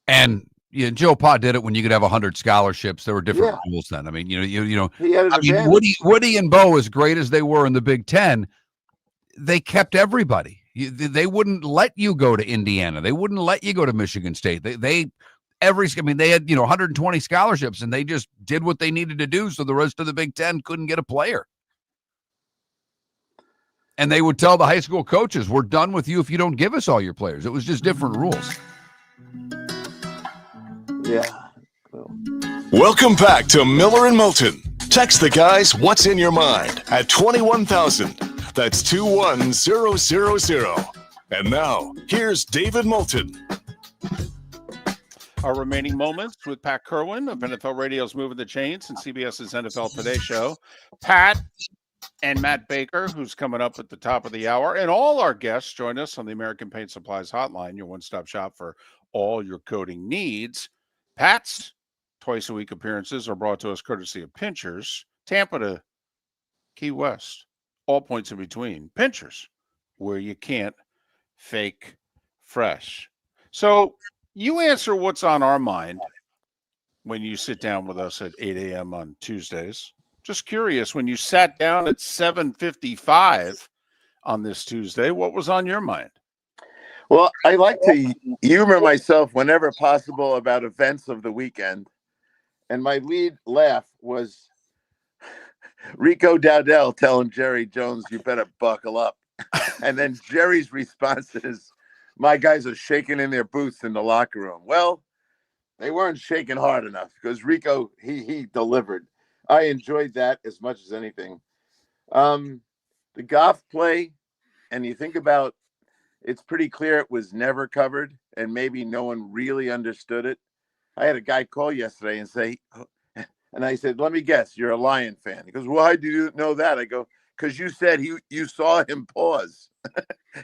And Joe Pa did it when you could have 100 scholarships. There were different rules then. I mean, Woody and Bo, as great as they were in the Big Ten, they kept everybody. They wouldn't let you go to Indiana. They wouldn't let you go to Michigan State. They had 120 scholarships, and they just did what they needed to do. So the rest of the Big Ten couldn't get a player. And they would tell the high school coaches, we're done with you if you don't give us all your players. It was just different rules. Yeah. Welcome back to Miller and Moulton. Text the guys what's in your mind at 21,000. That's 21000. And now, here's David Moulton. Our remaining moments with Pat Kirwan of NFL Radio's Moving the Chains and CBS's NFL Today show. Pat and Matt Baker, who's coming up at the top of the hour, and all our guests join us on the American Paint Supplies Hotline, your one-stop shop for all your coating needs. Pat's twice-a-week appearances are brought to us courtesy of Pinchers, Tampa to Key West, all points in between. Pinchers, where you can't fake fresh. So you answer what's on our mind when you sit down with us at 8 a.m. on Tuesdays. Just curious, when you sat down at 7:55 on this Tuesday, what was on your mind? Well, I like to humor myself whenever possible about events of the weekend. And my lead laugh was Rico Dowdell telling Jerry Jones, you better buckle up. And then Jerry's response is, my guys are shaking in their boots in the locker room. Well, They weren't shaking hard enough because Rico, he delivered. I enjoyed that as much as anything. The Goff play, and you think about, it's pretty clear it was never covered, and maybe no one really understood it. I had a guy call yesterday and say, and I said, "Let me guess, you're a Lion fan." He goes, "Why do you know that?" I go, "Because you said you saw him pause."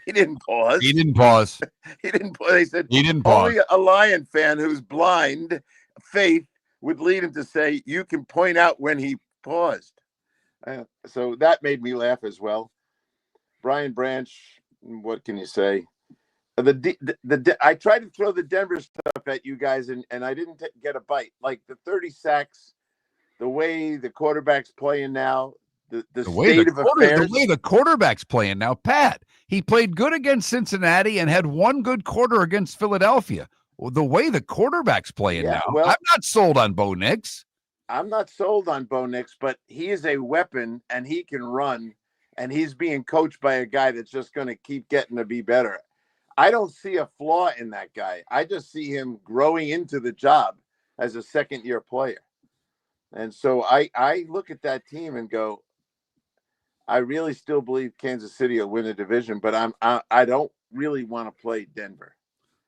He didn't pause. He didn't pause. He didn't pause. They said He didn't pause. only a Lion fan who's blind faith would lead him to say you can point out when he paused. So that made me laugh as well. Brian Branch, what can you say? I tried to throw the Denver stuff at you guys, and I didn't get a bite. Like the 30 sacks, the way the quarterback's playing now, the state of affairs. The way the quarterback's playing now, Pat. He played good against Cincinnati and had one good quarter against Philadelphia. Well, the way the quarterback's playing now, well, I'm not sold on Bo Nix. I'm not sold on Bo Nix, but he is a weapon, and he can run, and he's being coached by a guy that's just going to keep getting to be better. I don't see a flaw in that guy. I just see him growing into the job as a second-year player. And so I look at that team and go, I really still believe Kansas City will win the division, but I don't really want to play Denver.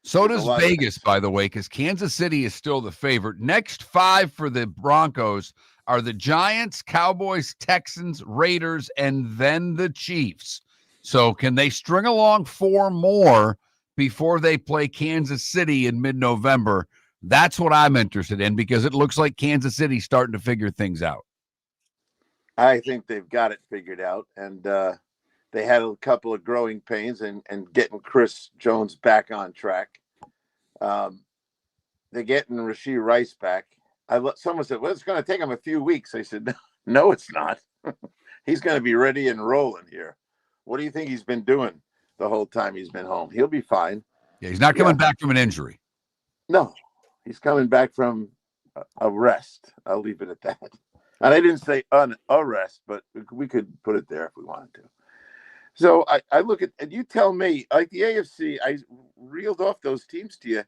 So does Vegas, by the way, because Kansas City is still the favorite. Next 5 for the Broncos are the Giants, Cowboys, Texans, Raiders, and then the Chiefs. So can they string along 4 more before they play Kansas City in mid-November? That's what I'm interested in, because it looks like Kansas City's starting to figure things out. I think they've got it figured out, and they had a couple of growing pains and getting Chris Jones back on track. They're getting Rashee Rice back. Someone said, well, it's going to take him a few weeks. I said, no, it's not. He's going to be ready and rolling here. What do you think he's been doing the whole time he's been home? He'll be fine. Yeah, he's not coming back from an injury. No, he's coming back from a rest. I'll leave it at that. And I didn't say arrest, but we could put it there if we wanted to. So I look at, and you tell me, like the AFC, I reeled off those teams to you.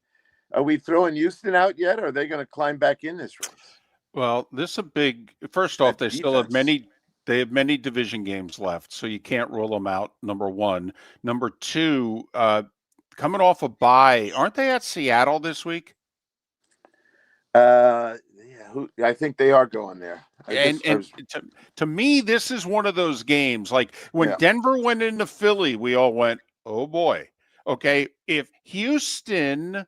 Are we throwing Houston out yet, or are they going to climb back in this race? Well, this is a big, first off, they still have many division games left, so you can't rule them out, number one. Number two, coming off a bye, aren't they at Seattle this week? I think they are going there. To me, this is one of those games. Like when Denver went into Philly, we all went, oh boy. Okay, if Houston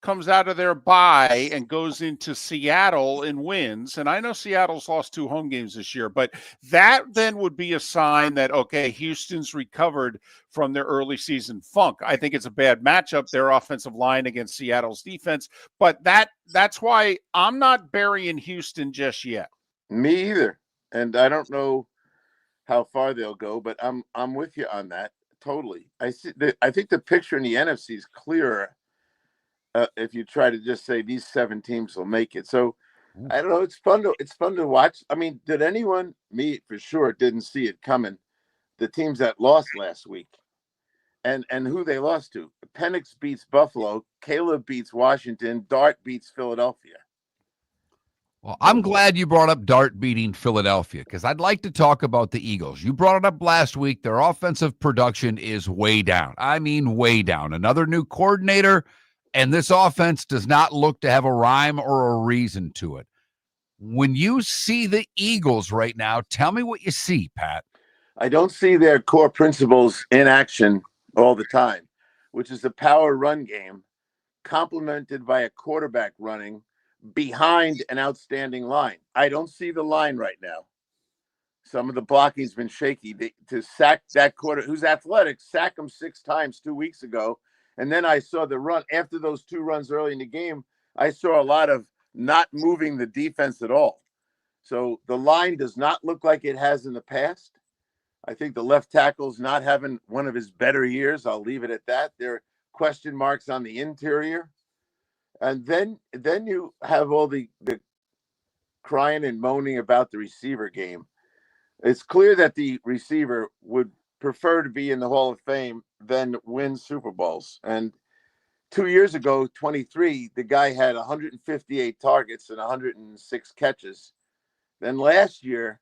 comes out of their bye and goes into Seattle and wins, and I know Seattle's lost 2 home games this year, but that then would be a sign that, okay, Houston's recovered from their early season funk. I think it's a bad matchup, their offensive line against Seattle's defense, but that's why I'm not burying Houston just yet. Me either. And I don't know how far they'll go, but I'm with you on that totally. I think the picture in the NFC is clearer. If you try to just say these 7 teams will make it. So I don't know. It's fun to watch. I mean, did anyone, me for sure, didn't see it coming. The teams that lost last week and who they lost to. Penix beats Buffalo. Caleb beats Washington. Dart beats Philadelphia. Well, I'm glad you brought up Dart beating Philadelphia, because I'd like to talk about the Eagles. You brought it up last week. Their offensive production is way down. I mean, way down. Another new coordinator, and this offense does not look to have a rhyme or a reason to it. When you see the Eagles right now, tell me what you see, Pat. I don't see their core principles in action all the time, which is the power run game, complemented by a quarterback running behind an outstanding line. I don't see the line right now. Some of the blocking's been shaky. To sack that quarter, who's athletic, sack him 6 times 2 weeks ago. And then I saw the run after those 2 runs early in the game. I saw a lot of not moving the defense at all. So the line does not look like it has in the past. I think the left tackle's not having one of his better years. I'll leave it at that. There are question marks on the interior. And then you have all the crying and moaning about the receiver game. It's clear that the receiver would prefer to be in the Hall of Fame than win Super Bowls. And 2 years ago, 23, the guy had 158 targets and 106 catches. Then last year,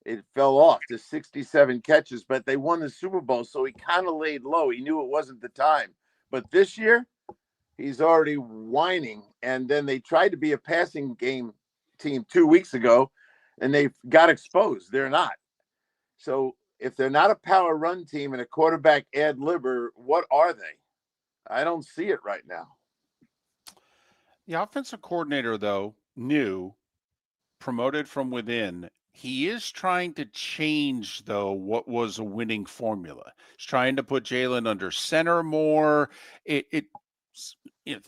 it fell off to 67 catches, but they won the Super Bowl, so he kind of laid low. He knew it wasn't the time. But this year, he's already whining. And then they tried to be a passing game team 2 weeks ago, and they got exposed. They're not. So if they're not a power run team and a quarterback ad libber, what are they? I don't see it right now. The offensive coordinator, though, new, promoted from within. He is trying to change, though, what was a winning formula. He's trying to put Jalen under center more. It's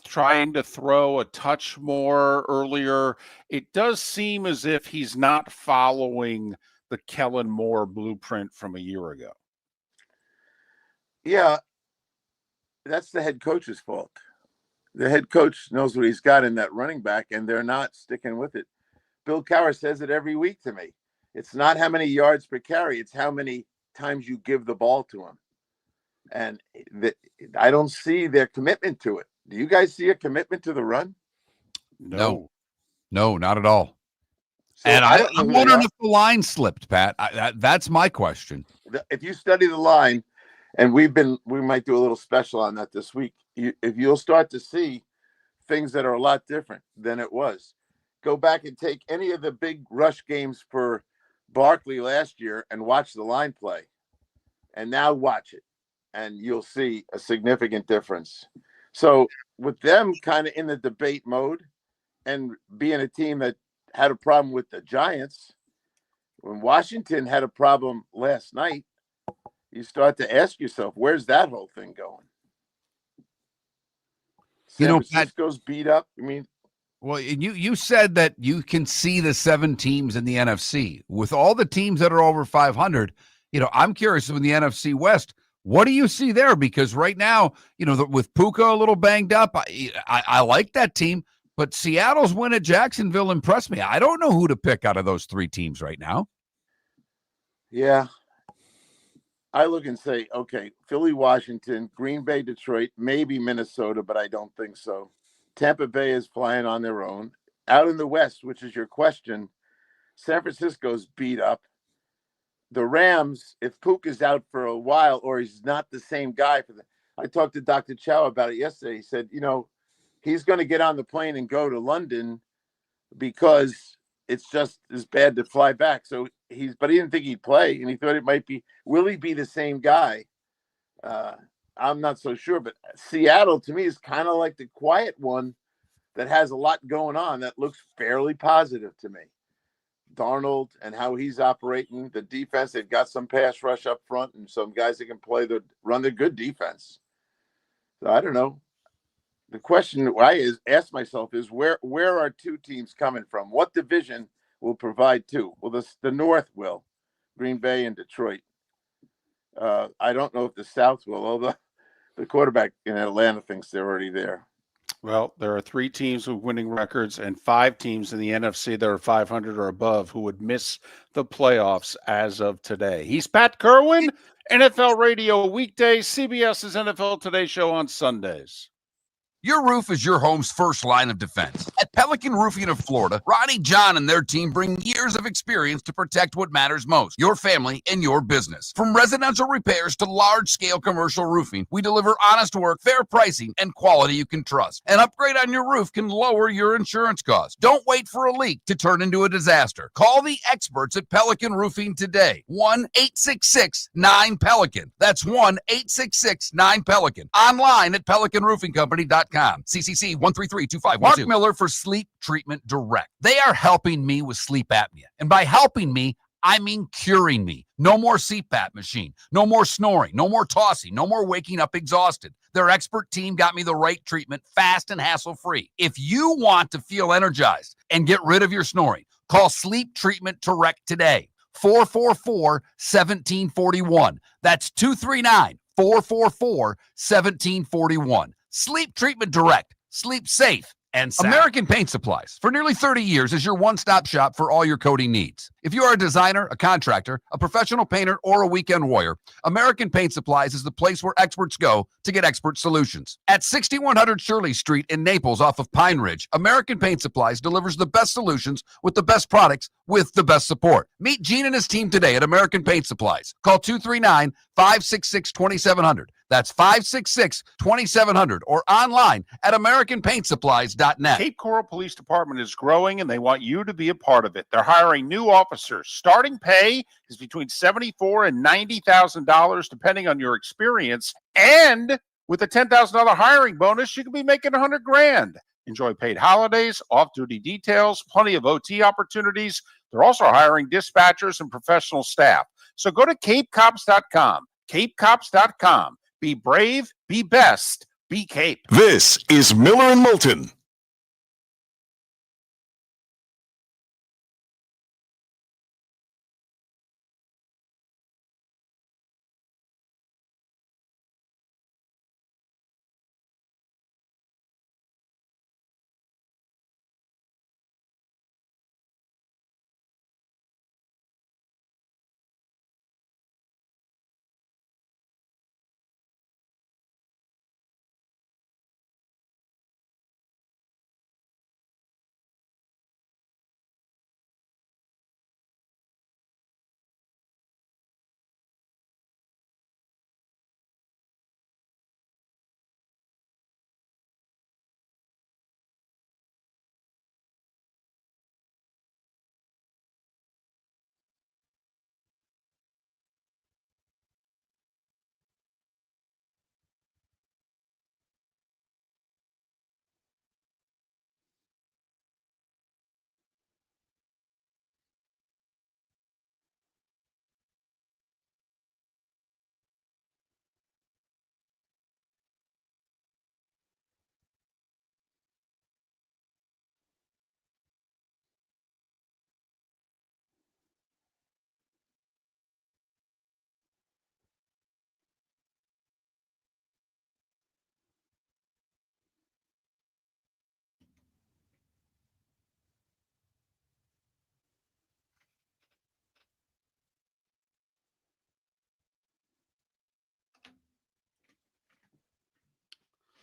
trying to throw a touch more earlier. It does seem as if he's not following the Kellen Moore blueprint from a year ago. Yeah, that's the head coach's fault. The head coach knows what he's got in that running back, and they're not sticking with it. Bill Cowher says it every week to me. It's not how many yards per carry. It's how many times you give the ball to him. And I don't see their commitment to it. Do you guys see a commitment to the run? No, not at all. So and I'm wondering if the line slipped, Pat. That's my question. If you study the line, and we might do a little special on that this week. If you'll start to see things that are a lot different than it was. Go back and take any of the big rush games for Barkley last year and watch the line play. And now watch it. And you'll see a significant difference. So with them kind of in the debate mode and being a team that had a problem with the Giants, when Washington had a problem last night, you start to ask yourself, where's that whole thing going? San Francisco's beat up. I mean, well, you said that you can see the 7 teams in the NFC. With all the teams that are over 500, I'm curious in the NFC West, what do you see there? Because right now, with Puka a little banged up, I like that team, but Seattle's win at Jacksonville impressed me. I don't know who to pick out of those 3 teams right now. Yeah. I look and say, okay, Philly, Washington, Green Bay, Detroit, maybe Minnesota, but I don't think so. Tampa Bay is flying on their own. Out in the West, which is your question, San Francisco's beat up. The Rams, if Puka is out for a while or he's not the same guy I talked to Dr. Chow about it yesterday. He said, he's going to get on the plane and go to London because it's just as bad to fly back. So but he didn't think he'd play, and he thought it might be. Will he be the same guy? I'm not so sure. But Seattle, to me, is kind of like the quiet one that has a lot going on that looks fairly positive to me. Darnold and how he's operating, the defense. They've got some pass rush up front and some guys that can run the good defense. So I don't know. The question I ask myself is where are 2 teams coming from? What division will provide 2? Well, the North will, Green Bay and Detroit. I don't know if the South will, although the quarterback in Atlanta thinks they're already there. Well, there are 3 teams with winning records and 5 teams in the NFC that are 500 or above who would miss the playoffs as of today. He's Pat Kirwan, NFL Radio weekdays, CBS's NFL Today show on Sundays. Your roof is your home's first line of defense. At Pelican Roofing of Florida, Ronnie John and their team bring years of experience to protect what matters most, your family and your business. From residential repairs to large-scale commercial roofing, we deliver honest work, fair pricing, and quality you can trust. An upgrade on your roof can lower your insurance costs. Don't wait for a leak to turn into a disaster. Call the experts at Pelican Roofing today. 1-866-9-PELICAN. That's 1-866-9-PELICAN. Online at pelicanroofingcompany.com. CCC 1332512. Mark Miller for Sleep Treatment Direct. They are helping me with sleep apnea. And by helping me, I mean curing me. No more CPAP machine. No more snoring. No more tossing. No more waking up exhausted. Their expert team got me the right treatment, fast and hassle-free. If you want to feel energized and get rid of your snoring, call Sleep Treatment Direct today. 444-1741. That's 239-444-1741. Sleep Treatment Direct. Sleep safe and sound. American Paint Supplies, for nearly 30 years, is your one-stop shop for all your coating needs. If you are a designer, a contractor, a professional painter, or a weekend warrior, American Paint Supplies is the place where experts go to get expert solutions. At 6100 Shirley Street in Naples off of Pine Ridge, American Paint Supplies delivers the best solutions with the best products with the best support. Meet Gene and his team today at American Paint Supplies. Call 239-566-2700. That's 566-2700 or online at AmericanPaintSupplies.net. Cape Coral Police Department is growing and they want you to be a part of it. They're hiring new officers. Starting pay is between $74,000 and $90,000 depending on your experience. And with a $10,000 hiring bonus, you can be making $100,000. Enjoy paid holidays, off-duty details, plenty of OT opportunities. They're also hiring dispatchers and professional staff. So go to CapeCops.com. CapeCops.com. Be brave, be best, be Cape. This is Miller and Moulton.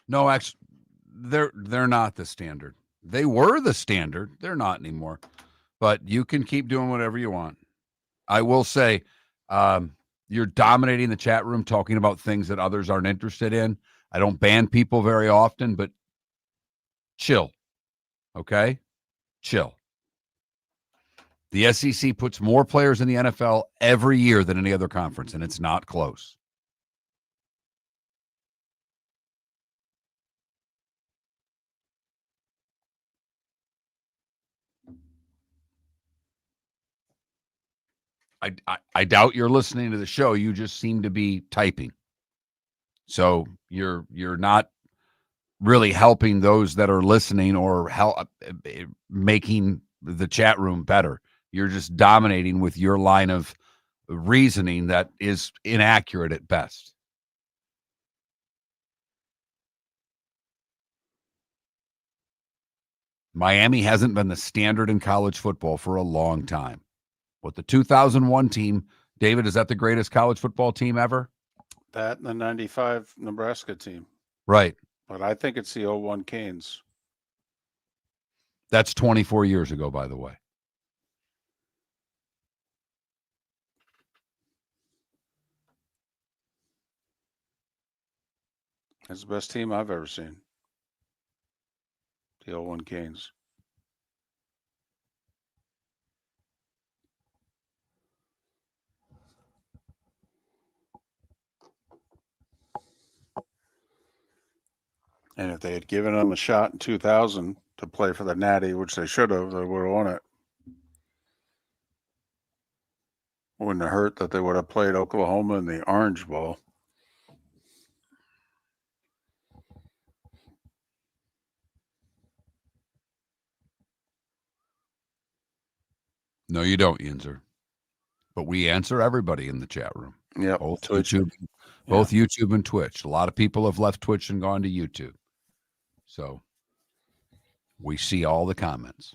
No, actually, they're not the standard. They were the standard. They're not anymore. But you can keep doing whatever you want. I will say, you're dominating the chat room, talking about things that others aren't interested in. I don't ban people very often, but chill. Okay? Chill. The SEC puts more players in the NFL every year than any other conference, and it's not close. I doubt you're listening to the show. You just seem to be typing. So you're not really helping those that are listening or making the chat room better. You're just dominating with your line of reasoning that is inaccurate at best. Miami hasn't been the standard in college football for a long time. With the 2001 team, David, is that the greatest college football team ever? That and the 95 Nebraska team. Right. But I think it's the 01 Canes. That's 24 years ago, by the way. That's the best team I've ever seen. The 01 Canes. And if they had given them a shot in 2000 to play for the Natty, which they should have, they would have won it. Wouldn't have hurt that they would have played Oklahoma in the Orange Bowl. No, you don't, Yinzer. But we answer everybody in the chat room. Yeah, both YouTube and Twitch. A lot of people have left Twitch and gone to YouTube. So We see all the comments.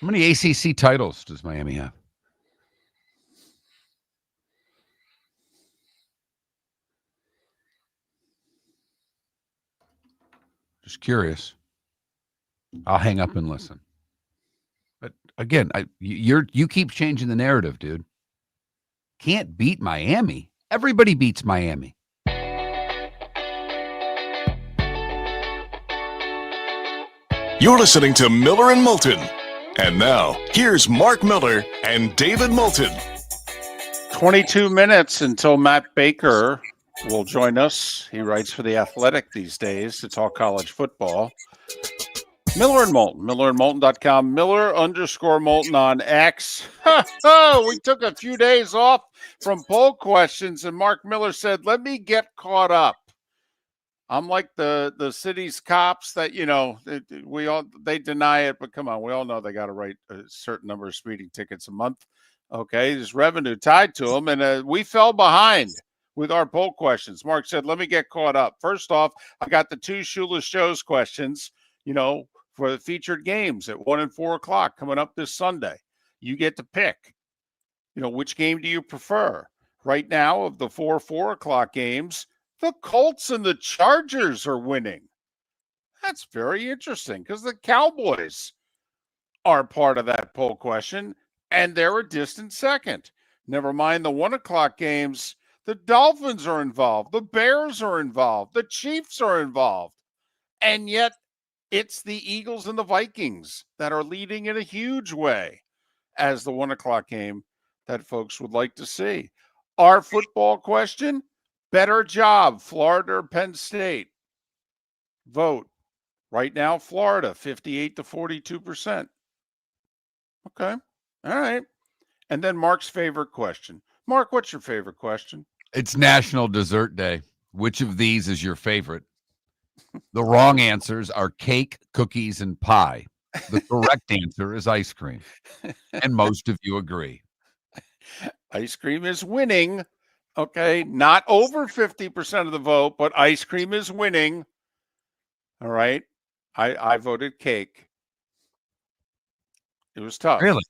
How many ACC titles does Miami have? Just curious. I'll hang up and listen. But again, you keep changing the narrative, dude. Can't beat Miami. Everybody beats Miami. You're listening to Miller and Moulton. And now, here's Mark Miller and David Moulton. 22 minutes until Matt Baker will join us. He writes for The Athletic these days to talk college football. Miller and Moulton, millerandmoulton.com, Miller_Moulton on X. We took a few days off from poll questions, and Mark Miller said, let me get caught up. I'm like the city's cops that, they deny it, but come on, we all know they got to write a certain number of speeding tickets a month. Okay, there's revenue tied to them, and we fell behind with our poll questions. Mark said, let me get caught up. First off, I got the two Shoeless Shows questions, for the featured games at 1 and 4 o'clock coming up this Sunday. You get to pick, which game do you prefer? Right now, of the 4 o'clock games, the Colts and the Chargers are winning. That's very interesting because the Cowboys are part of that poll question, and they're a distant second. Never mind the 1 o'clock games. The Dolphins are involved. The Bears are involved. The Chiefs are involved. And yet, it's the Eagles and the Vikings that are leading in a huge way as the 1 o'clock game that folks would like to see. Our football question, better job, Florida or Penn State? Vote. Right now, Florida, 58 to 42%. Okay. All right. And then Mark's favorite question. Mark, what's your favorite question? It's National Dessert Day. Which of these is your favorite? The wrong answers are cake, cookies, and pie. The correct answer is ice cream. And most of you agree. Ice cream is winning. Okay. Not over 50% of the vote, but ice cream is winning. All right. I voted cake. It was tough. Really?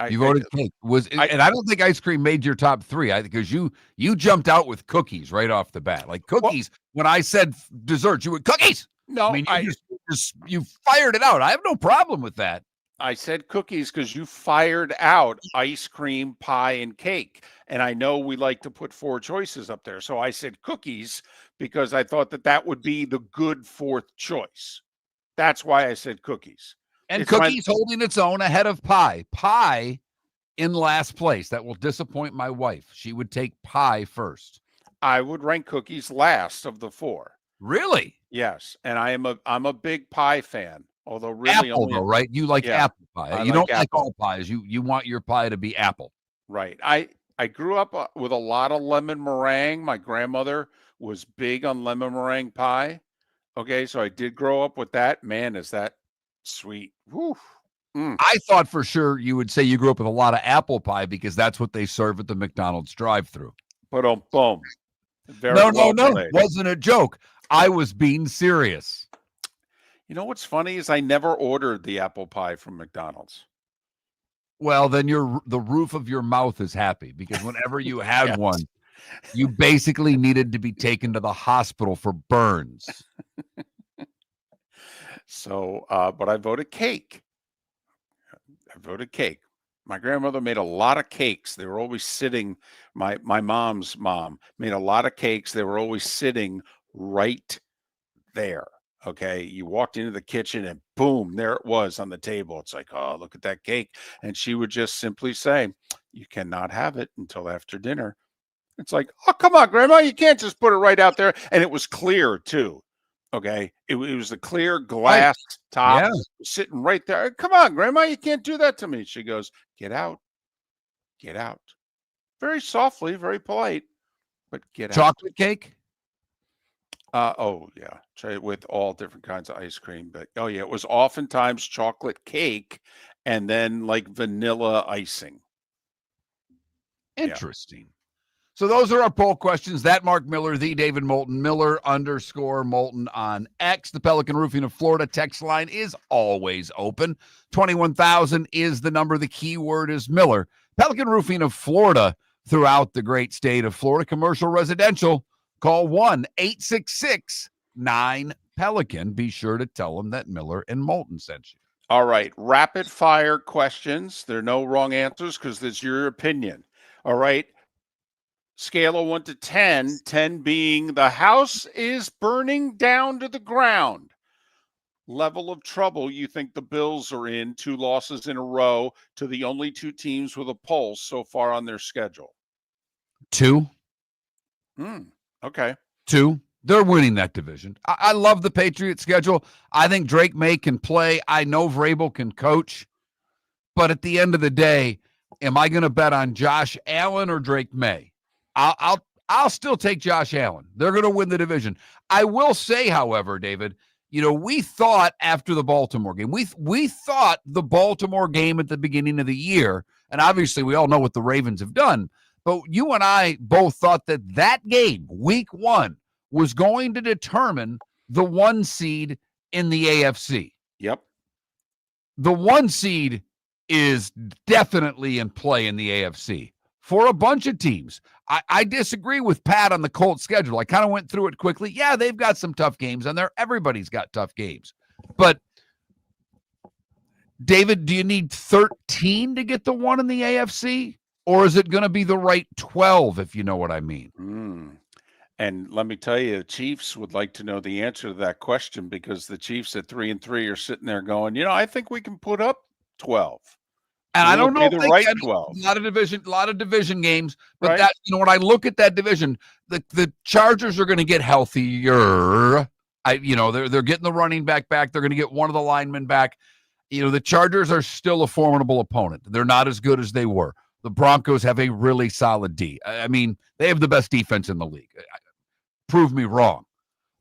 You voted cake. And I don't think ice cream made your top three. Because you jumped out with cookies right off the bat. Like cookies. When I said dessert, you went cookies. No, I mean, you fired it out. I have no problem with that. I said cookies because you fired out ice cream, pie, and cake. And I know we like to put 4 choices up there. So I said cookies because I thought that would be the good 4th choice. That's why I said cookies. And cookies holding its own ahead of pie. Pie in last place. That will disappoint my wife. She would take pie first. I would rank cookies last of the 4. Really? Yes. And I'm a big pie fan. Although really apple, though, right? You like apple pie. You don't like all pies. You want your pie to be apple. Right. I grew up with a lot of lemon meringue. My grandmother was big on lemon meringue pie. Okay, so I did grow up with that. Man, is that sweet. Woo. I thought for sure you would say you grew up with a lot of apple pie because that's what they serve at the McDonald's drive-thru. Boom. No. It wasn't a joke. I was being serious. You know what's funny is I never ordered the apple pie from McDonald's. Well, then the roof of your mouth is happy because whenever you had one, you basically needed to be taken to the hospital for burns. So, but I voted cake. My grandmother made a lot of cakes. They were always sitting. My mom's mom made a lot of cakes. They were always sitting right there. Okay. You walked into the kitchen and boom, there it was on the table. It's like, oh, look at that cake. And she would just simply say, you cannot have it until after dinner. It's like, oh, come on, Grandma. You can't just put it right out there. And it was clear too. Okay. It was a clear glass top Yeah. sitting right there. Come on, Grandma, you can't do that to me. She goes, get out. Get out. Very softly, very polite, but get out. Chocolate cake? Oh yeah, try it with all different kinds of ice cream. But oh yeah, it was oftentimes chocolate cake and then like vanilla icing. Interesting. So those are our poll questions. That Mark Miller, the David Moulton, Miller_Moulton on X. The Pelican Roofing of Florida text line is always open. 21,000 is the number. The keyword is Miller. Pelican Roofing of Florida throughout the great state of Florida. Commercial, residential. Call 1-866-9-PELICAN. Be sure to tell them that Miller and Moulton sent you. All right, rapid fire questions. There are no wrong answers because it's your opinion. All right. Scale of 1 to 10, 10 being the house is burning down to the ground. Level of trouble you think the Bills are in, 2 losses in a row to the only 2 teams with a pulse so far on their schedule. 2. Okay. 2. They're winning that division. I love the Patriots schedule. I think Drake May can play. I know Vrabel can coach. But at the end of the day, am I going to bet on Josh Allen or Drake May? I'll still take Josh Allen. They're going to win the division. I will say, however, David, we thought after the Baltimore game, we thought the Baltimore game at the beginning of the year, and obviously we all know what the Ravens have done, but you and I both thought that game, week 1, was going to determine the 1 seed in the AFC. Yep. The 1 seed is definitely in play in the AFC for a bunch of teams. I disagree with Pat on the Colts schedule. I kind of went through it quickly. Yeah, they've got some tough games on there. Everybody's got tough games. But, David, do you need 13 to get the 1 in the AFC? Or is it going to be the right 12, if you know what I mean? And let me tell you, Chiefs would like to know the answer to that question because the Chiefs at 3-3 are sitting there going, I think we can put up 12. And I don't know if the they right can. 12. A lot of division games. But Right. that, when I look at that division, the Chargers are going to get healthier. They're getting the running back. They're going to get one of the linemen back. The Chargers are still a formidable opponent. They're not as good as they were. The Broncos have a really solid D. I mean, they have the best defense in the league. Prove me wrong.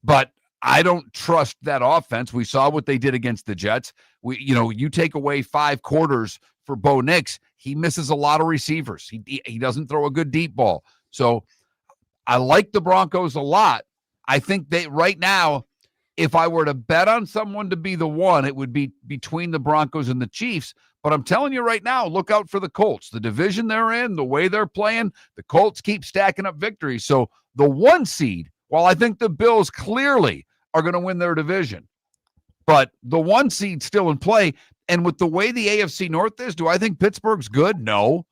But I don't trust that offense. We saw what they did against the Jets. You take away 5 quarters for Bo Nix, he misses a lot of receivers. He doesn't throw a good deep ball. So I like the Broncos a lot. I think they right now, if I were to bet on someone to be the 1, it would be between the Broncos and the Chiefs. But I'm telling you right now, look out for the Colts. The division they're in, the way they're playing, the Colts keep stacking up victories. So the 1 seed, while I think the Bills clearly are going to win their division, but the 1 seed still in play. And with the way the AFC North is, do I think Pittsburgh's good? No.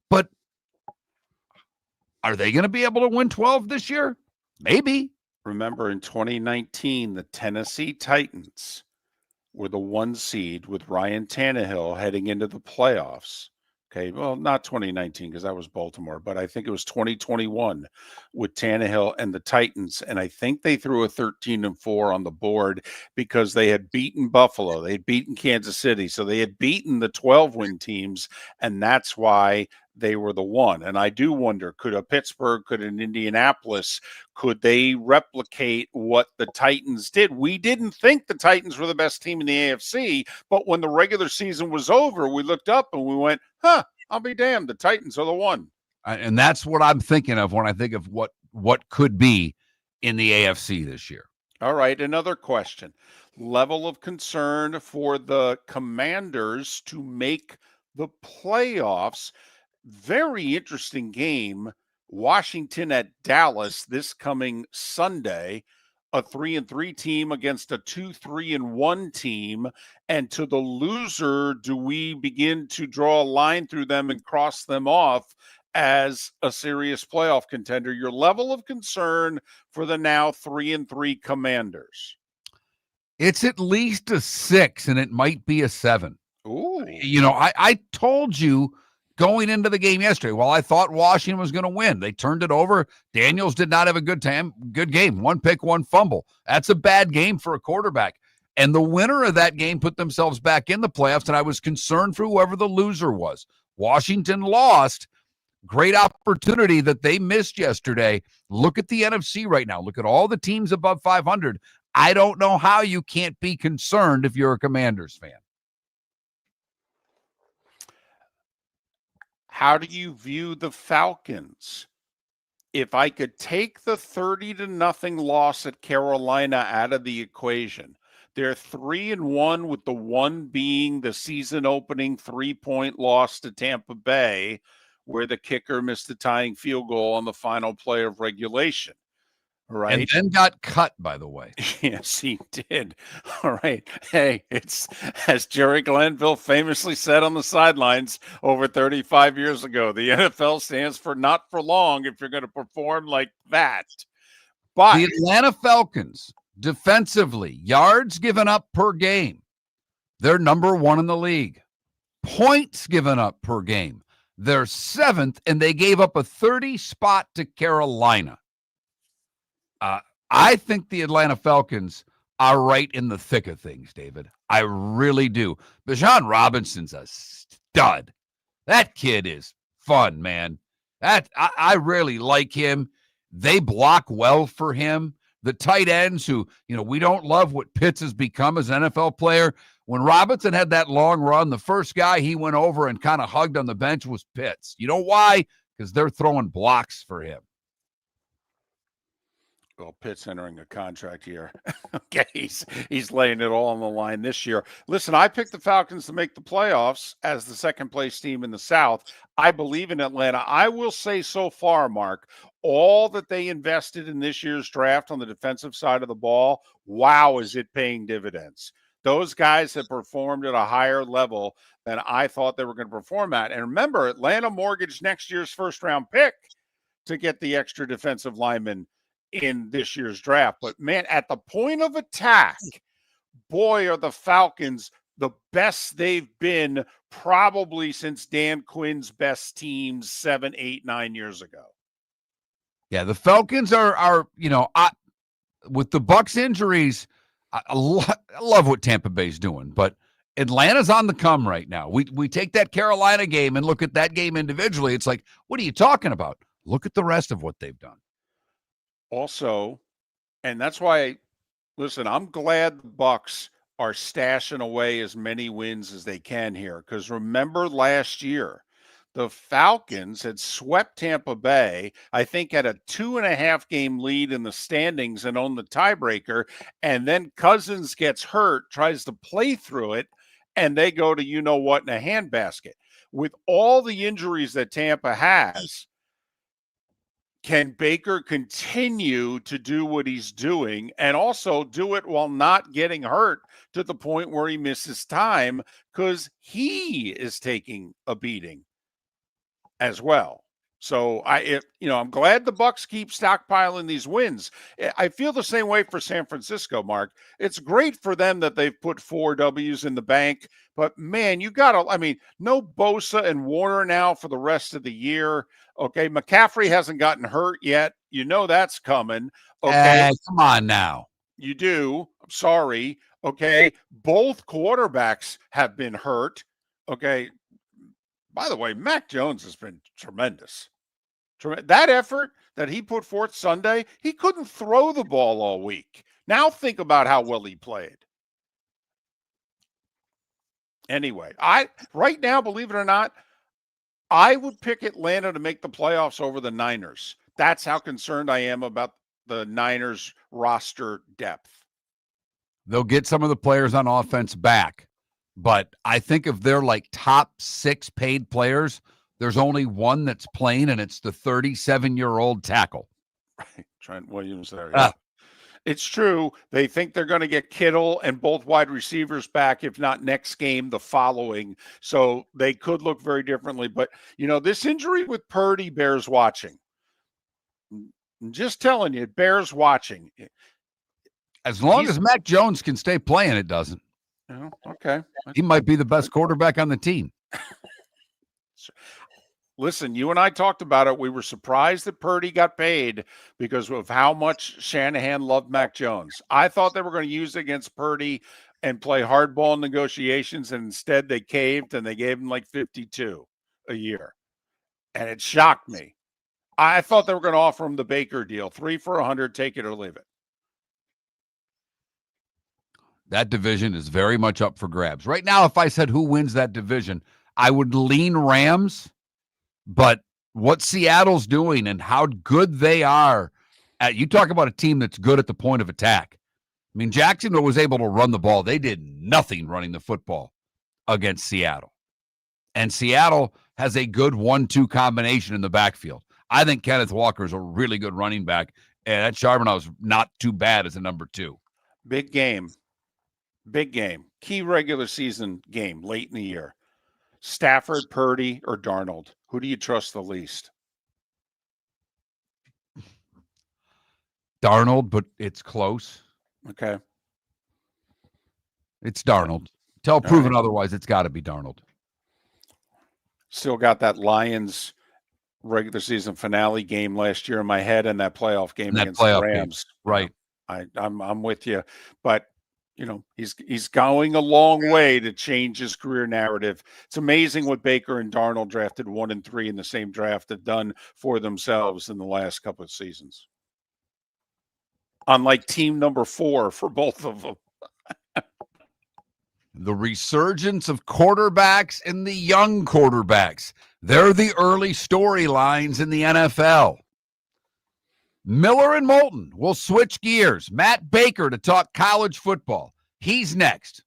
But are they going to be able to win 12 this year? Maybe. Remember in 2019, the Tennessee Titans were the 1 seed with Ryan Tannehill heading into the playoffs. Okay, well, not 2019 because that was Baltimore, but I think it was 2021 with Tannehill and the Titans, and I think they threw a 13-4 on the board because they had beaten Buffalo, they had beaten Kansas City, so they had beaten the 12-win teams, and that's why they were the 1. And I do wonder, could a Pittsburgh, could an Indianapolis, could they replicate what the Titans did? We didn't think the Titans were the best team in the AFC, but when the regular season was over, we looked up and we went, I'll be damned, the Titans are the 1. And that's what I'm thinking of when I think of what could be in the AFC this year. All right, another question. Level of concern for the Commanders to make the playoffs. Very interesting game. Washington at Dallas this coming Sunday. A 3-3 team against a 2-3-1 team. And to the loser, do we begin to draw a line through them and cross them off as a serious playoff contender? Your level of concern for the now 3-3 Commanders? It's at least a 6, and it might be a 7. Ooh. I told you going into the game yesterday. Well, I thought Washington was going to win. They turned it over. Daniels did not have a good game. 1 pick, 1 fumble. That's a bad game for a quarterback. And the winner of that game put themselves back in the playoffs, and I was concerned for whoever the loser was. Washington lost. Great opportunity that they missed yesterday. Look at the NFC right now. Look at all the teams above 500. I don't know how you can't be concerned if you're a Commanders fan. How do you view the Falcons? If I could take the 30-0 loss at Carolina out of the equation, they're 3-1 with the one being the season opening 3-point loss to Tampa Bay, where the kicker missed the tying field goal on the final play of regulation. Right. And then got cut, by the way. Yes, he did. All right. Hey, it's as Jerry Glanville famously said on the sidelines over 35 years ago, the NFL stands for not for long if you're going to perform like that. But the Atlanta Falcons, defensively, yards given up per game, they're number 1 in the league. Points given up per game, they're 7th, and they gave up a 30 spot to Carolina. I think the Atlanta Falcons are right in the thick of things, David. I really do. Bijan Robinson's a stud. That kid is fun, man. I really like him. They block well for him. The tight ends who, we don't love what Pitts has become as an NFL player. When Robinson had that long run, the first guy he went over and kind of hugged on the bench was Pitts. You know why? Because they're throwing blocks for him. Well, Pitt's entering a contract here. Okay, he's laying it all on the line this year. Listen, I picked the Falcons to make the playoffs as the second-place team in the South. I believe in Atlanta. I will say so far, Mark, all that they invested in this year's draft on the defensive side of the ball, wow, is it paying dividends. Those guys have performed at a higher level than I thought they were going to perform at. And remember, Atlanta mortgaged next year's first-round pick to get the extra defensive lineman in this year's draft. But man, at the point of attack, boy, are the Falcons the best they've been probably since Dan Quinn's best teams 7, 8, 9 years ago. Yeah, the Falcons are with the Bucs injuries, I love what Tampa Bay's doing, but Atlanta's on the come right now. We take that Carolina game and look at that game individually. It's like, what are you talking about? Look at the rest of what they've done. Also, and that's why, listen, I'm glad the Bucs are stashing away as many wins as they can here. Because remember last year, the Falcons had swept Tampa Bay, I think had a 2.5 game lead in the standings and owned the tiebreaker. And then Cousins gets hurt, tries to play through it, and they go to you-know-what in a handbasket. With all the injuries that Tampa has, can Baker continue to do what he's doing and also do it while not getting hurt to the point where he misses time because he is taking a beating as well? So I'm glad the Bucs keep stockpiling these wins. I feel the same way for San Francisco, Mark. It's great for them that they've put 4 W's in the bank, but man, no Bosa and Warner now for the rest of the year. Okay, McCaffrey hasn't gotten hurt yet. That's coming. Okay, come on now. You do. I'm sorry. Okay, both quarterbacks have been hurt. Okay. By the way, Mac Jones has been tremendous. That effort that he put forth Sunday, he couldn't throw the ball all week. Now think about how well he played. Anyway, right now, believe it or not, I would pick Atlanta to make the playoffs over the Niners. That's how concerned I am about the Niners roster depth. They'll get some of the players on offense back. But I think if they're like top 6 paid players, there's only one that's playing, and it's the 37-year-old tackle. Right. Trent Williams there. Yeah. It's true. They think they're going to get Kittle and both wide receivers back, if not next game, the following. So they could look very differently. But, this injury with Purdy bears watching. I'm just telling you, it bears watching. As long as Mac Jones can stay playing, it doesn't. Okay. He might be the best quarterback on the team. Listen, you and I talked about it. We were surprised that Purdy got paid because of how much Shanahan loved Mac Jones. I thought they were going to use it against Purdy and play hardball negotiations, and instead they caved and they gave him like 52 a year. And it shocked me. I thought they were going to offer him the Baker deal, 3 for 100, take it or leave it. That division is very much up for grabs. Right now, if I said who wins that division, I would lean Rams, but what Seattle's doing and how good they are you talk about a team that's good at the point of attack. I mean, Jacksonville was able to run the ball. They did nothing running the football against Seattle. And Seattle has a good 1-2 combination in the backfield. I think Kenneth Walker is a really good running back, and that Charbonneau is not too bad as a number 2. Big game. Big game. Key regular season game late in the year. Stafford, Purdy, or Darnold? Who do you trust the least? Darnold, but it's close. Okay. It's Darnold. Till proven otherwise, it's got to be Darnold. Still got that Lions regular season finale game last year in my head and that playoff game against the Rams. Game. Right. I'm with you. But, you know, he's going a long way to change his career narrative. It's amazing what Baker and Darnold, drafted 1 and 3 in the same draft, have done for themselves in the last couple of seasons. Unlike team number 4 for both of them. The resurgence of quarterbacks and the young quarterbacks. They're the early storylines in the NFL. Miller and Moulton will switch gears. Matt Baker to talk college football. He's next.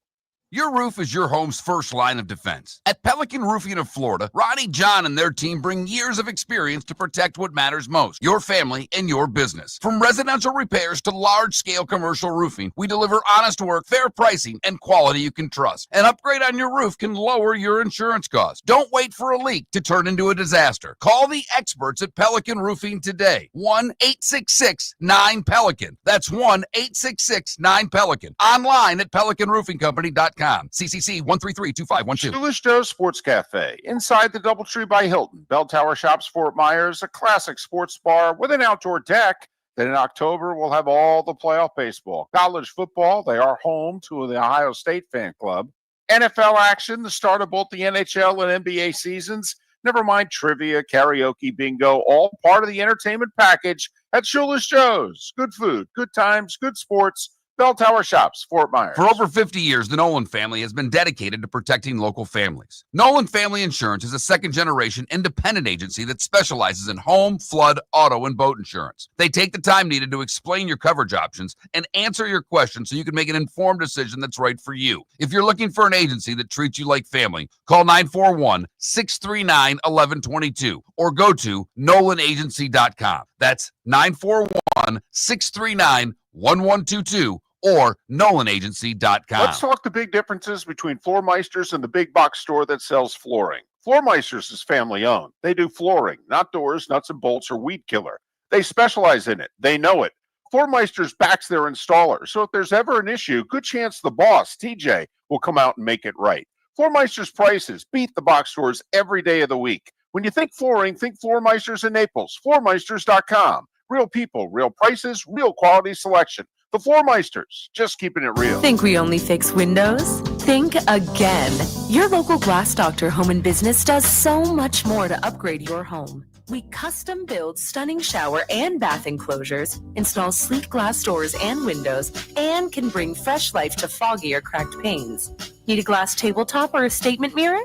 Your roof is your home's first line of defense. At Pelican Roofing of Florida, Ronnie John and their team bring years of experience to protect what matters most, your family and your business. From residential repairs to large-scale commercial roofing, we deliver honest work, fair pricing, and quality you can trust. An upgrade on your roof can lower your insurance costs. Don't wait for a leak to turn into a disaster. Call the experts at Pelican Roofing today. 1-866-9-PELICAN. That's 1-866-9-PELICAN. Online at pelicanroofingcompany.com. CCC 1332512. Shoeless Joe's Sports Cafe, inside the Doubletree by Hilton. Bell Tower Shops, Fort Myers, a classic sports bar with an outdoor deck. Then in October, we'll have all the playoff baseball. College football, they are home to the Ohio State fan club. NFL action, the start of both the NHL and NBA seasons. Never mind trivia, karaoke, bingo, all part of the entertainment package at Shoeless Joe's. Good food, good times, good sports. Bell Tower Shops, Fort Myers. For over 50 years, the Nolan family has been dedicated to protecting local families. Nolan Family Insurance is a second-generation independent agency that specializes in home, flood, auto, and boat insurance. They take the time needed to explain your coverage options and answer your questions so you can make an informed decision that's right for you. If you're looking for an agency that treats you like family, call 941-639-1122 or go to nolanagency.com. That's 941-639-1122 or nolanagency.com. Let's talk the big differences between Floormeisters and the big box store that sells flooring. Floormeisters is family owned. They do flooring, not doors, nuts and bolts, or weed killer. They specialize in it. They know it. Floormeisters backs their installer, so if there's ever an issue, good chance the boss, TJ, will come out and make it right. Floormeisters prices beat the box stores every day of the week. When you think flooring, think Floormeisters in Naples. Floormeisters.com. Real people, real prices, real quality selection. The Floormeisters, just keeping it real. Think we only fix windows? Think again. Your local Glass Doctor Home and Business does so much more to upgrade your home. We custom build stunning shower and bath enclosures, install sleek glass doors and windows, and can bring fresh life to foggy or cracked panes. Need a glass tabletop or a statement mirror?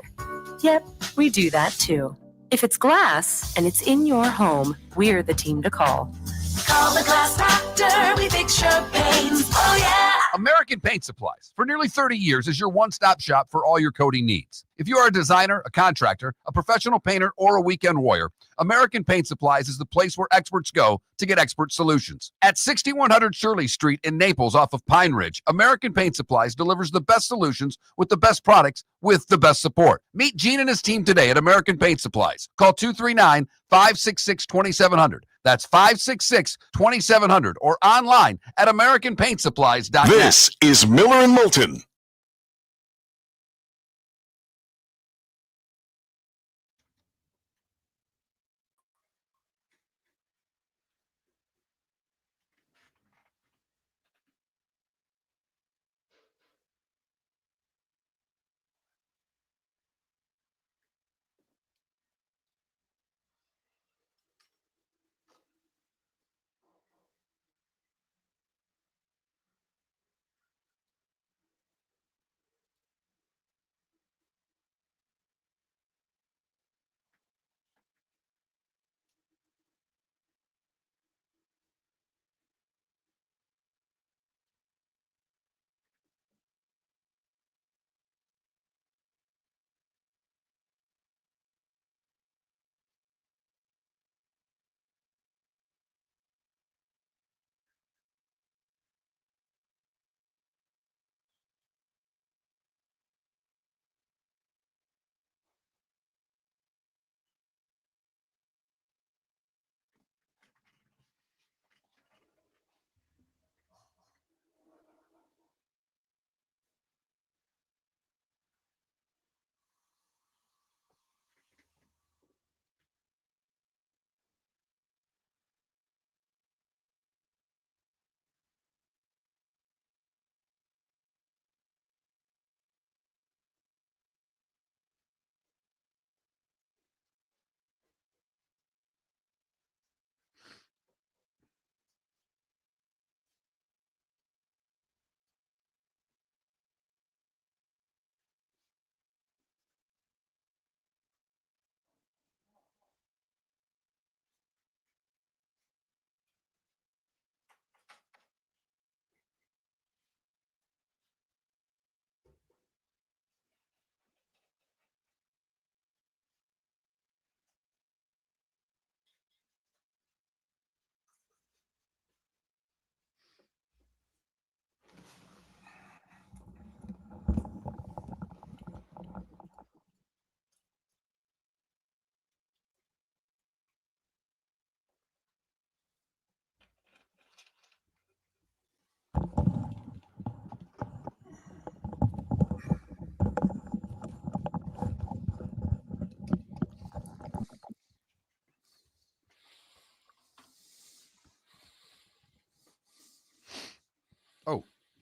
Yep, we do that too. If it's glass and it's in your home, we're the team to call. Call the Glass Doctor, we fix your pains. Oh, yeah. American Paint Supplies, for nearly 30 years, is your one-stop shop for all your coating needs. If you are a designer, a contractor, a professional painter, or a weekend warrior, American Paint Supplies is the place where experts go to get expert solutions. At 6100 Shirley Street in Naples off of Pine Ridge, American Paint Supplies delivers the best solutions with the best products with the best support. Meet Gene and his team today at American Paint Supplies. Call 239-566-2700. That's 566-2700 or online at AmericanPaintSupplies.net. This is Miller and Moulton.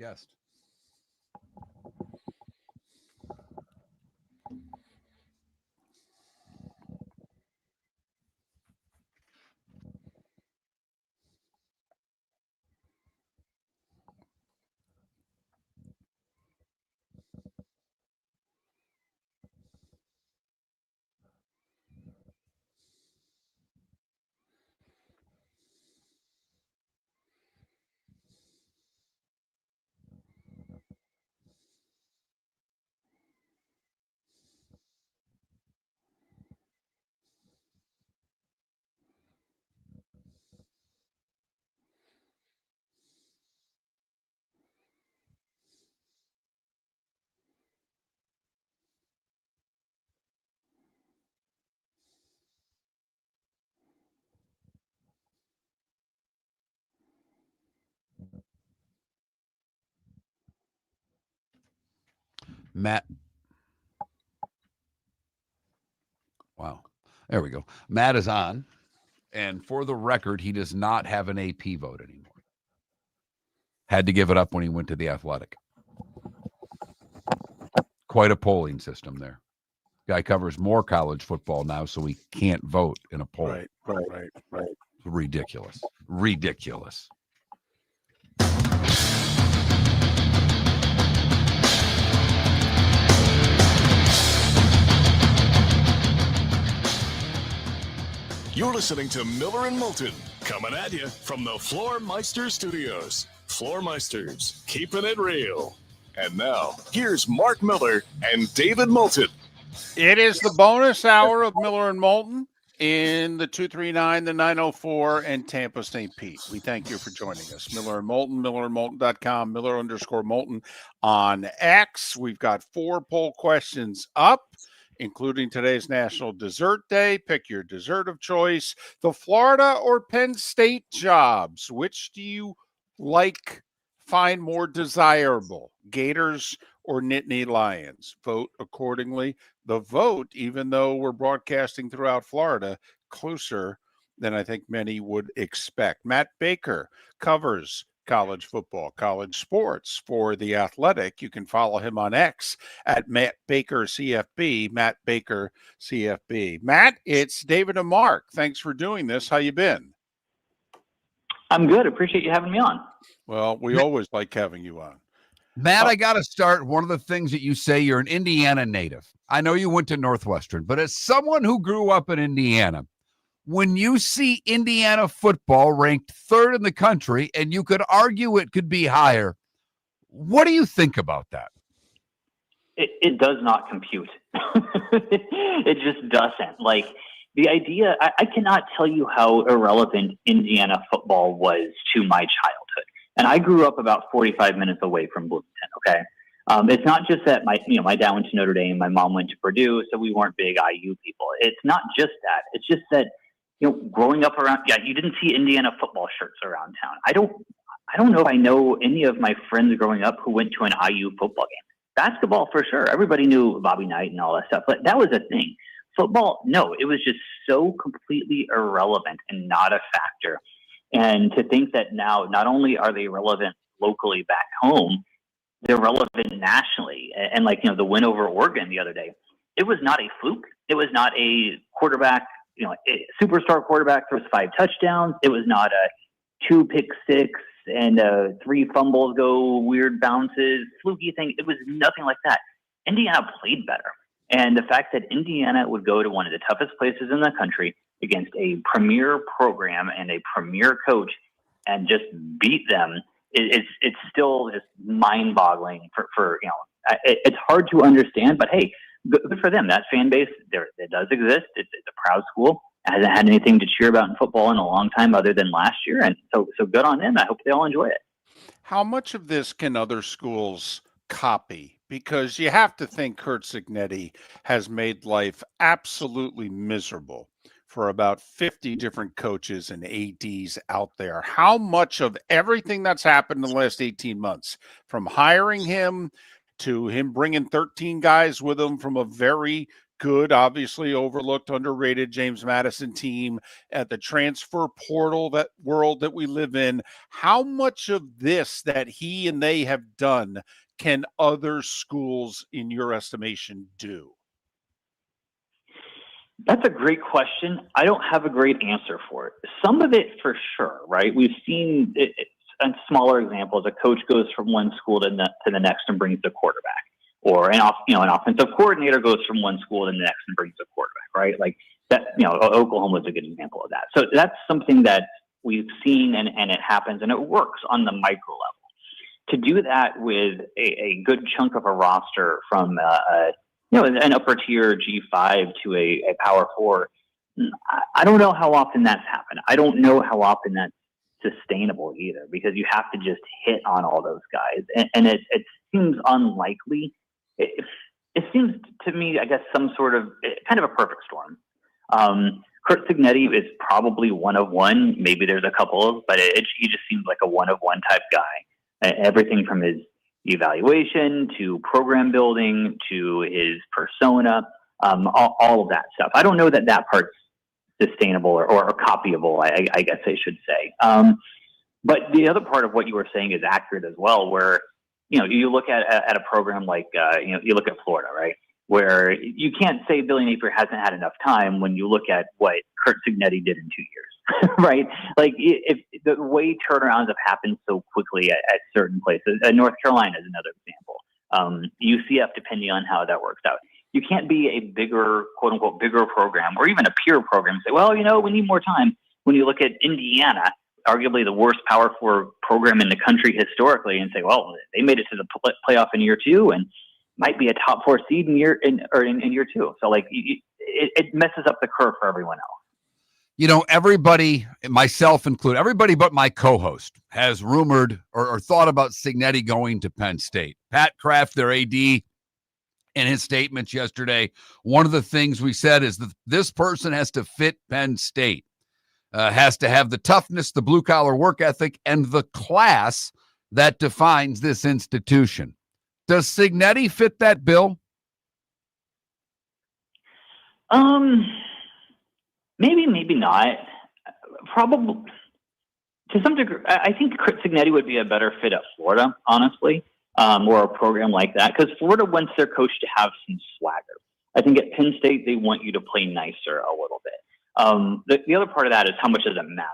Guest. Matt. Wow. There we go. Matt is on. And for the record, he does not have an AP vote anymore. Had to give it up when he went to the Athletic. Quite a polling system there. Guy covers more college football now, so he can't vote in a poll. Right. Ridiculous. Ridiculous. You're listening to Miller and Moulton, coming at you from the Floormeister Studios. Floormeisters, keeping it real. And now, here's Mark Miller and David Moulton. It is the bonus hour of Miller and Moulton in the 239, the 904, and Tampa St. Pete. We thank you for joining us. Miller and Moulton, millerandmoulton.com, Miller_Moulton on X. We've got 4 poll questions up, including today's National Dessert Day. Pick your dessert of choice. The Florida or Penn State jobs. Which do you find more desirable? Gators or Nittany Lions? Vote accordingly. The vote, even though we're broadcasting throughout Florida, closer than I think many would expect. Matt Baker covers college football, college sports for The Athletic. You can follow him on X at Matt Baker CFB, Matt Baker CFB. Matt, it's David and Mark. Thanks for doing this. How you been? I'm good. Appreciate you having me on. Well, we always like having you on. Matt, I got to start. One of the things that you say, you're an Indiana native. I know you went to Northwestern, but as someone who grew up in Indiana, when you see Indiana football ranked 3rd in the country, and you could argue it could be higher, what do you think about that? It does not compute. It just doesn't. Like, the idea, I cannot tell you how irrelevant Indiana football was to my childhood. And I grew up about 45 minutes away from Bloomington, okay? It's not just that my dad went to Notre Dame, my mom went to Purdue, so we weren't big IU people. It's not just that. It's just that, growing up around, you didn't see Indiana football shirts around town. I don't know if I know any of my friends growing up who went to an IU football game. Basketball, for sure. Everybody knew Bobby Knight and all that stuff, but that was a thing. Football, no, it was just so completely irrelevant and not a factor. And to think that now, not only are they relevant locally back home, they're relevant nationally. And the win over Oregon the other day, it was not a fluke. It was not a quarterback, a superstar quarterback throws 5 touchdowns. It was not a 2 pick six and 3 fumbles go weird bounces, fluky thing. It was nothing like that. Indiana played better. And the fact that Indiana would go to one of the toughest places in the country against a premier program and a premier coach and just beat them, it's still just mind-boggling for it's hard to understand, but hey, good for them. That fan base, it does exist. It's a proud school. It hasn't had anything to cheer about in football in a long time other than last year, and so good on them. I hope they all enjoy it. How much of this can other schools copy? Because you have to think Kurt Cignetti has made life absolutely miserable for about 50 different coaches and ADs out there. How much of everything that's happened in the last 18 months, from hiring him to him bringing 13 guys with him from a very good, obviously overlooked, underrated James Madison team at the transfer portal, that world that we live in. How much of this that he and they have done can other schools, in your estimation, do? That's a great question. I don't have a great answer for it. Some of it for sure, right? We've seen it, a smaller examples. A coach goes from one school to the next and brings the quarterback, or an offensive coordinator goes from one school to the next and brings the quarterback, right? Like that, Oklahoma is a good example of that. So that's something that we've seen and it happens and it works on the micro level. To do that with a good chunk of a roster from an upper tier G5 to a Power 4, I don't know how often that's happened. I don't know how often that's sustainable either, because you have to just hit on all those guys. And it seems unlikely. It seems to me, I guess, some sort of kind of a perfect storm. Curt Cignetti is probably one of one. Maybe there's a couple, but he just seems like a one of one type guy. Everything from his evaluation to program building to his persona, all of that stuff. I don't know that part's sustainable or copyable, I guess I should say. But the other part of what you were saying is accurate as well, where you look at a program like you look at Florida, right, where you can't say Billy Napier hasn't had enough time when you look at what Curt Cignetti did in 2 years, right? Like if the way turnarounds have happened so quickly at certain places, North Carolina is another example. UCF, depending on how that works out. You can't be a bigger, quote unquote, bigger program or even a peer program and say, well, we need more time. When you look at Indiana, arguably the worst Power 4 program in the country historically, and say, well, they made it to the playoff in year 2 and might be a top 4 seed in year 2. So like it messes up the curve for everyone else. Everybody, myself included, everybody but my co-host has rumored or thought about Cignetti going to Penn State. Pat Kraft, their AD, in his statements yesterday, one of the things we said is that this person has to fit Penn State, has to have the toughness, the blue-collar work ethic, and the class that defines this institution. Does Cignetti fit that bill? Maybe, maybe not. Probably to some degree. I think Curt Cignetti would be a better fit at Florida, honestly, or a program like that, because Florida wants their coach to have some swagger. I think at Penn State they want you to play nicer a little bit. The other part of that is how much does it matter,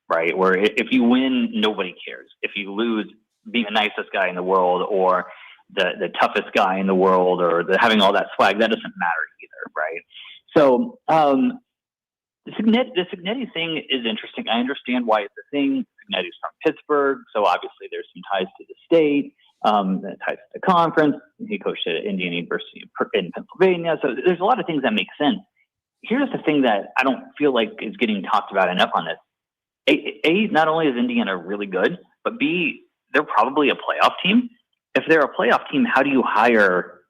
right? Where if you win, nobody cares. If you lose, being the nicest guy in the world or the toughest guy in the world or having all that swag, that doesn't matter either, right? So the Cignetti thing is interesting. I understand why it's a thing. Cignetti's from Pittsburgh, so obviously there's some ties to the state, ties to the conference. He coached at Indiana University in Pennsylvania, so there's a lot of things that make sense. Here's the thing that I don't feel like is getting talked about enough on this. A, not only is Indiana really good, but B, they're probably a playoff team. If they're a playoff team, how do you hire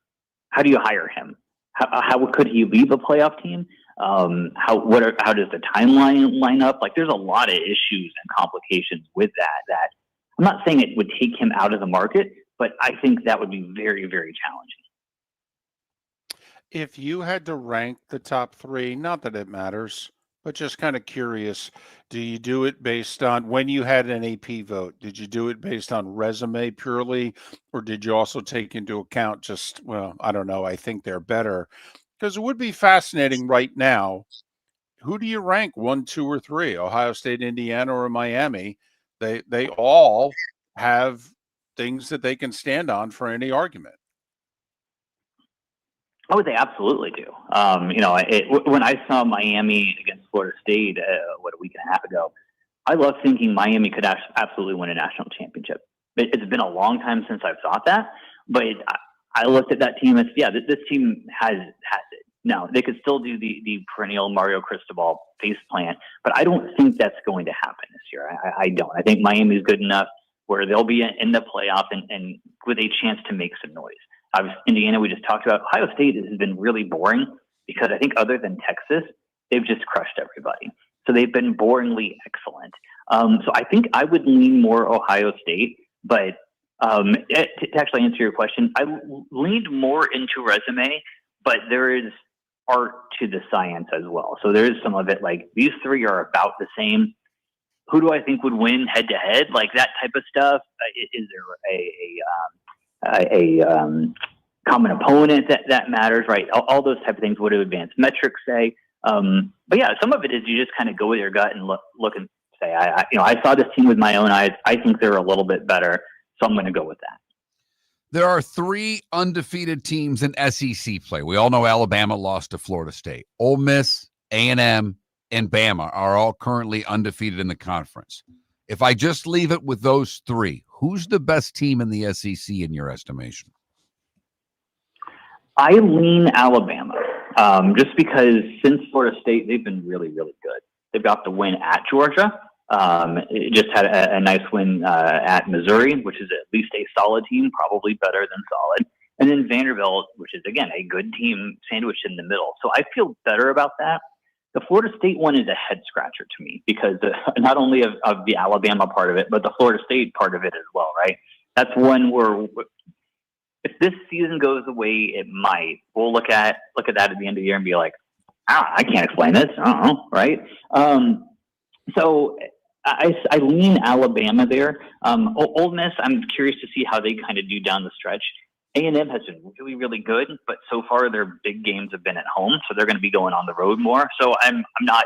him? How could he leave a playoff team? How does the timeline line up? Like, there's a lot of issues and complications with that I'm not saying it would take him out of the market, but I think that would be very, very challenging. If you had to rank the top 3, not that it matters, but just kind of curious, do you do it based on when you had an AP vote? Did you do it based on resume purely, or did you also take into account just, well, I don't know, I think they're better? Because it would be fascinating right now. Who do you rank 1, 2, or 3? Ohio State, Indiana, or Miami? They all have things that they can stand on for any argument. Oh, they absolutely do. When I saw Miami against Florida State, a week and a half ago, I love thinking Miami could absolutely win a national championship. It's been a long time since I've thought that, but I looked at that team as, this team has it. Now, they could still do the perennial Mario Cristobal face plant, but I don't think that's going to happen this year. I don't. I think Miami's good enough where they'll be in the playoff and with a chance to make some noise. Obviously, Indiana, we just talked about. Ohio State has been really boring because I think other than Texas, they've just crushed everybody. So they've been boringly excellent. So I think I would lean more Ohio State, but to actually answer your question, I leaned more into resume, but there is art to the science as well. So there is some of it like these three are about the same. Who do I think would win head to head? Like that type of stuff. Is there a common opponent that matters? Right. All those type of things. What do advanced metrics say? But yeah, some of it is you just kind of go with your gut and look and say, I saw this team with my own eyes. I think they're a little bit better, so I'm going to go with that. There are 3 undefeated teams in SEC play. We all know Alabama lost to Florida State. Ole Miss, A&M, and Bama are all currently undefeated in the conference. If I just leave it with those 3, who's the best team in the SEC in your estimation? I lean Alabama, just because since Florida State, they've been really, really good. They've got the win at Georgia. It just had a nice win at Missouri, which is at least a solid team, probably better than solid. And then Vanderbilt, which is, again, a good team sandwiched in the middle. So I feel better about that. The Florida State one is a head scratcher to me because not only of the Alabama part of it, but the Florida State part of it as well, right? That's one where if this season goes the way it might, we'll look at that at the end of the year and be like, I can't explain this. I don't know, right? So I lean Alabama there. Ole Miss, I'm curious to see how they kind of do down the stretch. A&M has been really, really good, but so far their big games have been at home, so they're going to be going on the road more. So I'm not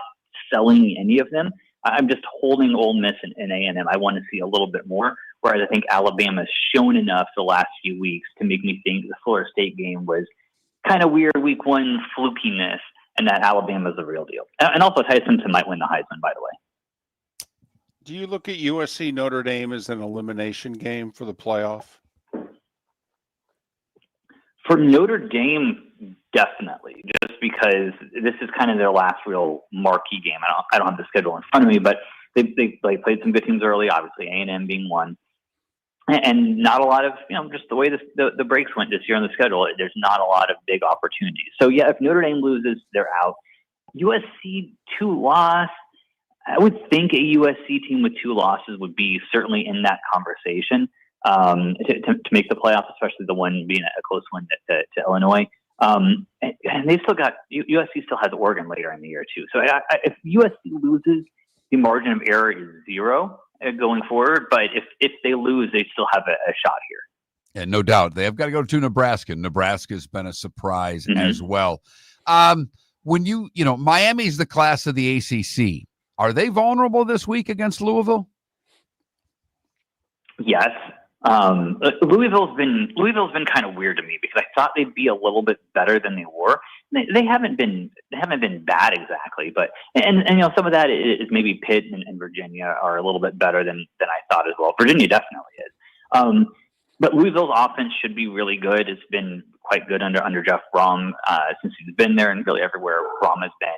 selling any of them. I'm just holding Ole Miss and A&M. I want to see a little bit more, whereas I think Alabama's shown enough the last few weeks to make me think the Florida State game was kind of weird week 1 flukiness, and that Alabama's the real deal. And also Ty Simpson might win the Heisman, by the way. Do you look at USC Notre Dame as an elimination game for the playoff? For Notre Dame, definitely, just because this is kind of their last real marquee game. I don't have the schedule in front of me, but they played some good teams early, obviously A&M being one, and not a lot of, just the way the breaks went this year on the schedule, there's not a lot of big opportunities. So yeah, if Notre Dame loses, they're out. USC 2 loss. I would think a USC team with 2 losses would be certainly in that conversation to make the playoffs, especially the one being a close one to Illinois. And they've still got USC still has Oregon later in the year too. So if USC loses, the margin of error is 0 going forward. But if they lose, they still have a shot here. Yeah, no doubt. They have got to go to Nebraska. Nebraska's been a surprise as well. When Miami's the class of the ACC. Are they vulnerable this week against Louisville? Yes. Louisville's been kind of weird to me because I thought they'd be a little bit better than they were. They haven't been bad exactly, but and some of that is maybe Pitt and Virginia are a little bit better than I thought as well. Virginia definitely is. But Louisville's offense should be really good. It's been quite good under Jeff Brom since he's been there, and really everywhere Brom has been.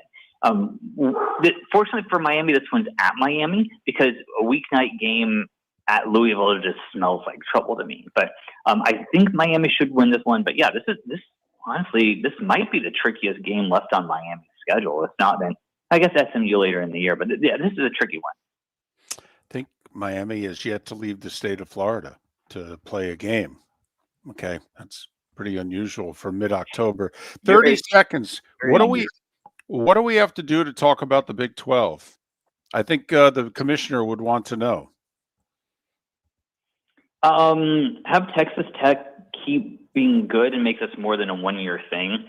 Fortunately for Miami, this one's at Miami because a weeknight game at Louisville just smells like trouble to me. But I think Miami should win this one. But yeah, this honestly might be the trickiest game left on Miami's schedule. If not, then I guess SMU later in the year. But yeah, this is a tricky one. I think Miami is yet to leave the state of Florida to play a game. Okay, that's pretty unusual for mid-October. 30 seconds. What do we have to do to talk about the Big 12? I think the commissioner would want to know. Have Texas Tech keep being good and make this more than a one-year thing.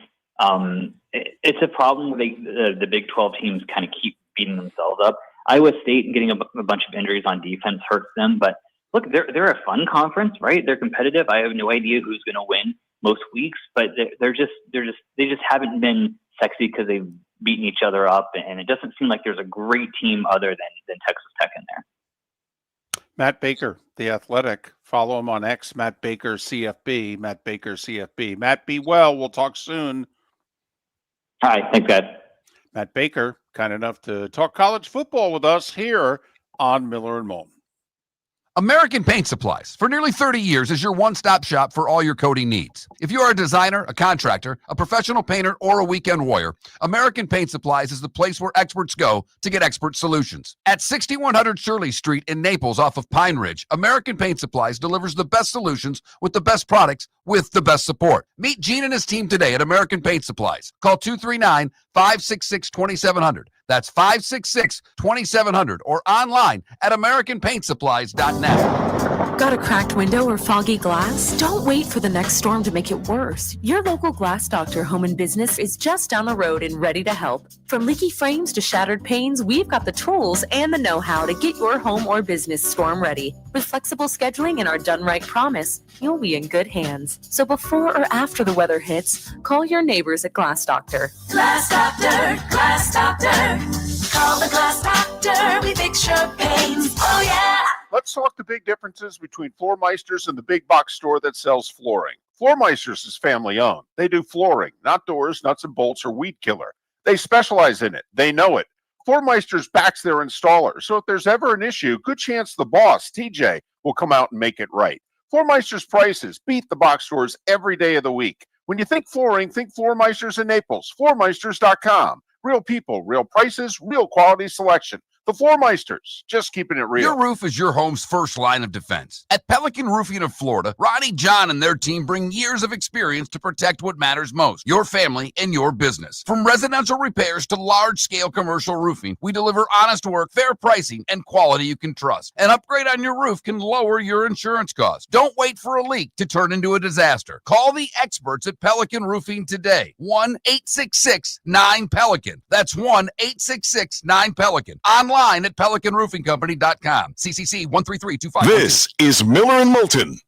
It's a problem where the Big 12 teams kind of keep beating themselves up. Iowa State getting a bunch of injuries on defense hurts them, but look, they're a fun conference, right? They're competitive. I have no idea who's going to win most weeks, but they just haven't been sexy because they've beaten each other up, and it doesn't seem like there's a great team other than Texas Tech in there. Matt Baker, The Athletic. Follow him on X, Matt Baker CFB. Matt Baker CFB. Matt, be well. We'll talk soon. All right. Thanks, guys. Matt Baker, kind enough to talk college football with us here on Miller and Moulton. American Paint Supplies, for nearly 30 years, is your one-stop shop for all your coating needs. If you are a designer, a contractor, a professional painter, or a weekend warrior, American Paint Supplies is the place where experts go to get expert solutions. At 6100 Shirley Street in Naples off of Pine Ridge, American Paint Supplies delivers the best solutions with the best products with the best support. Meet Gene and his team today at American Paint Supplies. Call 239-566-2700. That's 566-2700 or online at AmericanPaintSupplies.net. Got a cracked window or foggy glass? Don't wait for the next storm to make it worse. Your local Glass Doctor Home and Business is just down the road and ready to help. From leaky frames to shattered panes, we've got the tools and the know-how to get your home or business storm ready. With flexible scheduling and our done right promise, you'll be in good hands. So before or after the weather hits, call your neighbors at Glass Doctor. Glass Doctor, Glass Doctor. Call the Glass Doctor. We fix your pains. Oh, yeah. Let's talk the big differences between Floormeisters and the big box store that sells flooring. Floormeisters is family owned. They do flooring, not doors, nuts and bolts, or weed killer. They specialize in it. They know it. Floormeisters backs their installer, so if there's ever an issue, good chance the boss, TJ, will come out and make it right. Floormeisters prices beat the box stores every day of the week. When you think flooring, think Floormeisters in Naples. Floormeisters.com. Real people, real prices, real quality selection. The Floormeisters, just keeping it real. Your roof is your home's first line of defense. At Pelican Roofing of Florida, Ronnie, John, and their team bring years of experience to protect what matters most, your family and your business. From residential repairs to large-scale commercial roofing, we deliver honest work, fair pricing, and quality you can trust. An upgrade on your roof can lower your insurance costs. Don't wait for a leak to turn into a disaster. Call the experts at Pelican Roofing today. 1-866-9-PELICAN. That's 1-866-9-PELICAN. Online at PelicanRoofingCompany.com. CCC 13325. This is Miller and Moulton.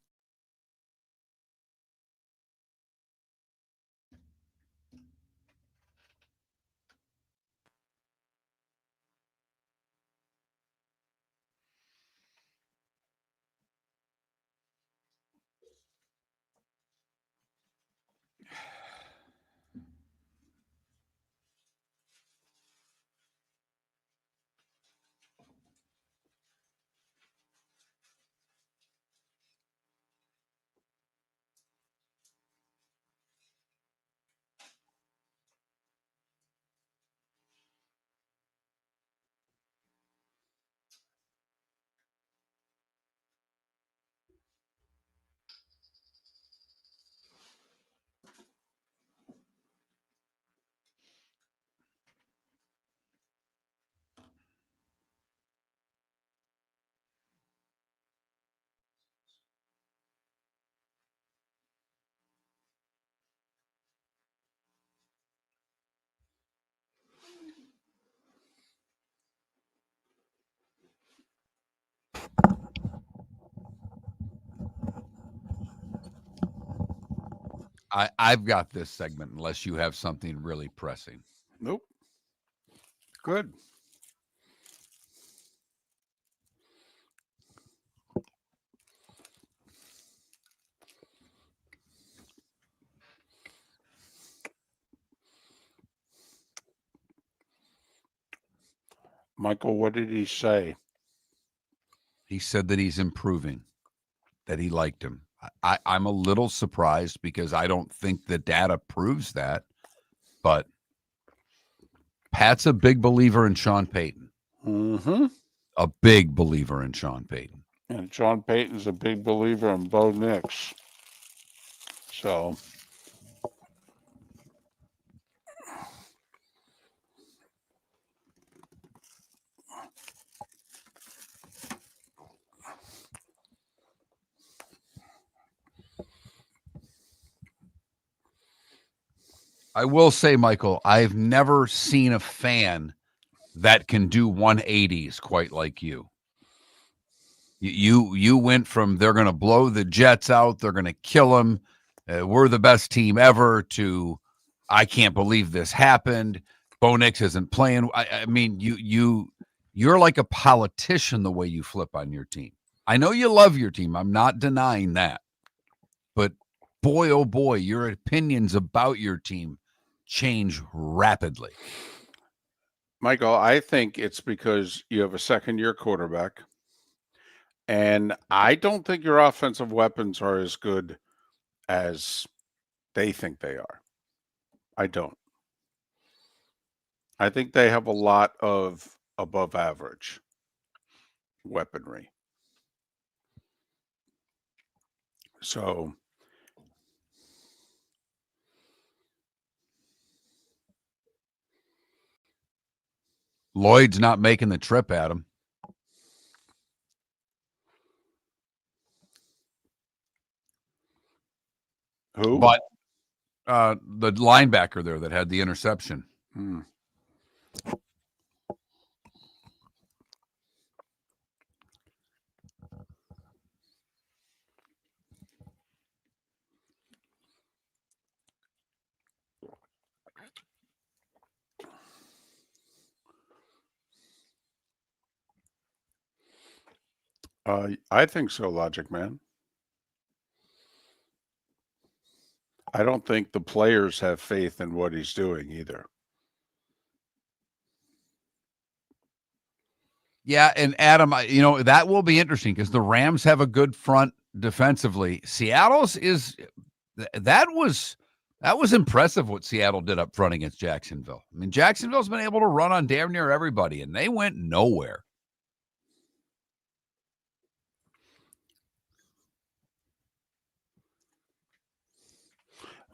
I've got this segment unless you have something really pressing. Nope. Good. Michael, what did he say? He said that he's improving, that he liked him. I'm a little surprised because I don't think the data proves that, but Pat's a big believer in Sean Payton. Mm-hmm. A big believer in Sean Payton. And Sean Payton's a big believer in Bo Nix. So I will say, Michael, I've never seen a fan that can do 180s quite like you. You went from they're going to blow the Jets out, they're going to kill them, we're the best team ever, to I can't believe this happened. Bo Nix isn't playing. I mean, you're like a politician the way you flip on your team. I know you love your team. I'm not denying that. But boy, oh boy, your opinions about your team change rapidly. Michael, I think it's because you have a second-year quarterback, And I don't think your offensive weapons are as good as they think they are. I don't. I think they have a lot of above average weaponry. So Lloyd's not making the trip, Adam. Who? But the linebacker there that had the interception. I think so, Logic Man. I don't think the players have faith in what he's doing either. Yeah, and Adam, that will be interesting because the Rams have a good front defensively. Seattle's that was impressive what Seattle did up front against Jacksonville. I mean, Jacksonville's been able to run on damn near everybody, and they went nowhere.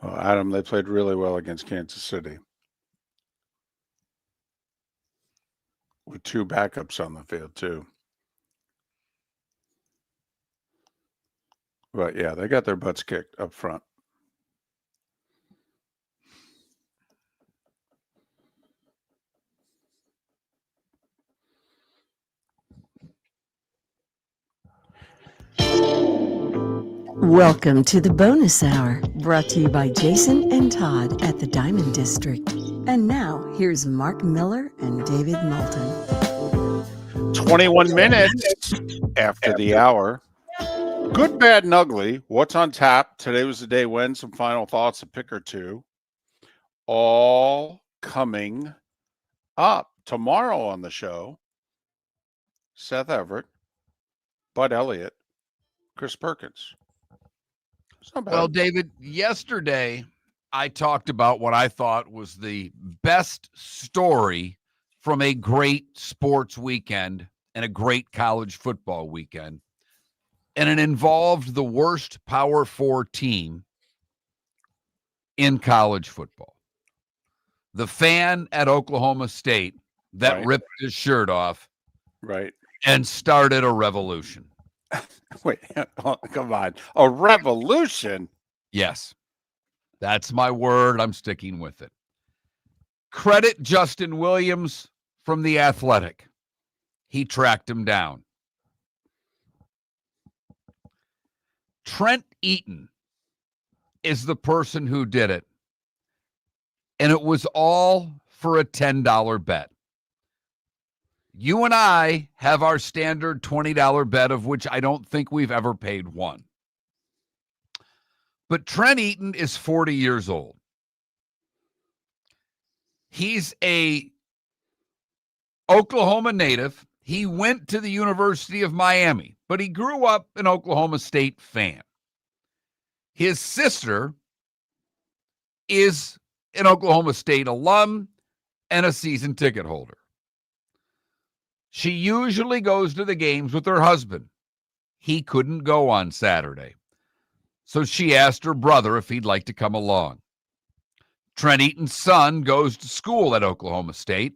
Well, Adam, they played really well against Kansas City with 2 backups on the field too. But yeah, they got their butts kicked up front. Welcome to the bonus hour, brought to you by Jason and Todd at the Diamond District. And now, here's Mark Miller and David Moulton. 21 minutes after the hour. Good, bad, and ugly. What's on tap? Today was the day when. Some final thoughts, a pick or two. All coming up tomorrow on the show. Seth Everett, Bud Elliott, Chris Perkins. Well, David, yesterday I talked about what I thought was the best story from a great sports weekend and a great college football weekend. And it involved the worst Power 4 team in college football. The fan at Oklahoma State that ripped his shirt off and started a revolution. Wait, come on. A revolution? Yes. That's my word. I'm sticking with it. Credit Justin Williams from The Athletic. He tracked him down. Trent Eaton is the person who did it. And it was all for a $10 bet. You and I have our standard $20 bet, of which I don't think we've ever paid one. But Trent Eaton is 40 years old. He's a Oklahoma native. He went to the University of Miami, but he grew up an Oklahoma State fan. His sister is an Oklahoma State alum and a season ticket holder. She usually goes to the games with her husband. He couldn't go on Saturday, so she asked her brother if he'd like to come along. Trent Eaton's son goes to school at Oklahoma State,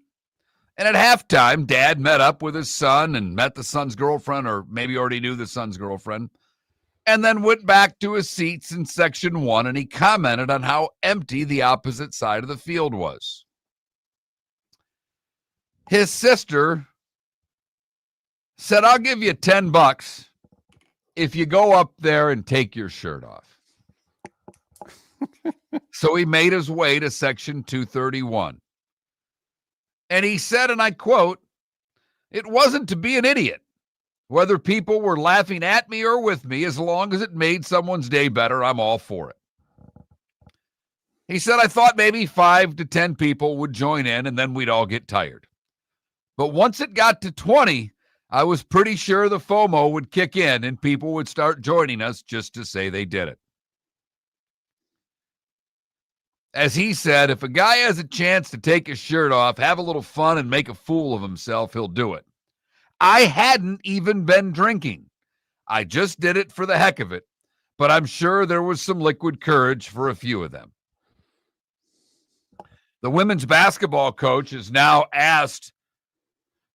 and at halftime, Dad met up with his son and met the son's girlfriend, or maybe already knew the son's girlfriend, and then went back to his seats in Section 1, and he commented on how empty the opposite side of the field was. His sister said, "I'll give you $10 if you go up there and take your shirt off." So he made his way to Section 231. And he said, and I quote, "It wasn't to be an idiot. Whether people were laughing at me or with me, as long as it made someone's day better, I'm all for it." He said, "I thought maybe 5 to 10 people would join in and then we'd all get tired. But once it got to 20, I was pretty sure the FOMO would kick in and people would start joining us just to say they did it. As he said, if a guy has a chance to take his shirt off, have a little fun, and make a fool of himself, he'll do it. I hadn't even been drinking. I just did it for the heck of it, but I'm sure there was some liquid courage for a few of them. The women's basketball coach has now asked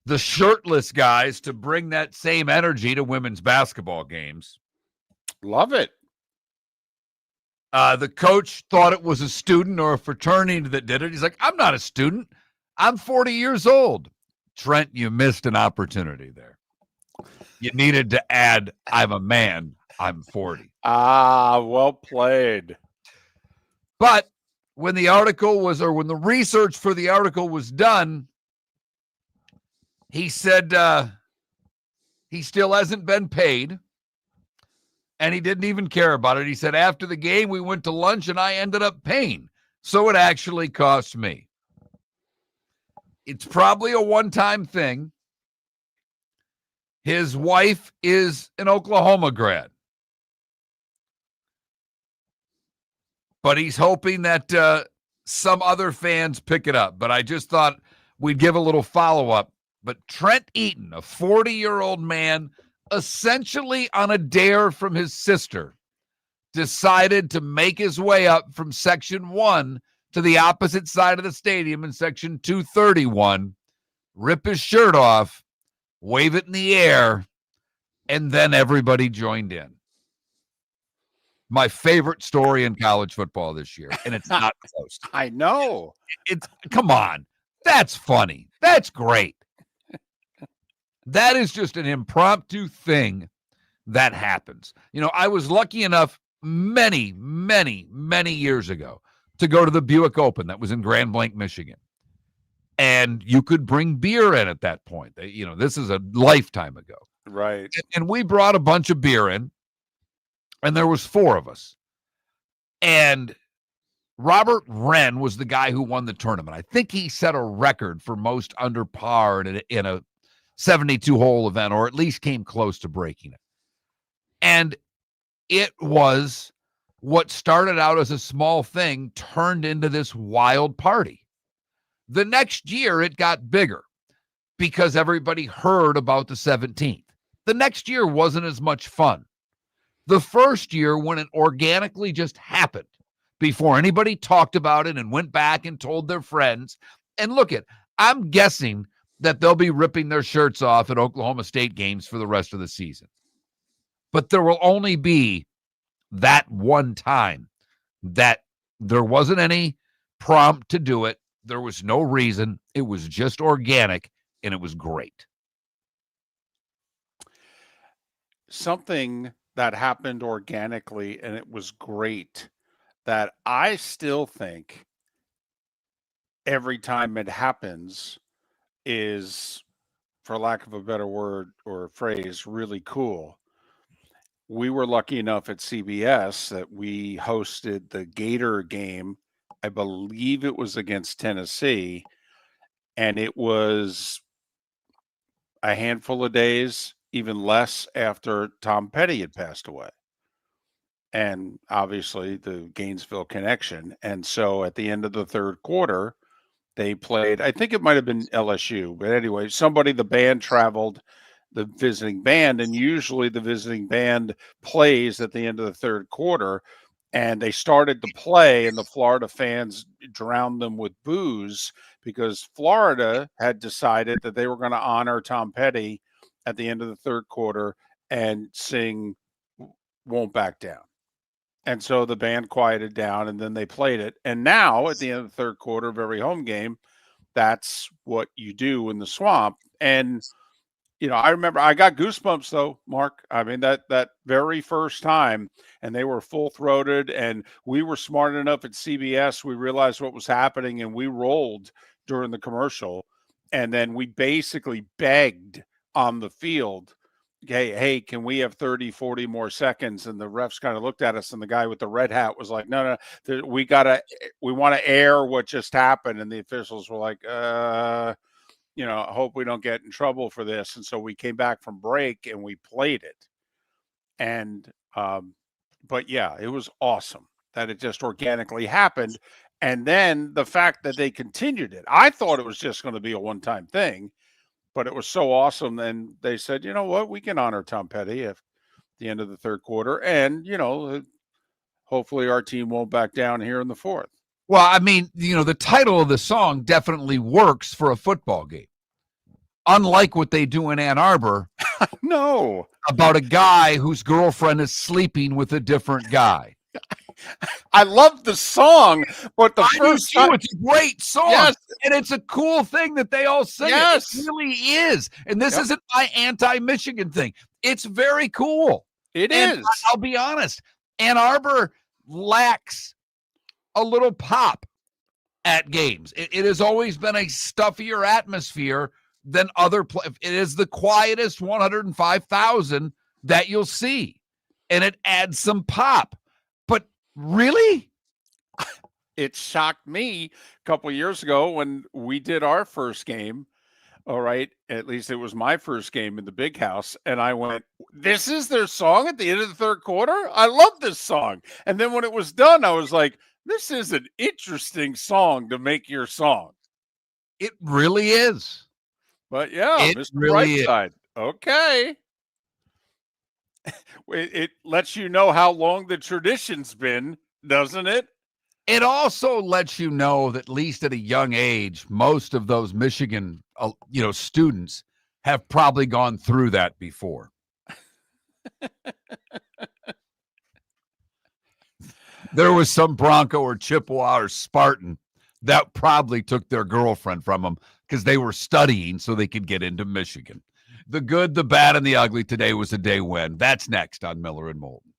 the shirtless guys to bring that same energy to women's basketball games. Love it. The coach thought it was a student or a fraternity that did it. He's like, I'm not a student. I'm 40 years old. Trent, you missed an opportunity there. You needed to add, I'm a man. I'm 40. Ah, well played. But when the article was, or when the research for the article was done, he said he still hasn't been paid, and he didn't even care about it. He said, after the game, we went to lunch, and I ended up paying, so it actually cost me. It's probably a one-time thing. His wife is an Oklahoma grad, but he's hoping that some other fans pick it up. But I just thought we'd give a little follow-up. But Trent Eaton, a 40-year-old man, essentially on a dare from his sister, decided to make his way up from Section 1 to the opposite side of the stadium in Section 231, rip his shirt off, wave it in the air, and then everybody joined in. My favorite story in college football this year, and it's not close. I know. It's come on. That's funny. That's great. That is just an impromptu thing that happens. You know, I was lucky enough many, many, many years ago to go to the Buick Open that was in Grand Blanc, Michigan. And you could bring beer in at that point. You know, this is a lifetime ago. Right. And we brought a bunch of beer in, and there was 4 of us. And Robert Wren was the guy who won the tournament. I think he set a record for most under par in a 72-hole event, or at least came close to breaking it. And it was what started out as a small thing turned into this wild party. The next year, it got bigger because everybody heard about the 17th. The next year wasn't as much fun. The first year, when it organically just happened, before anybody talked about it and went back and told their friends, and look at, I'm guessing that they'll be ripping their shirts off at Oklahoma State games for the rest of the season. But there will only be that one time that there wasn't any prompt to do it. There was no reason. It was just organic, and it was great. Something that happened organically, and it was great, that I still think every time it happens is, for lack of a better word or phrase, really cool. We were lucky enough at CBS that we hosted the Gator game. I believe it was against Tennessee, and it was a handful of days, even less, after Tom Petty had passed away. And obviously the Gainesville connection. And so at the end of the third quarter, they played, I think it might have been LSU, but anyway, the band traveled, the visiting band, and usually the visiting band plays at the end of the third quarter, and they started to play, and the Florida fans drowned them with booze because Florida had decided that they were going to honor Tom Petty at the end of the third quarter and sing Won't Back Down. And so the band quieted down, and then they played it. And now, at the end of the third quarter of every home game, that's what you do in the Swamp. And, you know, I remember I got goosebumps, though, Mark. I mean, that very first time, and they were full-throated, and we were smart enough at CBS. We realized what was happening, and we rolled during the commercial. And then we basically begged on the field, hey, can we have 30, 40 more seconds? And the refs kind of looked at us, and the guy with the red hat was like, no, we want to air what just happened. And the officials were like, I hope we don't get in trouble for this. And so we came back from break and we played it. And, but yeah, it was awesome that it just organically happened. And then the fact that they continued it, I thought it was just going to be a one-time thing, but it was so awesome. And they said, you know what, we can honor Tom Petty at the end of the third quarter. And, hopefully our team won't back down here in the fourth. Well, I mean, the title of the song definitely works for a football game. Unlike what they do in Ann Arbor. No. About a guy whose girlfriend is sleeping with a different guy. I love the song, but the first time it's a great song. Yes. And it's a cool thing that they all sing Yes. it. It really is. And this isn't my anti-Michigan thing. It's very cool. It is. I'll be honest. Ann Arbor lacks a little pop at games. It has always been a stuffier atmosphere than other it is the quietest 105,000 that you'll see, and it adds some pop. But really, it shocked me a couple of years ago when we did our first game. All right, at least it was my first game in the big house, and I went, "This is their song at the end of the third quarter? I love this song." And then when it was done, I was like, "This is an interesting song to make your song." It really is. But yeah, it Mr. really Brightside. Okay. It lets you know how long the tradition's been, doesn't it? It also lets you know that at least at a young age, most of those Michigan, students have probably gone through that before. There was some Bronco or Chippewa or Spartan that probably took their girlfriend from them because they were studying so they could get into Michigan. The good, the bad, and the ugly. Today was a day when. That's next on Miller and Moulton.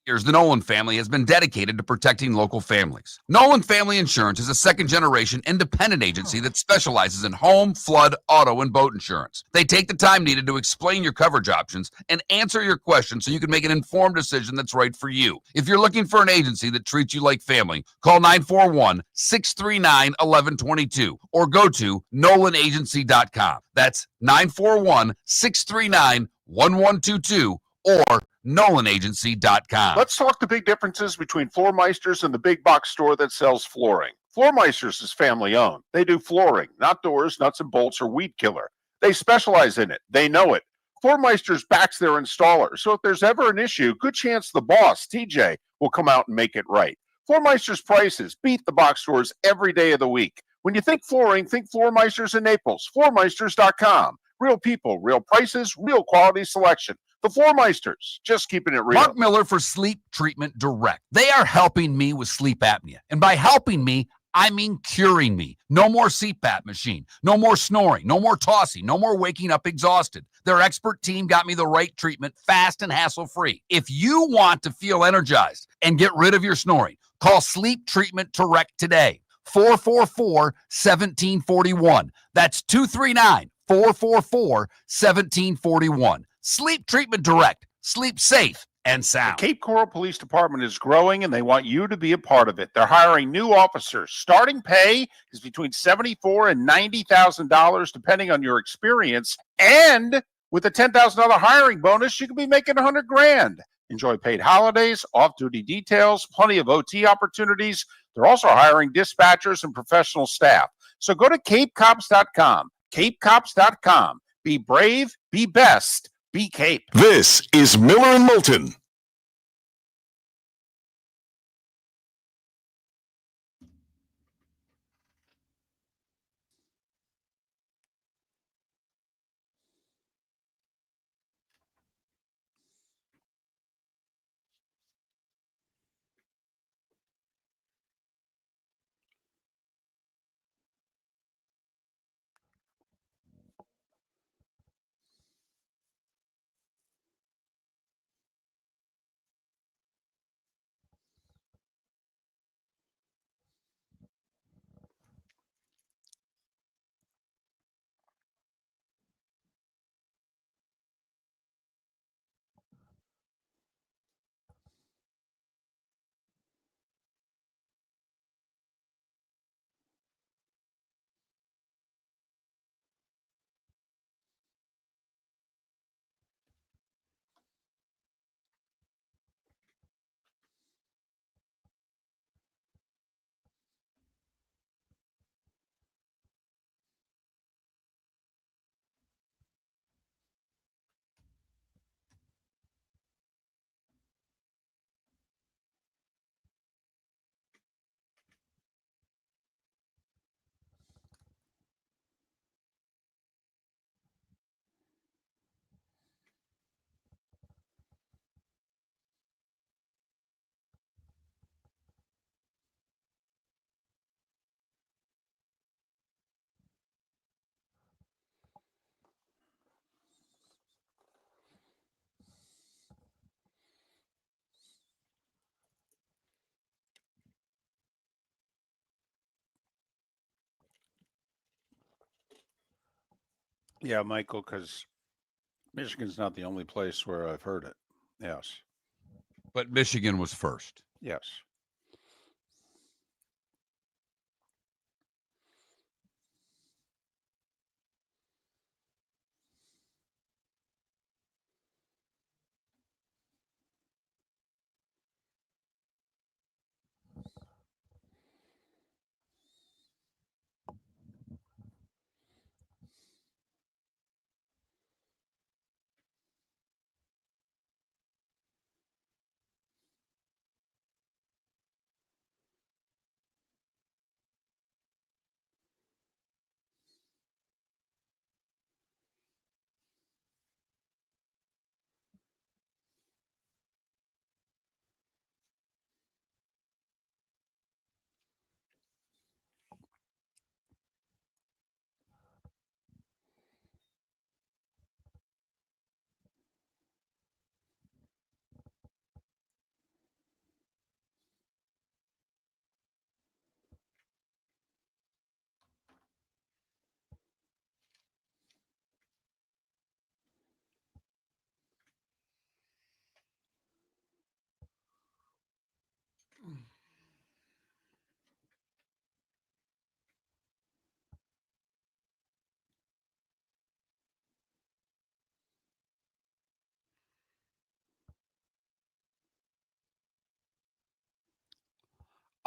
The Nolan family has been dedicated to protecting local families. Nolan Family Insurance is a second-generation independent agency that specializes in home, flood, auto, and boat insurance. They take the time needed to explain your coverage options and answer your questions so you can make an informed decision that's right for you. If you're looking for an agency that treats you like family, call 941-639-1122 or go to nolanagency.com. That's 941-639-1122 or nolanagency.com. Let's talk the big differences between Floormeisters and the big box store that sells flooring. Floormeisters is family owned. They do flooring, not doors, nuts and bolts, or weed killer. They specialize in it. They know it. Floormeisters backs their installer, so if there's ever an issue, good chance the boss, TJ, will come out and make it right. Floormeisters prices beat the box stores every day of the week. When you think flooring, think Floormeisters in Naples. Floormeisters.com. Real people, real prices, real quality selection. The Floormeisters, just keeping it real. Mark Miller for Sleep Treatment Direct. They are helping me with sleep apnea. And by helping me, I mean curing me. No more CPAP machine. No more snoring. No more tossing. No more waking up exhausted. Their expert team got me the right treatment fast and hassle-free. If you want to feel energized and get rid of your snoring, call Sleep Treatment Direct today. 444-1741. That's 239-444-1741. Sleep Treatment Direct. Sleep safe and sound. The Cape Coral Police Department is growing, and they want you to be a part of it. They're hiring new officers. Starting pay is between $74,000 and $90,000, depending on your experience. And with a $10,000 hiring bonus, you could be making $100,000. Enjoy paid holidays, off-duty details, plenty of OT opportunities. They're also hiring dispatchers and professional staff. So go to CapeCops.com. CapeCops.com. Be brave, be best. Be Cape. This is Miller and Moulton. Yeah, Michael, because Michigan's not the only place where I've heard it. Yes. But Michigan was first. Yes.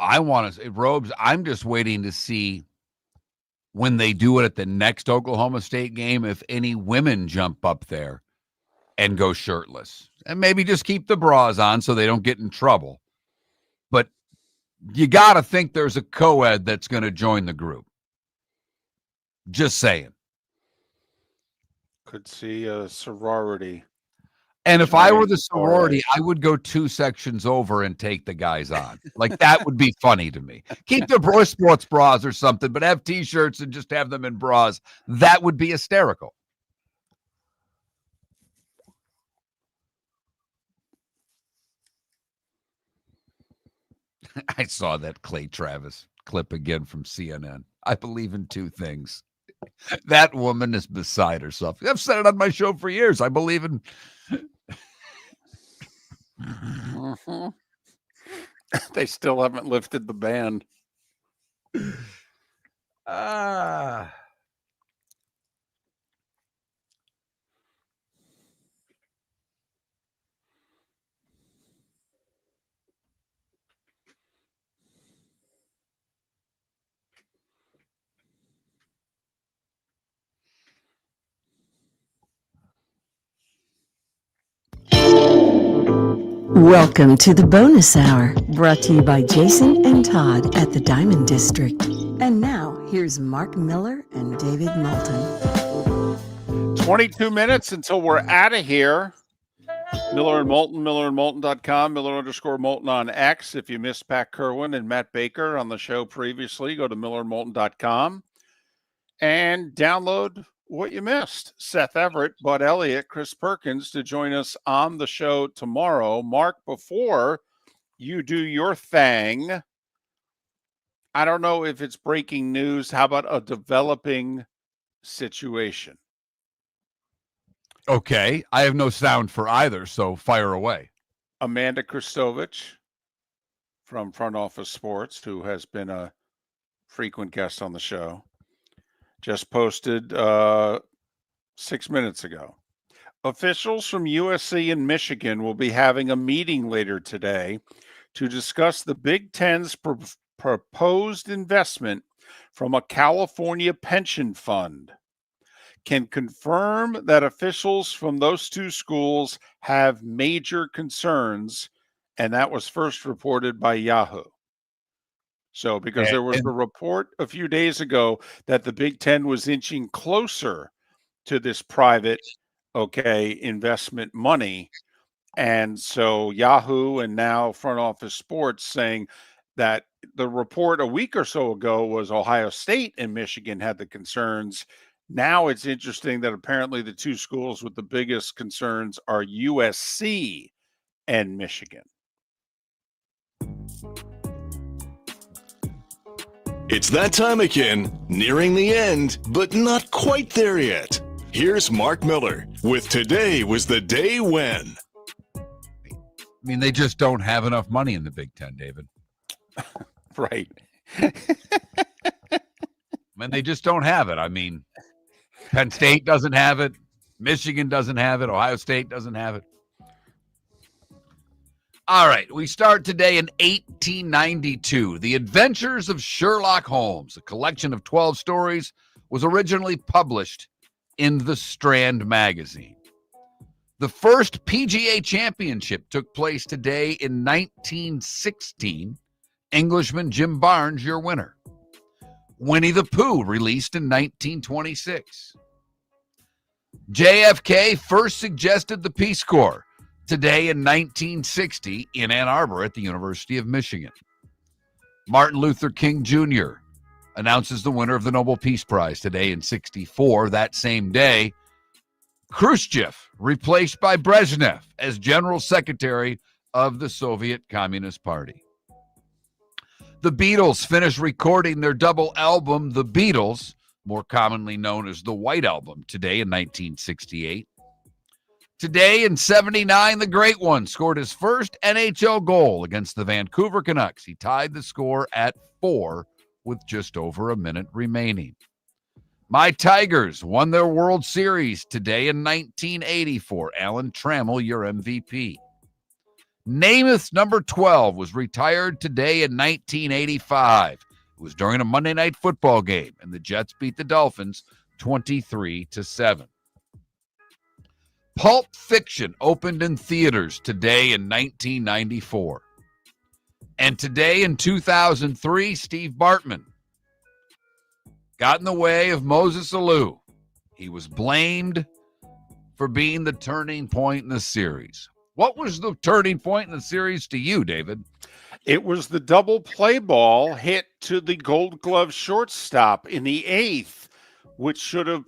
I want to say, Robes, I'm just waiting to see when they do it at the next Oklahoma State game, if any women jump up there and go shirtless. And maybe just keep the bras on so they don't get in trouble. But you got to think there's a co-ed that's going to join the group. Just saying. Could see a sorority. And if I were the sorority, I would go 2 sections over and take the guys on. Like, that would be funny to me. Keep the sports bras or something, but have T-shirts and just have them in bras. That would be hysterical. I saw that Clay Travis clip again from CNN. I believe in 2 things. That woman is beside herself. I've said it on my show for years. I believe in... They still haven't lifted the ban. Welcome to the bonus hour, brought to you by Jason and Todd at the Diamond District. And now, here's Mark Miller and David Moulton. 22 minutes until we're out of here. Miller and Moulton, millerandmoulton.com, Miller_Moulton on X. If you missed Pat Kirwan and Matt Baker on the show previously, go to millerandmoulton.com and download what you missed. Seth Everett, Bud Elliott, Chris Perkins to join us on the show tomorrow. Mark, before you do your thing, I don't know if it's breaking news. How about a developing situation? Okay. I have no sound for either, so fire away. Amanda Kristovich from Front Office Sports, who has been a frequent guest on the show, just posted 6 minutes ago. Officials from USC and Michigan will be having a meeting later today to discuss the Big Ten's proposed investment from a California pension fund. Can confirm that officials from those 2 schools have major concerns, and that was first reported by Yahoo. So, because there was a report a few days ago that the Big Ten was inching closer to this private, investment money. And so Yahoo and now Front Office Sports saying that the report a week or so ago was Ohio State and Michigan had the concerns. Now it's interesting that apparently the 2 schools with the biggest concerns are USC and Michigan. It's that time again, nearing the end, but not quite there yet. Here's Mark Miller with Today Was the Day When. I mean, they just don't have enough money in the Big Ten, David. Right. I mean, they just don't have it. I mean, Penn State doesn't have it. Michigan doesn't have it. Ohio State doesn't have it. All right, we start today in 1892. The Adventures of Sherlock Holmes, a collection of 12 stories, was originally published in the Strand magazine. The first PGA championship took place today in 1916. Englishman Jim Barnes, your winner. Winnie the Pooh, released in 1926. JFK first suggested the Peace Corps. Today in 1960 in Ann Arbor at the University of Michigan. Martin Luther King Jr. announces the winner of the Nobel Peace Prize today in 64. That same day, Khrushchev replaced by Brezhnev as General Secretary of the Soviet Communist Party. The Beatles finished recording their double album, The Beatles, more commonly known as the White Album, today in 1968. Today in 79, the Great One scored his first NHL goal against the Vancouver Canucks. He tied the score at 4 with just over a minute remaining. My Tigers won their World Series today in 1984. Alan Trammell, your MVP. Namath number 12 was retired today in 1985. It was during a Monday Night Football game, and the Jets beat the Dolphins 23-7. Pulp Fiction opened in theaters today in 1994. And today in 2003, Steve Bartman got in the way of Moses Alou. He was blamed for being the turning point in the series. What was the turning point in the series to you, David? It was the double play ball hit to the Gold Glove shortstop in the 8th, which should have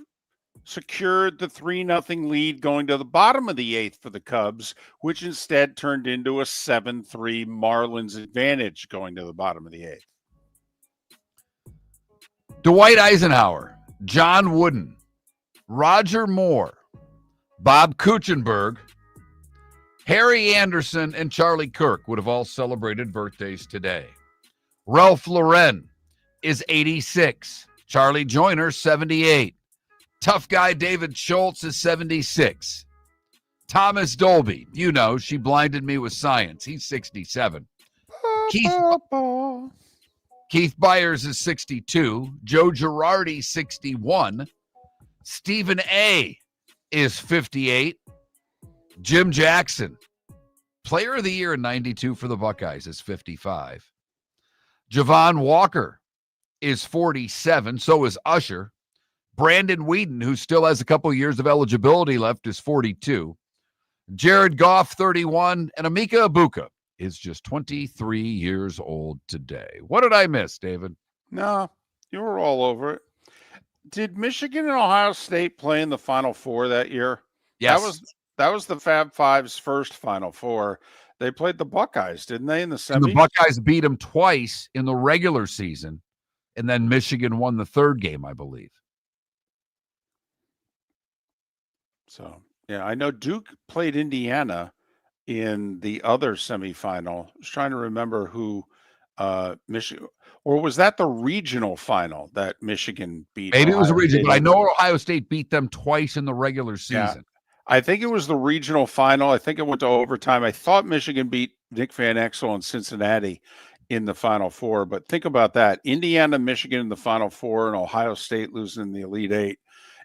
secured the 3-0 lead going to the bottom of the 8th for the Cubs, which instead turned into a 7-3 Marlins advantage going to the bottom of the 8th. Dwight Eisenhower, John Wooden, Roger Moore, Bob Kuchenberg, Harry Anderson, and Charlie Kirk would have all celebrated birthdays today. Ralph Lauren is 86. Charlie Joyner, 78. Tough guy David Schultz is 76. Thomas Dolby, you know, She Blinded Me with Science. He's 67. Keith Byers is 62. Joe Girardi, 61. Stephen A. is 58. Jim Jackson, Player of the Year in 92 for the Buckeyes, is 55. Javon Walker is 47. So is Usher. Brandon Whedon, who still has a couple years of eligibility left, is 42. Jared Goff, 31. And Emeka Ibuka is just 23 years old today. What did I miss, David? No, you were all over it. Did Michigan and Ohio State play in the Final Four that year? Yes. That was the Fab Five's first Final Four. They played the Buckeyes, didn't they, in the semis? And the Buckeyes beat them twice in the regular season, and then Michigan won the third game, I believe. So, yeah, I know Duke played Indiana in the other semifinal. I was trying to remember who Michigan, or was that the regional final that Michigan beat? Maybe it was a Ohio regional, State? but I know Ohio State beat them twice in the regular season. I think it was the regional final. I think it went to overtime. I thought Michigan beat Nick Van Exel and Cincinnati in the Final Four, but think about that. Indiana, Michigan in the Final Four, and Ohio State losing in the Elite Eight.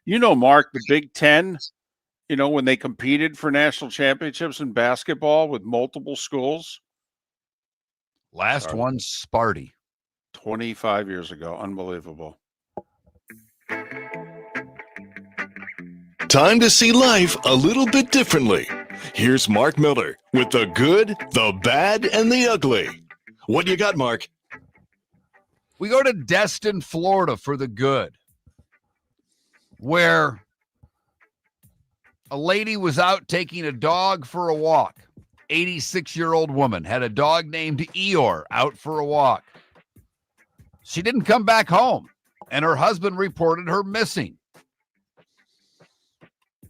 You know, Mark, the Big Ten, you know, when they competed for national championships in basketball with multiple schools. Last one, Sparty. 25 years ago. Unbelievable. Time to see life a little bit differently. Here's Mark Miller with the good, the bad, and the ugly. What do you got, Mark? We go to Destin, Florida for the good, where a lady was out taking a dog for a walk. 86-year-old woman had a dog named Eeyore out for a walk. She didn't come back home, and her husband reported her missing.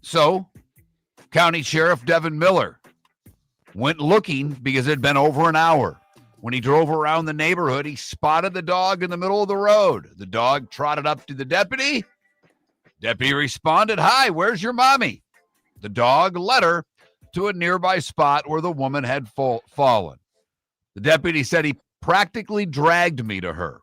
So, County Sheriff Devin Miller went looking because it had been over an hour. When he drove around the neighborhood, he spotted the dog in the middle of the road. The dog trotted up to the deputy. Deputy responded, "Hi, where's your mommy?" The dog led her to a nearby spot where the woman had fallen. The deputy said he practically dragged me to her.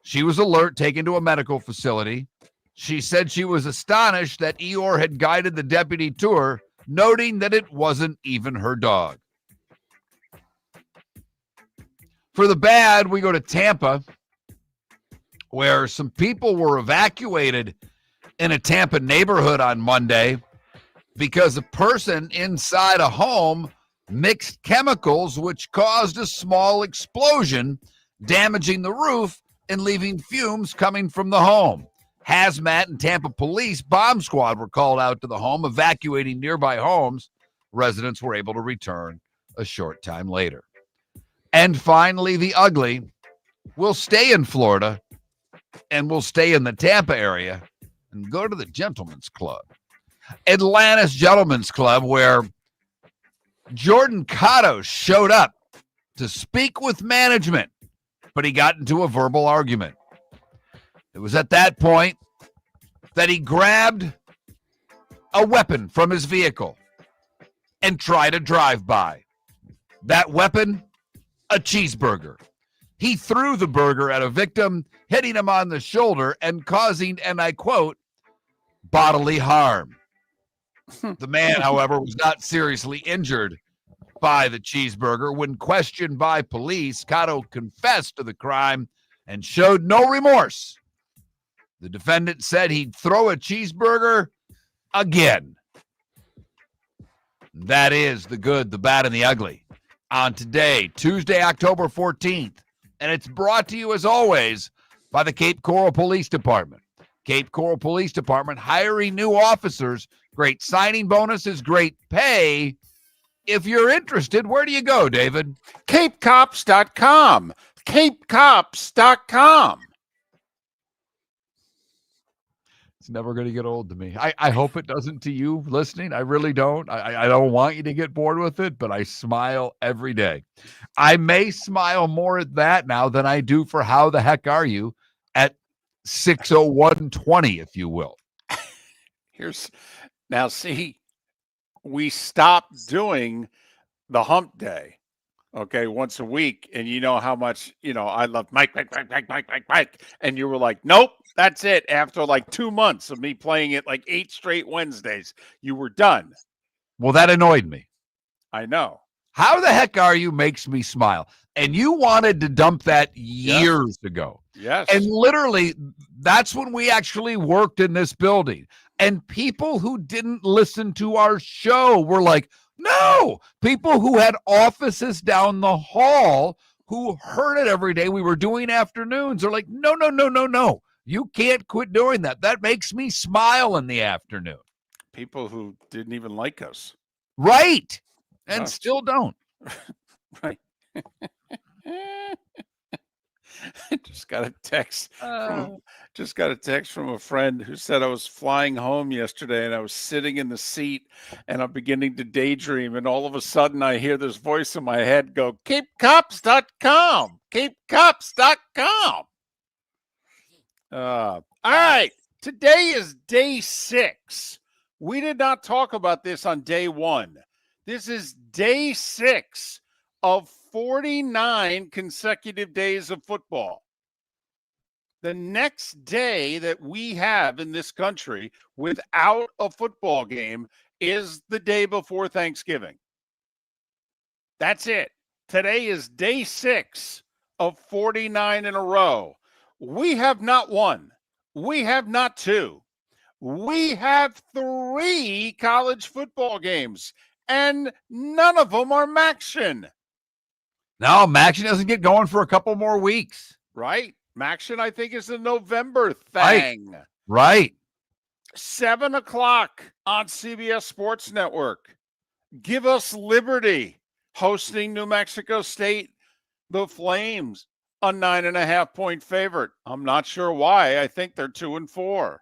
She was alert, taken to a medical facility. She said she was astonished that Eeyore had guided the deputy to her, noting that it wasn't even her dog. For the bad, we go to Tampa, where some people were evacuated in a Tampa neighborhood on Monday because a person inside a home mixed chemicals which caused a small explosion, damaging the roof and leaving fumes coming from the home. Hazmat and Tampa police bomb squad were called out to the home, evacuating nearby homes. Residents were able to return a short time later. And finally, the ugly will stay in Florida and will stay in the Tampa area and go to the Gentlemen's Club. Atlantis Gentlemen's Club, where Jordan Cotto showed up to speak with management, but he got into a verbal argument. It was at that point that he grabbed a weapon from his vehicle and tried a drive-by. That weapon, a cheeseburger. He threw the burger at a victim, hitting him on the shoulder and causing, and I quote, bodily harm. The man, however, was not seriously injured by the cheeseburger. When questioned by police, Cotto confessed to the crime and showed no remorse. The defendant said he'd throw a cheeseburger again. That is the good, the bad, and the ugly on today, Tuesday, October 14th. And it's brought to you, as always, by the Cape Coral Police Department. Cape Coral Police Department hiring new officers, great signing bonuses, great pay. If you're interested, where do you go, David? CapeCops.com. CapeCops.com. It's never going to get old to me. I hope it doesn't to you listening. I really don't. I don't want you to get bored with it, but I smile every day. I may smile more at that now than I do for How the Heck Are You at 6:01:20, if you will. Now, see, we stopped doing the hump day, okay, once a week. And you know how much, I love Mike. And you were like, nope, that's it. After like 2 months of me playing it like 8 straight Wednesdays, you were done. Well, that annoyed me. I know. How the Heck Are You makes me smile. And you wanted to dump that years ago. Yes. And literally, that's when we actually worked in this building. And people who didn't listen to our show were like, no. People who had offices down the hall who heard it every day. We were doing afternoons. They're like, no. You can't quit doing that. That makes me smile in the afternoon. People who didn't even like us. Right. And still don't. Right. I just got a text from a friend who said I was flying home yesterday and I was sitting in the seat and I'm beginning to daydream, and all of a sudden I hear this voice in my head go, CapeCops.com, CapeCops.com. All right, today is day 6. We did not talk about this on day 1. This is day 6 of 49 consecutive days of football. The next day that we have in this country without a football game is the day before Thanksgiving. That's it. Today is day 6 of 49 in a row. We have not 1. We have not 2. We have 3 college football games, and none of them are Maction. No, Maction doesn't get going for a couple more weeks. Right? Maction, I think, is a November thing. Right. 7 o'clock on CBS Sports Network. Give us Liberty hosting New Mexico State. The Flames, a 9.5-point favorite. I'm not sure why. I think they're 2-4.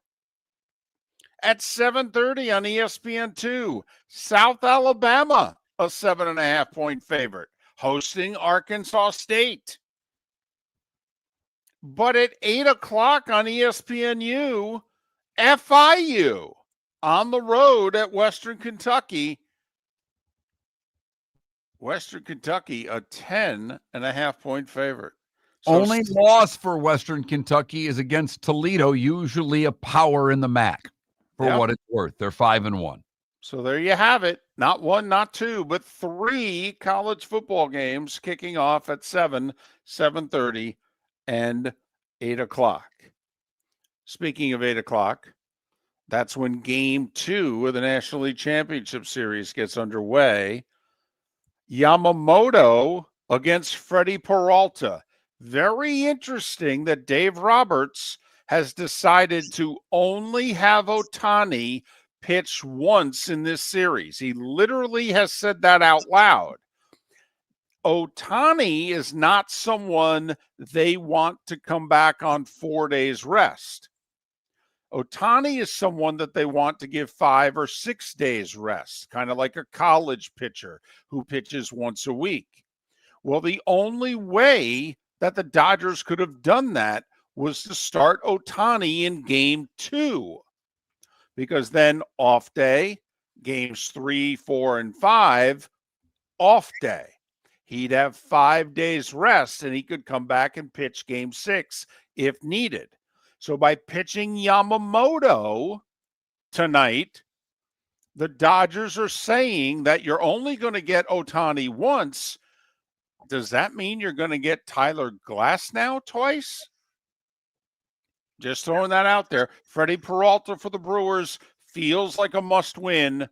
At 7:30 on ESPN2, South Alabama, a 7.5-point favorite, hosting Arkansas State. But at 8 o'clock on ESPNU, FIU on the road at Western Kentucky. Western Kentucky, a 10.5-point favorite. So Only loss for Western Kentucky is against Toledo, usually a power in the MAC. For what it's worth, they're 5-1. So there you have it. Not one, not two, but 3 college football games kicking off at 7, 7:30, and 8 o'clock. Speaking of 8 o'clock, that's when Game 2 of the National League Championship Series gets underway. Yamamoto against Freddie Peralta. Very interesting that Dave Roberts has decided to only have Ohtani pitch once in this series. He literally has said that out loud. Ohtani is not someone they want to come back on 4 days rest. Ohtani is someone that they want to give 5 or 6 days rest, kind of like a college pitcher who pitches once a week. Well, the only way that the Dodgers could have done that was to start Ohtani in Game 2, because then off day, Games 3, 4, and 5, off day. He'd have 5 days rest, and he could come back and pitch Game 6 if needed. So by pitching Yamamoto tonight, the Dodgers are saying that you're only going to get Ohtani once. Does that mean you're going to get Tyler Glasnow twice? Just throwing that out there. Freddie Peralta for the Brewers feels like a must-win,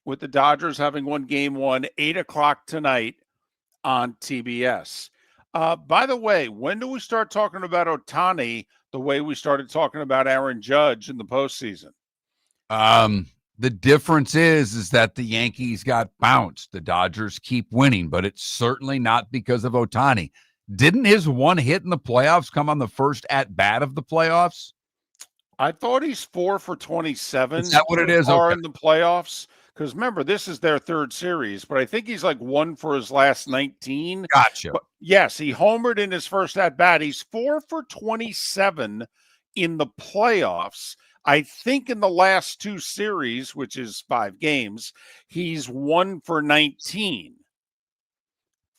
with the Dodgers having won Game 1, 8 o'clock tonight on TBS. By the way, when do we start talking about Ohtani the way we started talking about Aaron Judge in the postseason? The difference is that the Yankees got bounced. The Dodgers keep winning, but it's certainly not because of Ohtani. Didn't his one hit in the playoffs come on the first at-bat of the playoffs? I thought he's 4 for 27. Is that what it is? Okay. In the playoffs. Because remember, this is their third series, but I think he's like 1 for his last 19. Gotcha. But yes, he homered in his first at-bat. He's 4 for 27 in the playoffs. I think in the last 2 series, which is 5 games, he's 1 for 19.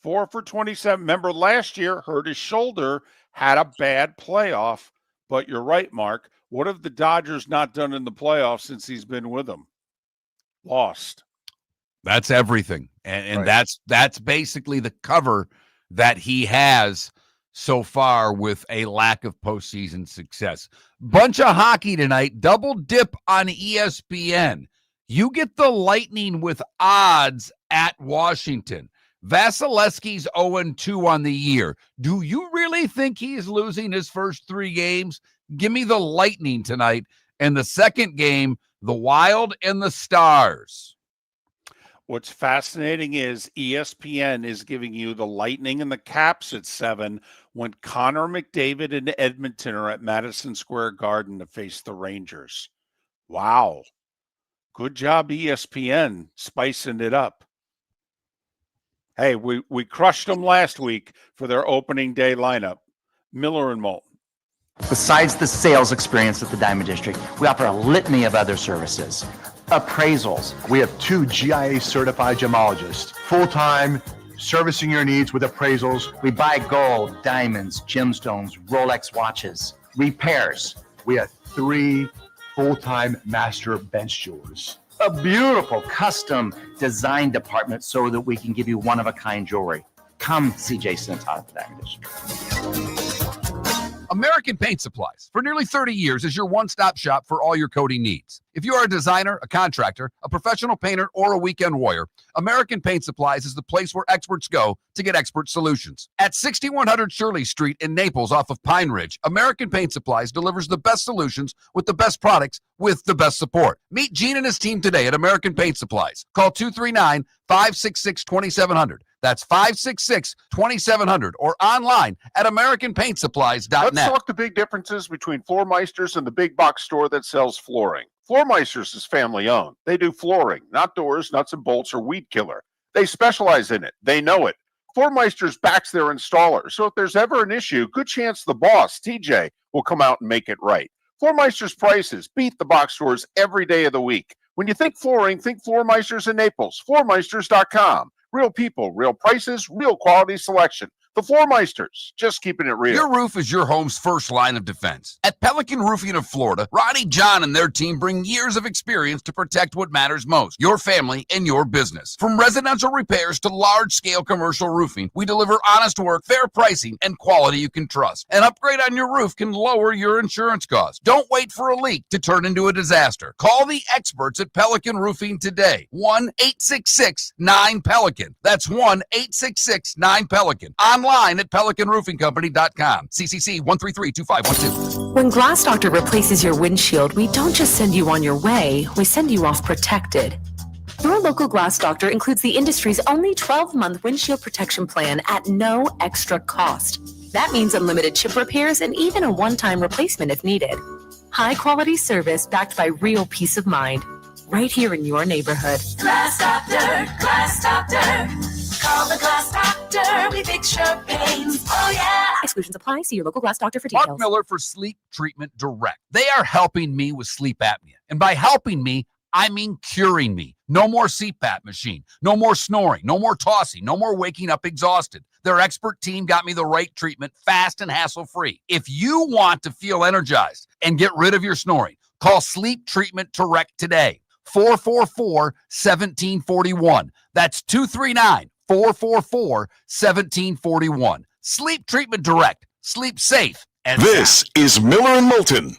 4 for 27. Remember, last year, hurt his shoulder, had a bad playoff. But you're right, Mark. What have the Dodgers not done in the playoffs since he's been with them? Lost. That's everything. And Right. that's basically the cover that he has so far with a lack of postseason success. Bunch of hockey tonight. Double dip on ESPN. You get the Lightning with odds at Washington. Vasilevsky's 0-2 on the year. Do you really think he's losing his first 3 games? Give me the Lightning tonight. And the second game, the Wild and the Stars. What's fascinating is ESPN is giving you the Lightning and the Caps at 7 when Connor McDavid and Edmonton are at Madison Square Garden to face the Rangers. Wow. Good job, ESPN, spicing it up. Hey, we crushed them last week for their opening day lineup. Miller and Moulton. Besides the sales experience at the Diamond District, we offer a litany of other services. Appraisals. We have 2 GIA certified gemologists, full-time, servicing your needs with appraisals. We buy gold, diamonds, gemstones, Rolex watches. Repairs. We have 3 full-time master bench jewelers. A beautiful custom design department so that we can give you one-of-a-kind jewelry. Come see Jason and Todd at the Diamond District. American Paint Supplies, for nearly 30 years, is your one-stop shop for all your coating needs. If you are a designer, a contractor, a professional painter, or a weekend warrior, American Paint Supplies is the place where experts go to get expert solutions. At 6100 Shirley Street in Naples off of Pine Ridge, American Paint Supplies delivers the best solutions with the best products with the best support. Meet Gene and his team today at American Paint Supplies. Call 239-566-2700. That's 566-2700 or online at AmericanPaintSupplies.net. Let's talk the big differences between Floor Meisters and the big box store that sells flooring. Floormeisters is family owned. They do flooring, not doors, nuts and bolts, or weed killer. They specialize in it. They know it. Floormeisters backs their installer, so if there's ever an issue, good chance the boss, TJ, will come out and make it right. Floormeister's prices beat the box stores every day of the week. When you think flooring, think Floormeisters in Naples. Floormeisters.com. Real people, real prices, real quality selection. The Floormeisters, just keeping it real. Your roof is your home's first line of defense. At Pelican Roofing of Florida, Ronnie John and their team bring years of experience to protect what matters most, your family and your business. From residential repairs to large-scale commercial roofing, we deliver honest work, fair pricing, and quality you can trust. An upgrade on your roof can lower your insurance costs. Don't wait for a leak to turn into a disaster. Call the experts at Pelican Roofing today. 1-866-9-PELICAN. That's 1-866-9-PELICAN. Online at pelicanroofingcompany.com. CCC 1332512. When Glass Doctor replaces your windshield, we don't just send you on your way, we send you off protected. Your local Glass Doctor includes the industry's only 12-month windshield protection plan at no extra cost. That means unlimited chip repairs and even a one-time replacement if needed. High-quality service backed by real peace of mind, right here in your neighborhood. Glass Doctor, Glass Doctor. Call the Glass Doctor, we fix your pains. Oh, yeah. Exclusions apply. See your local Glass Doctor for details. Mark Miller for Sleep Treatment Direct. They are helping me with sleep apnea. And by helping me, I mean curing me. No more CPAP machine. No more snoring. No more tossing. No more waking up exhausted. Their expert team got me the right treatment, fast and hassle-free. If you want to feel energized and get rid of your snoring, call Sleep Treatment Direct today. 444-1741. That's 239-444-1741. Sleep Treatment Direct. Sleep safe. And This is Miller and Moulton.